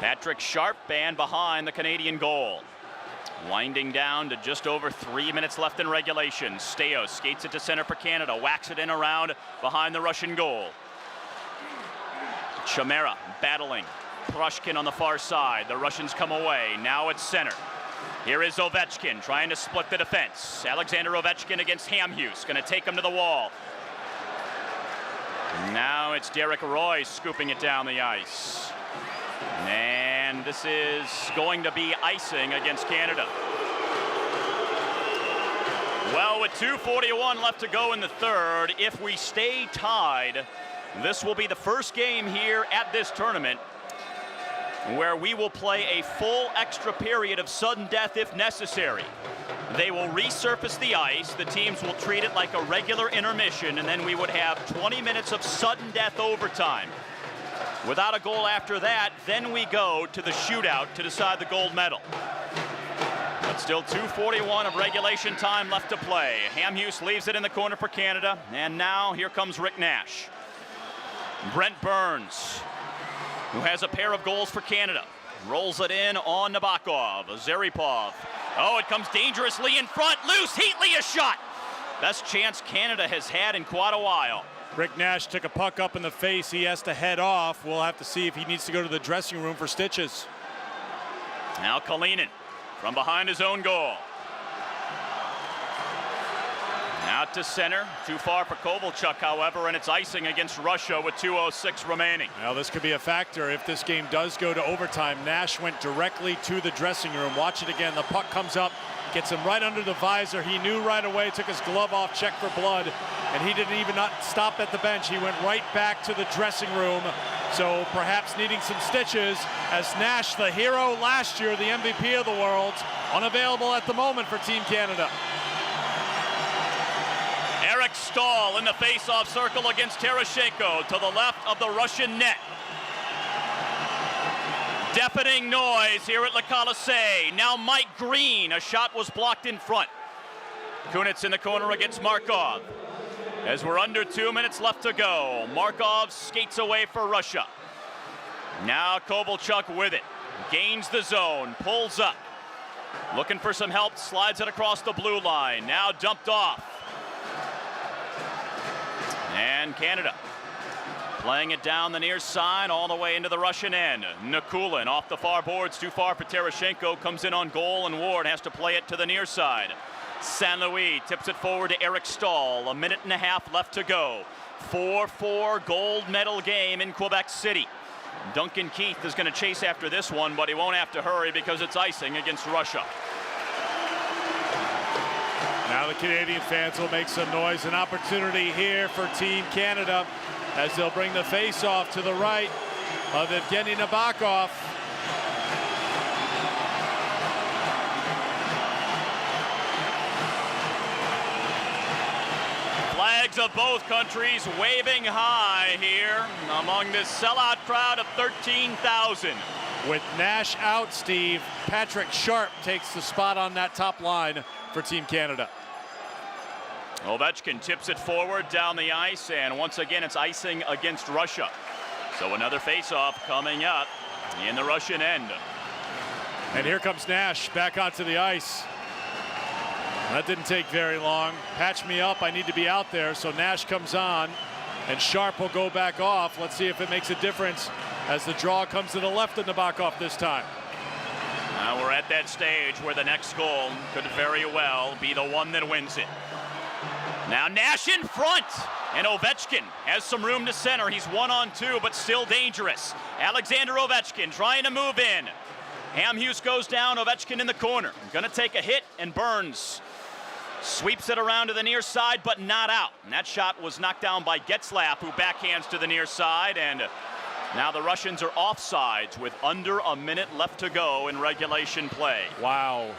Patrick Sharp banned behind the Canadian goal. Winding down to just over 3 minutes left in regulation. Steos skates it to center for Canada. Whacks it in around behind the Russian goal. Chamera battling. Prushkin on the far side. The Russians come away. Now it's center. Here is Ovechkin trying to split the defense. Alexander Ovechkin against Hamhuis. Going to take him to the wall. Now it's Derek Roy scooping it down the ice. And this is going to be icing against Canada. Well, with 2:41 left to go in the third, if we stay tied, this will be the first game here at this tournament where we will play a full extra period of sudden death if necessary. They will resurface the ice. The teams will treat it like a regular intermission, and then we would have 20 minutes of sudden death overtime. Without a goal after that, then we go to the shootout to decide the gold medal. But still 2:41 of regulation time left to play. Hamhuis leaves it in the corner for Canada, and now here comes Rick Nash. Brent Burns, who has a pair of goals for Canada, rolls it in on Nabokov. Zaripov. Oh, it comes dangerously in front. Loose. Heatley a shot. Best chance Canada has had in quite a while. Rick Nash took a puck up in the face. He has to head off. We'll have to see if he needs to go to the dressing room for stitches. Now Kalinin from behind his own goal. Out to center, too far for Kovalchuk, however, and it's icing against Russia with 2:06 remaining. Well, this could be a factor if this game does go to overtime. Nash went directly to the dressing room. Watch it again. The puck comes up, gets him right under the visor. He knew right away, took his glove off, checked for blood, and he didn't even not stop at the bench. He went right back to the dressing room. So perhaps needing some stitches as Nash, the hero last year, the MVP of the world, unavailable at the moment for Team Canada. Eric Stahl in the face-off circle against Terashenko to the left of the Russian net. Deafening noise here at Le Colisée. Now Mike Green, a shot was blocked in front. Kunitz in the corner against Markov. As we're under 2 minutes left to go, Markov skates away for Russia. Now Kovalchuk with it, gains the zone, pulls up. Looking for some help, slides it across the blue line, now dumped off. And Canada playing it down the near side all the way into the Russian end. Nikulin off the far boards, too far for Terashenko, comes in on goal, and Ward has to play it to the near side. St. Louis tips it forward to Eric Stahl. 1.5 minutes left to go. 4-4 gold medal game in Quebec City. Duncan Keith is going to chase after this one, but he won't have to hurry because it's icing against Russia. Now the Canadian fans will make some noise. An opportunity here for Team Canada as they'll bring the face-off to the right of Evgeny Nabokov. Flags of both countries waving high here among this sellout crowd of 13,000. With Nash out, Steve, Patrick Sharp takes the spot on that top line for Team Canada. Ovechkin tips it forward down the ice, and once again it's icing against Russia. So another face-off coming up in the Russian end. And here comes Nash back onto the ice. That didn't take very long. Patch me up, I need to be out there. So Nash comes on, and Sharp will go back off. Let's see if it makes a difference as the draw comes to the left of Nabokov this time. Now we're at that stage where the next goal could very well be the one that wins it. Now Nash in front, and Ovechkin has some room to center. He's 1-on-2, but still dangerous. Alexander Ovechkin trying to move in. Hamhuis goes down, Ovechkin in the corner. Gonna take a hit, and Burns sweeps it around to the near side, but not out. And that shot was knocked down by Getzlaf, who backhands to the near side, and now the Russians are offsides with under a minute left to go in regulation play. Wow.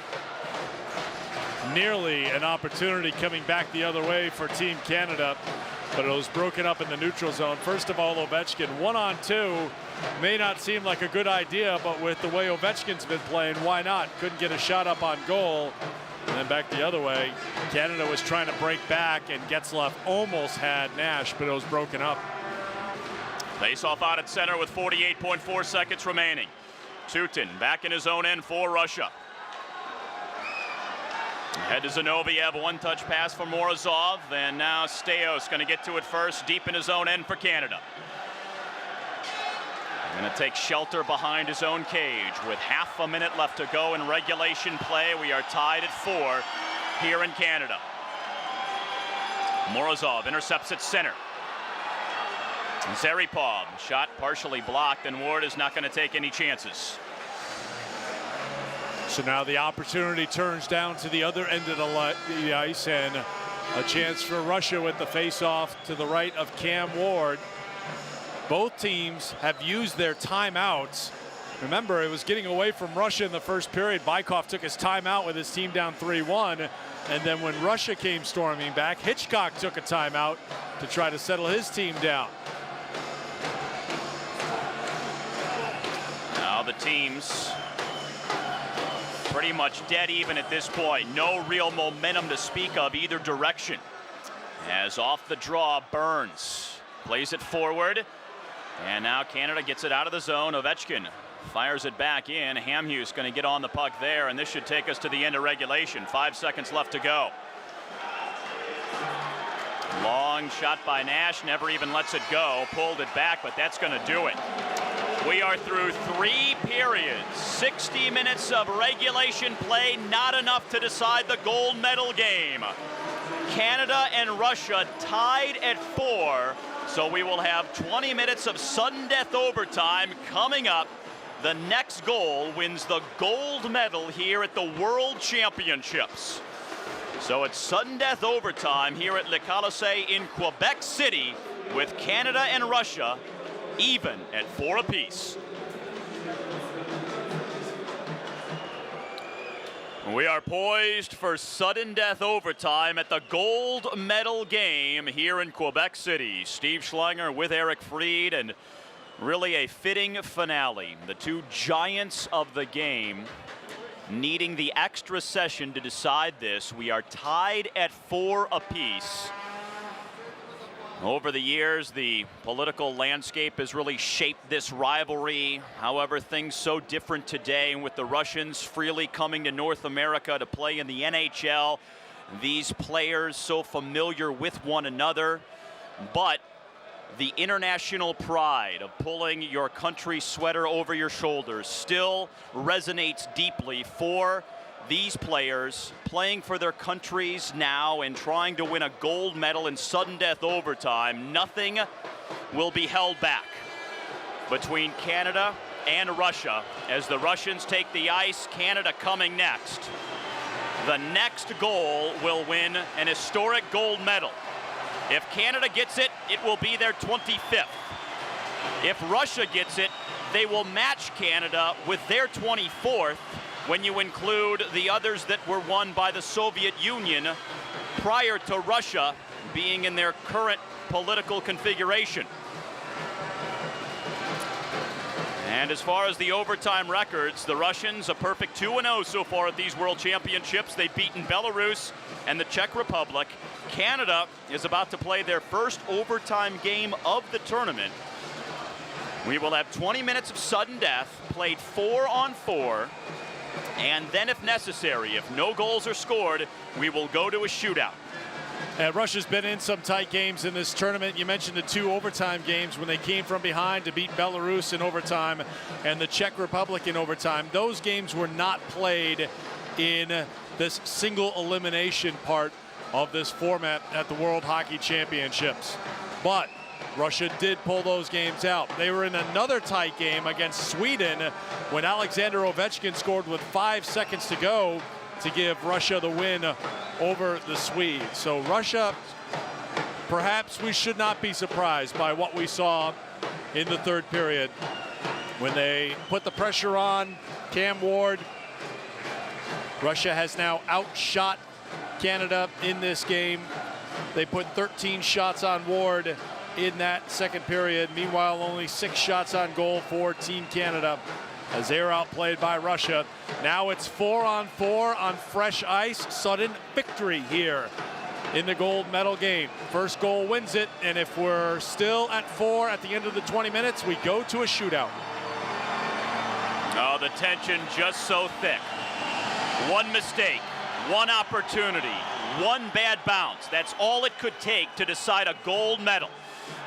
Nearly an opportunity coming back the other way for Team Canada, but it was broken up in the neutral zone. First of all, Ovechkin 1-on-2 may not seem like a good idea, but with the way Ovechkin's been playing, why not? Couldn't get a shot up on goal. And then back the other way, Canada was trying to break back, and Getzlaf almost had Nash, but it was broken up. Face-off out at center with 48.4 seconds remaining. Tutin back in his own end for Russia. Head to Zinoviev, one-touch pass for Morozov, and now Steos going to get to it first, deep in his own end for Canada. Going to take shelter behind his own cage with 1/2 minute left to go in regulation play. We are tied at 4 here in Canada. Morozov intercepts at center. Zaripov, shot partially blocked, and Ward is not going to take any chances. So now the opportunity turns down to the other end of the ice, and a chance for Russia with the face-off to the right of Cam Ward. Both teams have used their timeouts. Remember, it was getting away from Russia in the first period. Bykov took his timeout with his team down 3-1, and then when Russia came storming back, Hitchcock took a timeout to try to settle his team down. Now the teams pretty much dead even at this point. No real momentum to speak of either direction. As off the draw, Burns plays it forward. And now Canada gets it out of the zone. Ovechkin fires it back in. Hamhuis going to get on the puck there, and this should take us to the end of regulation. 5 seconds left to go. Long shot by Nash, never even lets it go. Pulled it back, but that's going to do it. We are through 3 periods, 60 minutes of regulation play, not enough to decide the gold medal game. Canada and Russia tied at 4, so we will have 20 minutes of sudden death overtime coming up. The next goal wins the gold medal here at the World Championships. So it's sudden death overtime here at Le Colisée in Quebec City, with Canada and Russia even at 4 apiece. We are poised for sudden death overtime at the gold medal game here in Quebec City. Steve Schlanger with Eric Fried, and really a fitting finale. The two giants of the game needing the extra session to decide this. We are tied at 4 apiece. Over the years, the political landscape has really shaped this rivalry. However, things so different today, and with the Russians freely coming to North America to play in the NHL, these players so familiar with one another. But the international pride of pulling your country sweater over your shoulders still resonates deeply for these players playing for their countries now and trying to win a gold medal in sudden death overtime. Nothing will be held back between Canada and Russia as the Russians take the ice. Canada coming next. The next goal will win an historic gold medal. If Canada gets it, it will be their 25th. If Russia gets it, they will match Canada with their 24th when you include the others that were won by the Soviet Union prior to Russia being in their current political configuration. And as far as the overtime records, the Russians a perfect 2-0 so far at these World Championships. They've beaten Belarus and the Czech Republic. Canada is about to play their first overtime game of the tournament. We will have 20 minutes of sudden death, played 4-on-4, and then if necessary, if no goals are scored, we will go to a shootout. And Russia's been in some tight games in this tournament. You mentioned the 2 overtime games when they came from behind to beat Belarus in overtime and the Czech Republic in overtime. Those games were not played in this single elimination part of this format at the World Hockey Championships. But Russia did pull those games out. They were in another tight game against Sweden when Alexander Ovechkin scored with 5 seconds to go to give Russia the win over the Swedes. So Russia, perhaps we should not be surprised by what we saw in the third period when they put the pressure on Cam Ward. Russia has now outshot Canada in this game. They put 13 shots on Ward in that second period. Meanwhile, only 6 shots on goal for Team Canada as they're outplayed by Russia. Now it's 4-on-4 on fresh ice. Sudden victory here in the gold medal game. First goal wins it, and if we're still at 4 at the end of the 20 minutes, we go to a shootout. Oh, the tension just so thick. One mistake, one opportunity, one bad bounce. That's all it could take to decide a gold medal.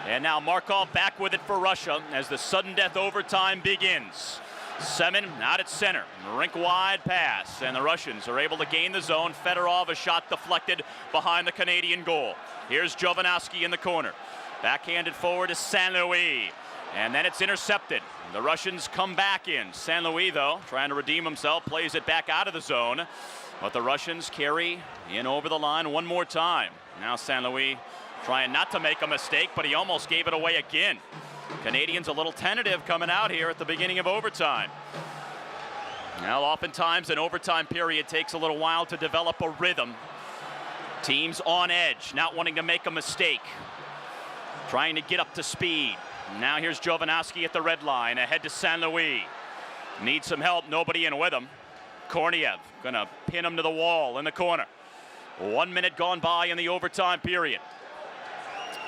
And now Markov back with it for Russia as the sudden death overtime begins. Semin out at center, rink wide pass, and the Russians are able to gain the zone. Fedorov, a shot deflected behind the Canadian goal. Here's Jovanovski in the corner. Backhanded forward to St. Louis, and then it's intercepted. The Russians come back in. St. Louis, though, trying to redeem himself, plays it back out of the zone. But the Russians carry in over the line one more time. Now St. Louis trying not to make a mistake, but he almost gave it away again. Canadians a little tentative coming out here at the beginning of overtime. Now, oftentimes an overtime period takes a little while to develop a rhythm. Teams on edge, not wanting to make a mistake, trying to get up to speed. Now here's Jovanovski at the red line, ahead to St. Louis. Needs some help, nobody in with him. Korniev gonna pin him to the wall in the corner. 1 minute gone by in the overtime period.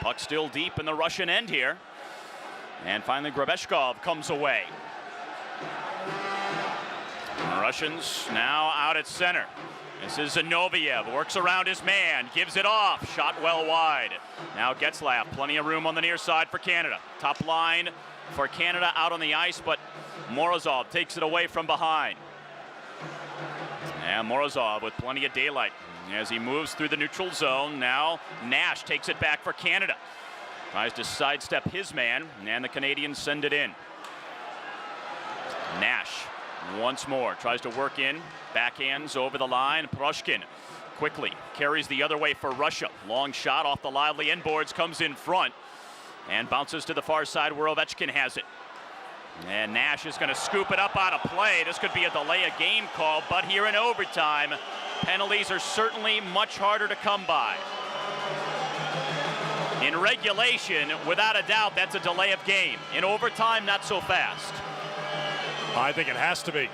Puck still deep in the Russian end here. And finally, Grebeshkov comes away. The Russians now out at center. This is Zinoviev, works around his man, gives it off, shot well wide. Now Getzlaff, plenty of room on the near side for Canada. Top line for Canada out on the ice, but Morozov takes it away from behind. And Morozov with plenty of daylight as he moves through the neutral zone. Now Nash takes it back for Canada. Tries to sidestep his man, and the Canadians send it in. Nash once more tries to work in, backhands over the line. Prushkin quickly carries the other way for Russia. Long shot off the lively inboards, comes in front and bounces to the far side where Ovechkin has it. And Nash is going to scoop it up out of play. This could be a delay of game call, but here in overtime, penalties are certainly much harder to come by. In regulation, without a doubt, that's a delay of game. In overtime, not so fast. I think it has to be.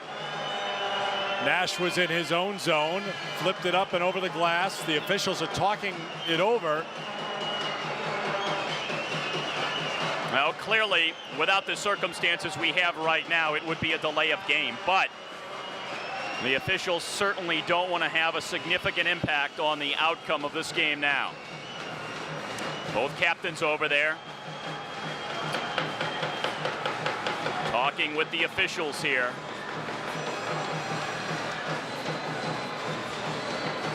Nash was in his own zone, flipped it up and over the glass. The officials are talking it over. Well, clearly, without the circumstances we have right now, it would be a delay of game. But the officials certainly don't want to have a significant impact on the outcome of this game now. Both captains over there talking with the officials here.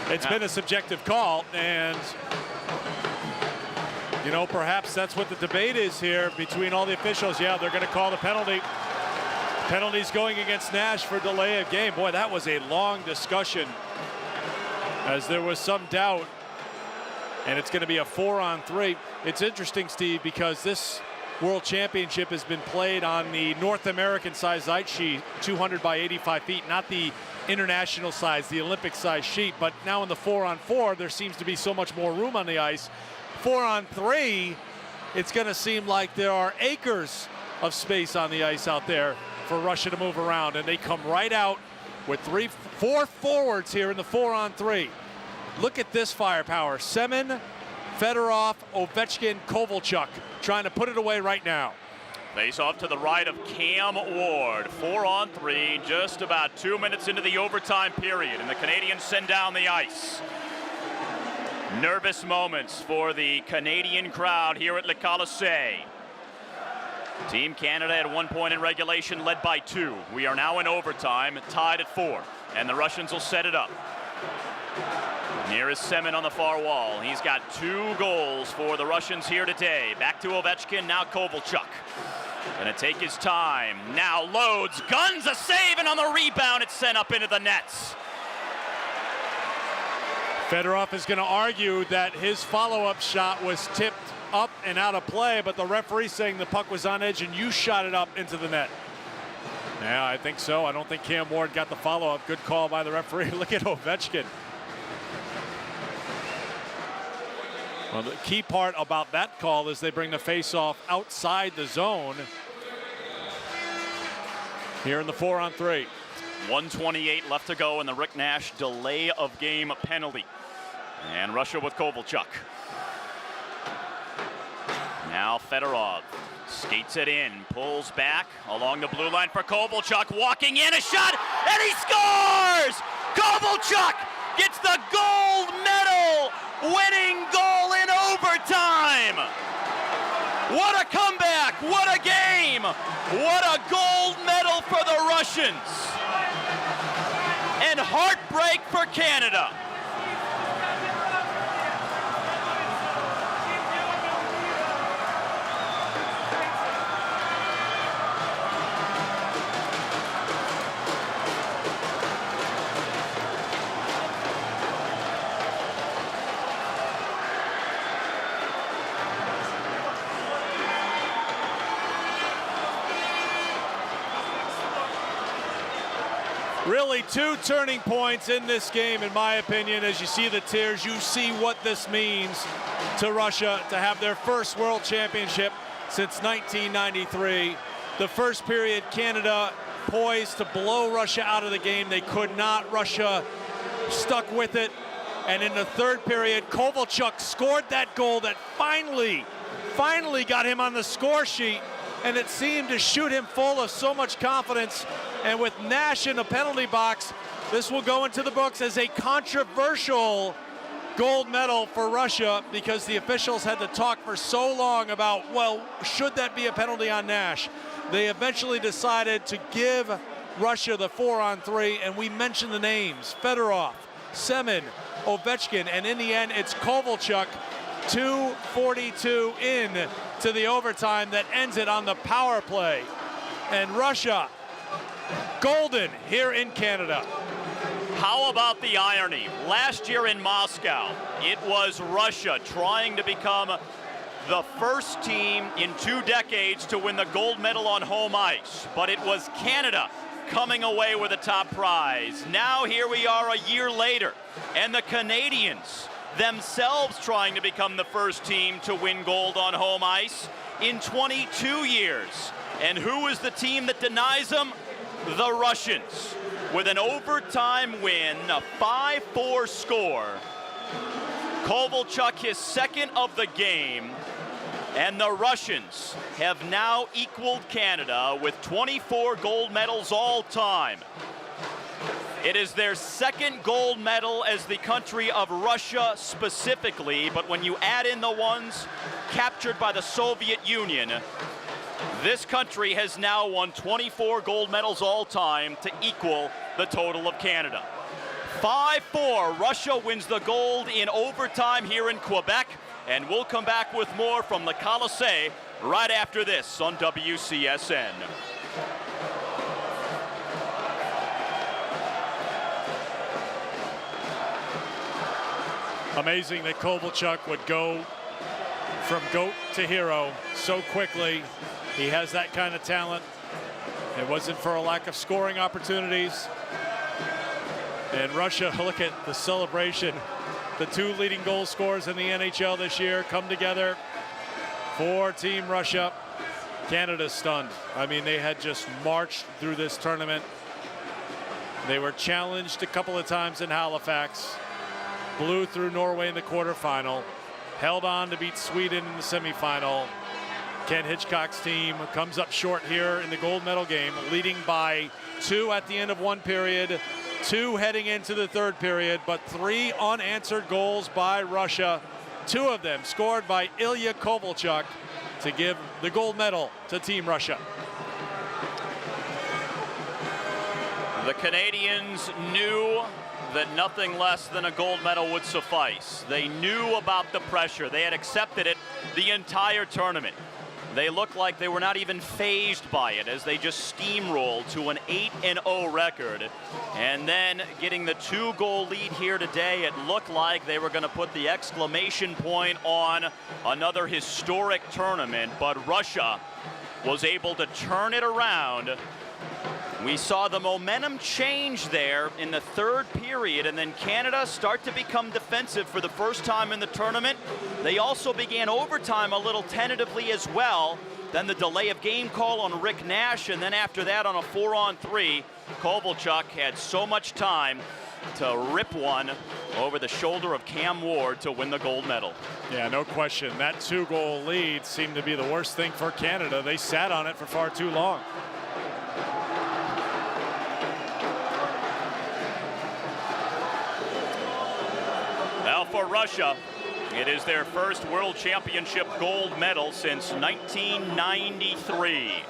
It's been a subjective call, and you know, perhaps that's what the debate is here between all the officials. Yeah, they're going to call the penalty. Penalties going against Nash for delay of game. Boy, that was a long discussion as there was some doubt, and it's going to be a 4-on-3. It's interesting, Steve, because this World Championship has been played on the North American size ice sheet, 200 by 85 feet, not the international size, the Olympic size sheet. But now in the 4-on-4, there seems to be so much more room on the ice. 4-on-3, it's going to seem like there are acres of space on the ice out there for Russia to move around, and they come right out with 4 forwards here in the 4-on-3. Look at this firepower. Semin, Fedorov, Ovechkin, Kovalchuk trying to put it away right now. Face off to the right of Cam Ward. 4-on-3, just about 2 minutes into the overtime period, and the Canadians send down the ice. Nervous moments for the Canadian crowd here at Le Colisée. Team Canada at 1 point in regulation, led by 2. We are now in overtime, tied at 4, and the Russians will set it up. Here is Semin on the far wall. He's got 2 goals for the Russians here today. Back to Ovechkin, now Kovalchuk. Gonna take his time. Now loads, guns a save, and on the rebound, it's sent up into the nets. Fedorov is going to argue that his follow-up shot was tipped up and out of play, but the referee saying the puck was on edge and you shot it up into the net. Yeah, I think so. I don't think Cam Ward got the follow-up. Good call by the referee. Look at Ovechkin. Well, the key part about that call is they bring the face-off outside the zone here in the 4-on-3. 1:28 left to go in the Rick Nash delay of game penalty. And Russia with Kovalchuk. Now Fedorov skates it in, pulls back along the blue line for Kovalchuk, walking in, a shot, and he scores! Kovalchuk gets the gold medal winning goal in overtime! What a comeback, what a game, what a gold medal for the Russians! And heartbreak for Canada. Really 2 turning points in this game, in my opinion. As you see the tears, you see what this means to Russia to have their first World Championship since 1993. The first period, Canada poised to blow Russia out of the game. They could not. Russia stuck with it. And in the third period, Kovalchuk scored that goal that finally got him on the score sheet. and it seemed to shoot him full of so much confidence. And with Nash in the penalty box, this will go into the books as a controversial gold medal for Russia, because the officials had to talk for so long about, well, should that be a penalty on Nash? They eventually decided to give Russia the 4-on-3, and we mentioned the names: Fedorov, Semin, Ovechkin, and in the end, it's Kovalchuk. 2:42 in to the overtime that ends it on the power play. And Russia, golden here in Canada. How about the irony? Last year in Moscow, it was Russia trying to become the first team in 2 decades to win the gold medal on home ice, but it was Canada coming away with the top prize. Now here we are a year later, and the Canadians themselves trying to become the first team to win gold on home ice in 22 years. And who is the team that denies them? The Russians, with an overtime win, a 5-4 score. Kovalchuk, his second of the game, and the Russians have now equaled Canada with 24 gold medals all time. It is their second gold medal as the country of Russia specifically, but when you add in the ones captured by the Soviet Union, this country has now won 24 gold medals all time to equal the total of Canada. 5-4, Russia wins the gold in overtime here in Quebec, and we'll come back with more from the Colisée right after this on WCSN. Amazing that Kovalchuk would go from GOAT to hero so quickly. He has that kind of talent. It wasn't for a lack of scoring opportunities. And Russia, look at the celebration. The 2 leading goal scorers in the NHL this year come together for Team Russia. Canada's stunned. I mean, they had just marched through this tournament. They were challenged a couple of times in Halifax. Blew through Norway in the quarterfinal, held on to beat Sweden in the semifinal. Ken Hitchcock's team comes up short here in the gold medal game, leading by 2 at the end of 1 period, 2 heading into the 3rd period, but 3 unanswered goals by Russia, 2 of them scored by Ilya Kovalchuk to give the gold medal to Team Russia. The Canadians knew that nothing less than a gold medal would suffice. They knew about the pressure. They had accepted it the entire tournament. They looked like they were not even fazed by it as they just steamrolled to an 8-0 record. And then getting the 2-goal lead here today, it looked like they were going to put the exclamation point on another historic tournament, but Russia was able to turn it around. We saw the momentum change there in the 3rd period, and then Canada start to become defensive for the first time in the tournament. They also began overtime a little tentatively as well. Then the delay of game call on Rick Nash, and then after that on a 4-on-3, Kovalchuk had so much time to rip one over the shoulder of Cam Ward to win the gold medal. Yeah, no question. That 2-goal lead seemed to be the worst thing for Canada. They sat on it for far too long. Now for Russia, it is their first World Championship gold medal since 1993.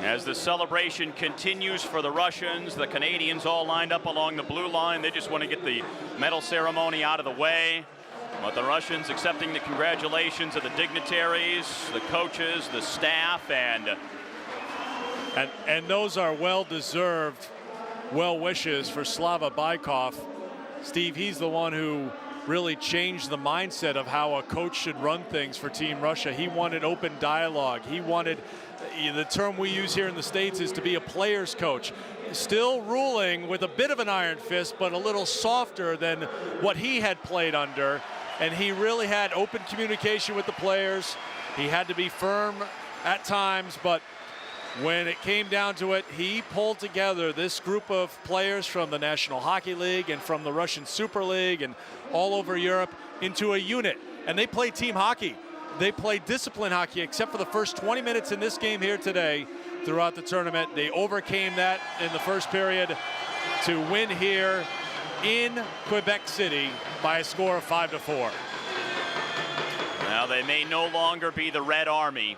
As the celebration continues for the Russians, the Canadians all lined up along the blue line. They just want to get the medal ceremony out of the way. But the Russians accepting the congratulations of the dignitaries, the coaches, the staff, and those are well-deserved well wishes for Slava Bykov. Steve, he's the one who really changed the mindset of how a coach should run things for Team Russia. He wanted open dialogue. He wanted, the term we use here in the States is to be a player's coach. Still ruling with a bit of an iron fist, but a little softer than what he had played under. And he really had open communication with the players. He had to be firm at times, but when it came down to it, he pulled together this group of players from the National Hockey League and from the Russian Super League and all over Europe into a unit. And they played team hockey. they play discipline hockey except for the first 20 minutes in this game here today throughout the tournament. They overcame that in the first period to win here in Quebec City by a score of 5-4. Now they may no longer be the Red Army,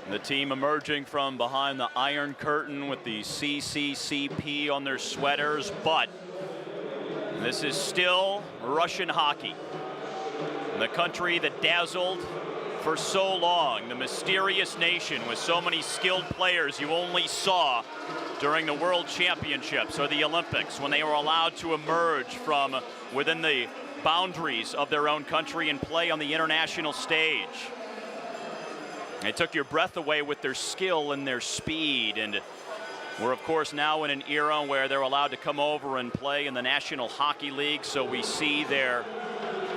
the team emerging from behind the Iron Curtain with the CCCP on their sweaters, but this is still Russian hockey. The country that dazzled for so long, the mysterious nation with so many skilled players you only saw during the World Championships or the Olympics, when they were allowed to emerge from within the boundaries of their own country and play on the international stage. They took your breath away with their skill and their speed, and we're of course now in an era where they're allowed to come over and play in the National Hockey League, so we see their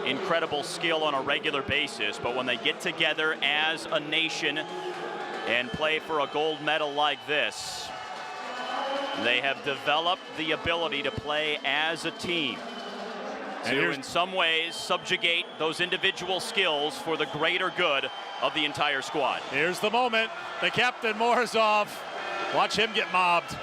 incredible skill on a regular basis. But when they get together as a nation and play for a gold medal like this, they have developed the ability to play as a team, to in some ways subjugate those individual skills for the greater good of the entire squad. Here's the moment. The captain, Morozov. Watch him get mobbed.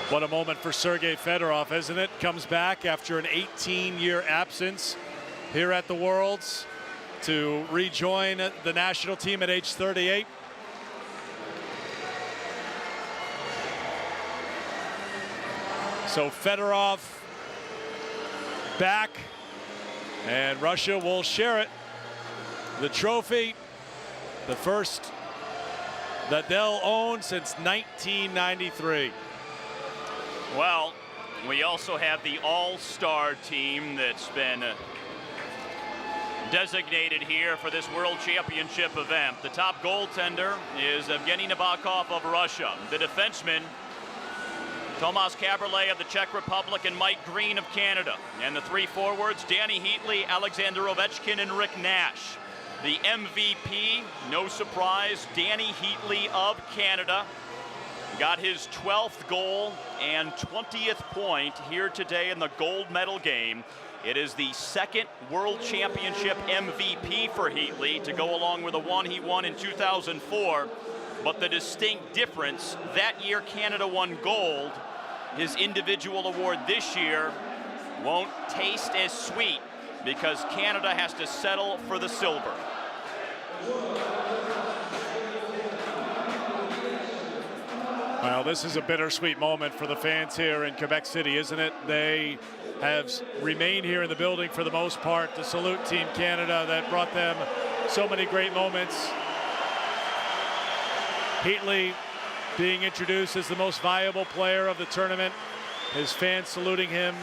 What a moment for Sergei Fedorov, isn't it? Comes back after an 18-year absence here at the Worlds to rejoin the national team at age 38. So Fedorov back, and Russia will share it. The trophy, the first that they'll own since 1993. Well, we also have the all-star team that's been designated here for this World Championship event. The top goaltender is Evgeny Nabokov of Russia. The defenseman, Tomas Kaberle of the Czech Republic and Mike Green of Canada. And the three forwards, Danny Heatley, Alexander Ovechkin, and Rick Nash. The MVP, no surprise, Danny Heatley of Canada. Got his 12th goal and 20th point here today in the gold medal game. It is the second World Championship MVP for Heatley, to go along with the one he won in 2004. But the distinct difference, that year Canada won gold. His individual award this year won't taste as sweet because Canada has to settle for the silver. Well, this is a bittersweet moment for the fans here in Quebec City, isn't it? They have remained here in the building for the most part to salute Team Canada that brought them so many great moments. Heatley being introduced as the most valuable player of the tournament. His fans saluting him.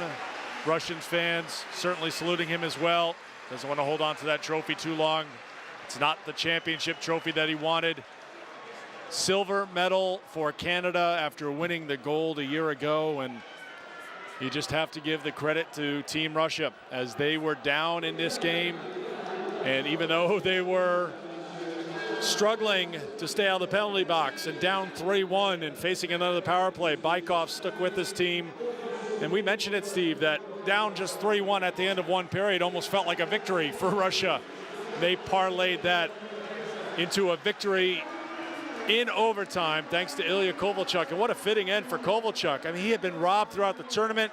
Russian fans certainly saluting him as well. Doesn't want to hold on to that trophy too long. It's not the championship trophy that he wanted. Silver medal for Canada after winning the gold a year ago, and you just have to give the credit to Team Russia as they were down in this game, and even though they were struggling to stay out of the penalty box and down 3-1 and facing another power play, Bykov stuck with this team. And we mentioned it, Steve, that down just 3-1 at the end of one period almost felt like a victory for Russia. They parlayed that into a victory in overtime, thanks to Ilya Kovalchuk. And what a fitting end for Kovalchuk. I mean, he had been robbed throughout the tournament.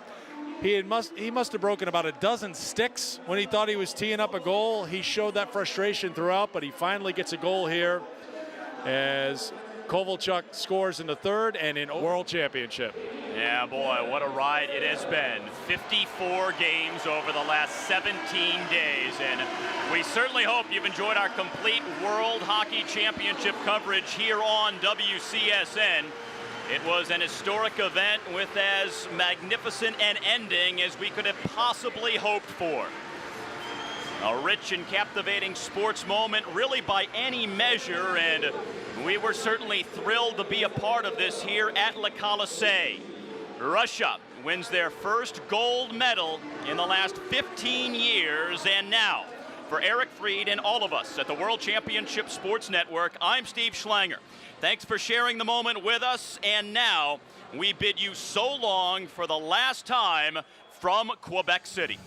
He must have broken about a dozen sticks when he thought he was teeing up a goal. He showed that frustration throughout, but he finally gets a goal here as Kovalchuk scores in the third and in World Championship. Yeah, boy, what a ride it has been. 54 games over the last 17 days, and we certainly hope you've enjoyed our complete World Hockey Championship coverage here on WCSN. It was an historic event with as magnificent an ending as we could have possibly hoped for. A rich and captivating sports moment, really by any measure, and we were certainly thrilled to be a part of this here at Le Colisée. Russia wins their first gold medal in the last 15 years, and now, for Eric Freed and all of us at the World Championship Sports Network, I'm Steve Schlanger. Thanks for sharing the moment with us, and now we bid you so long for the last time from Quebec City.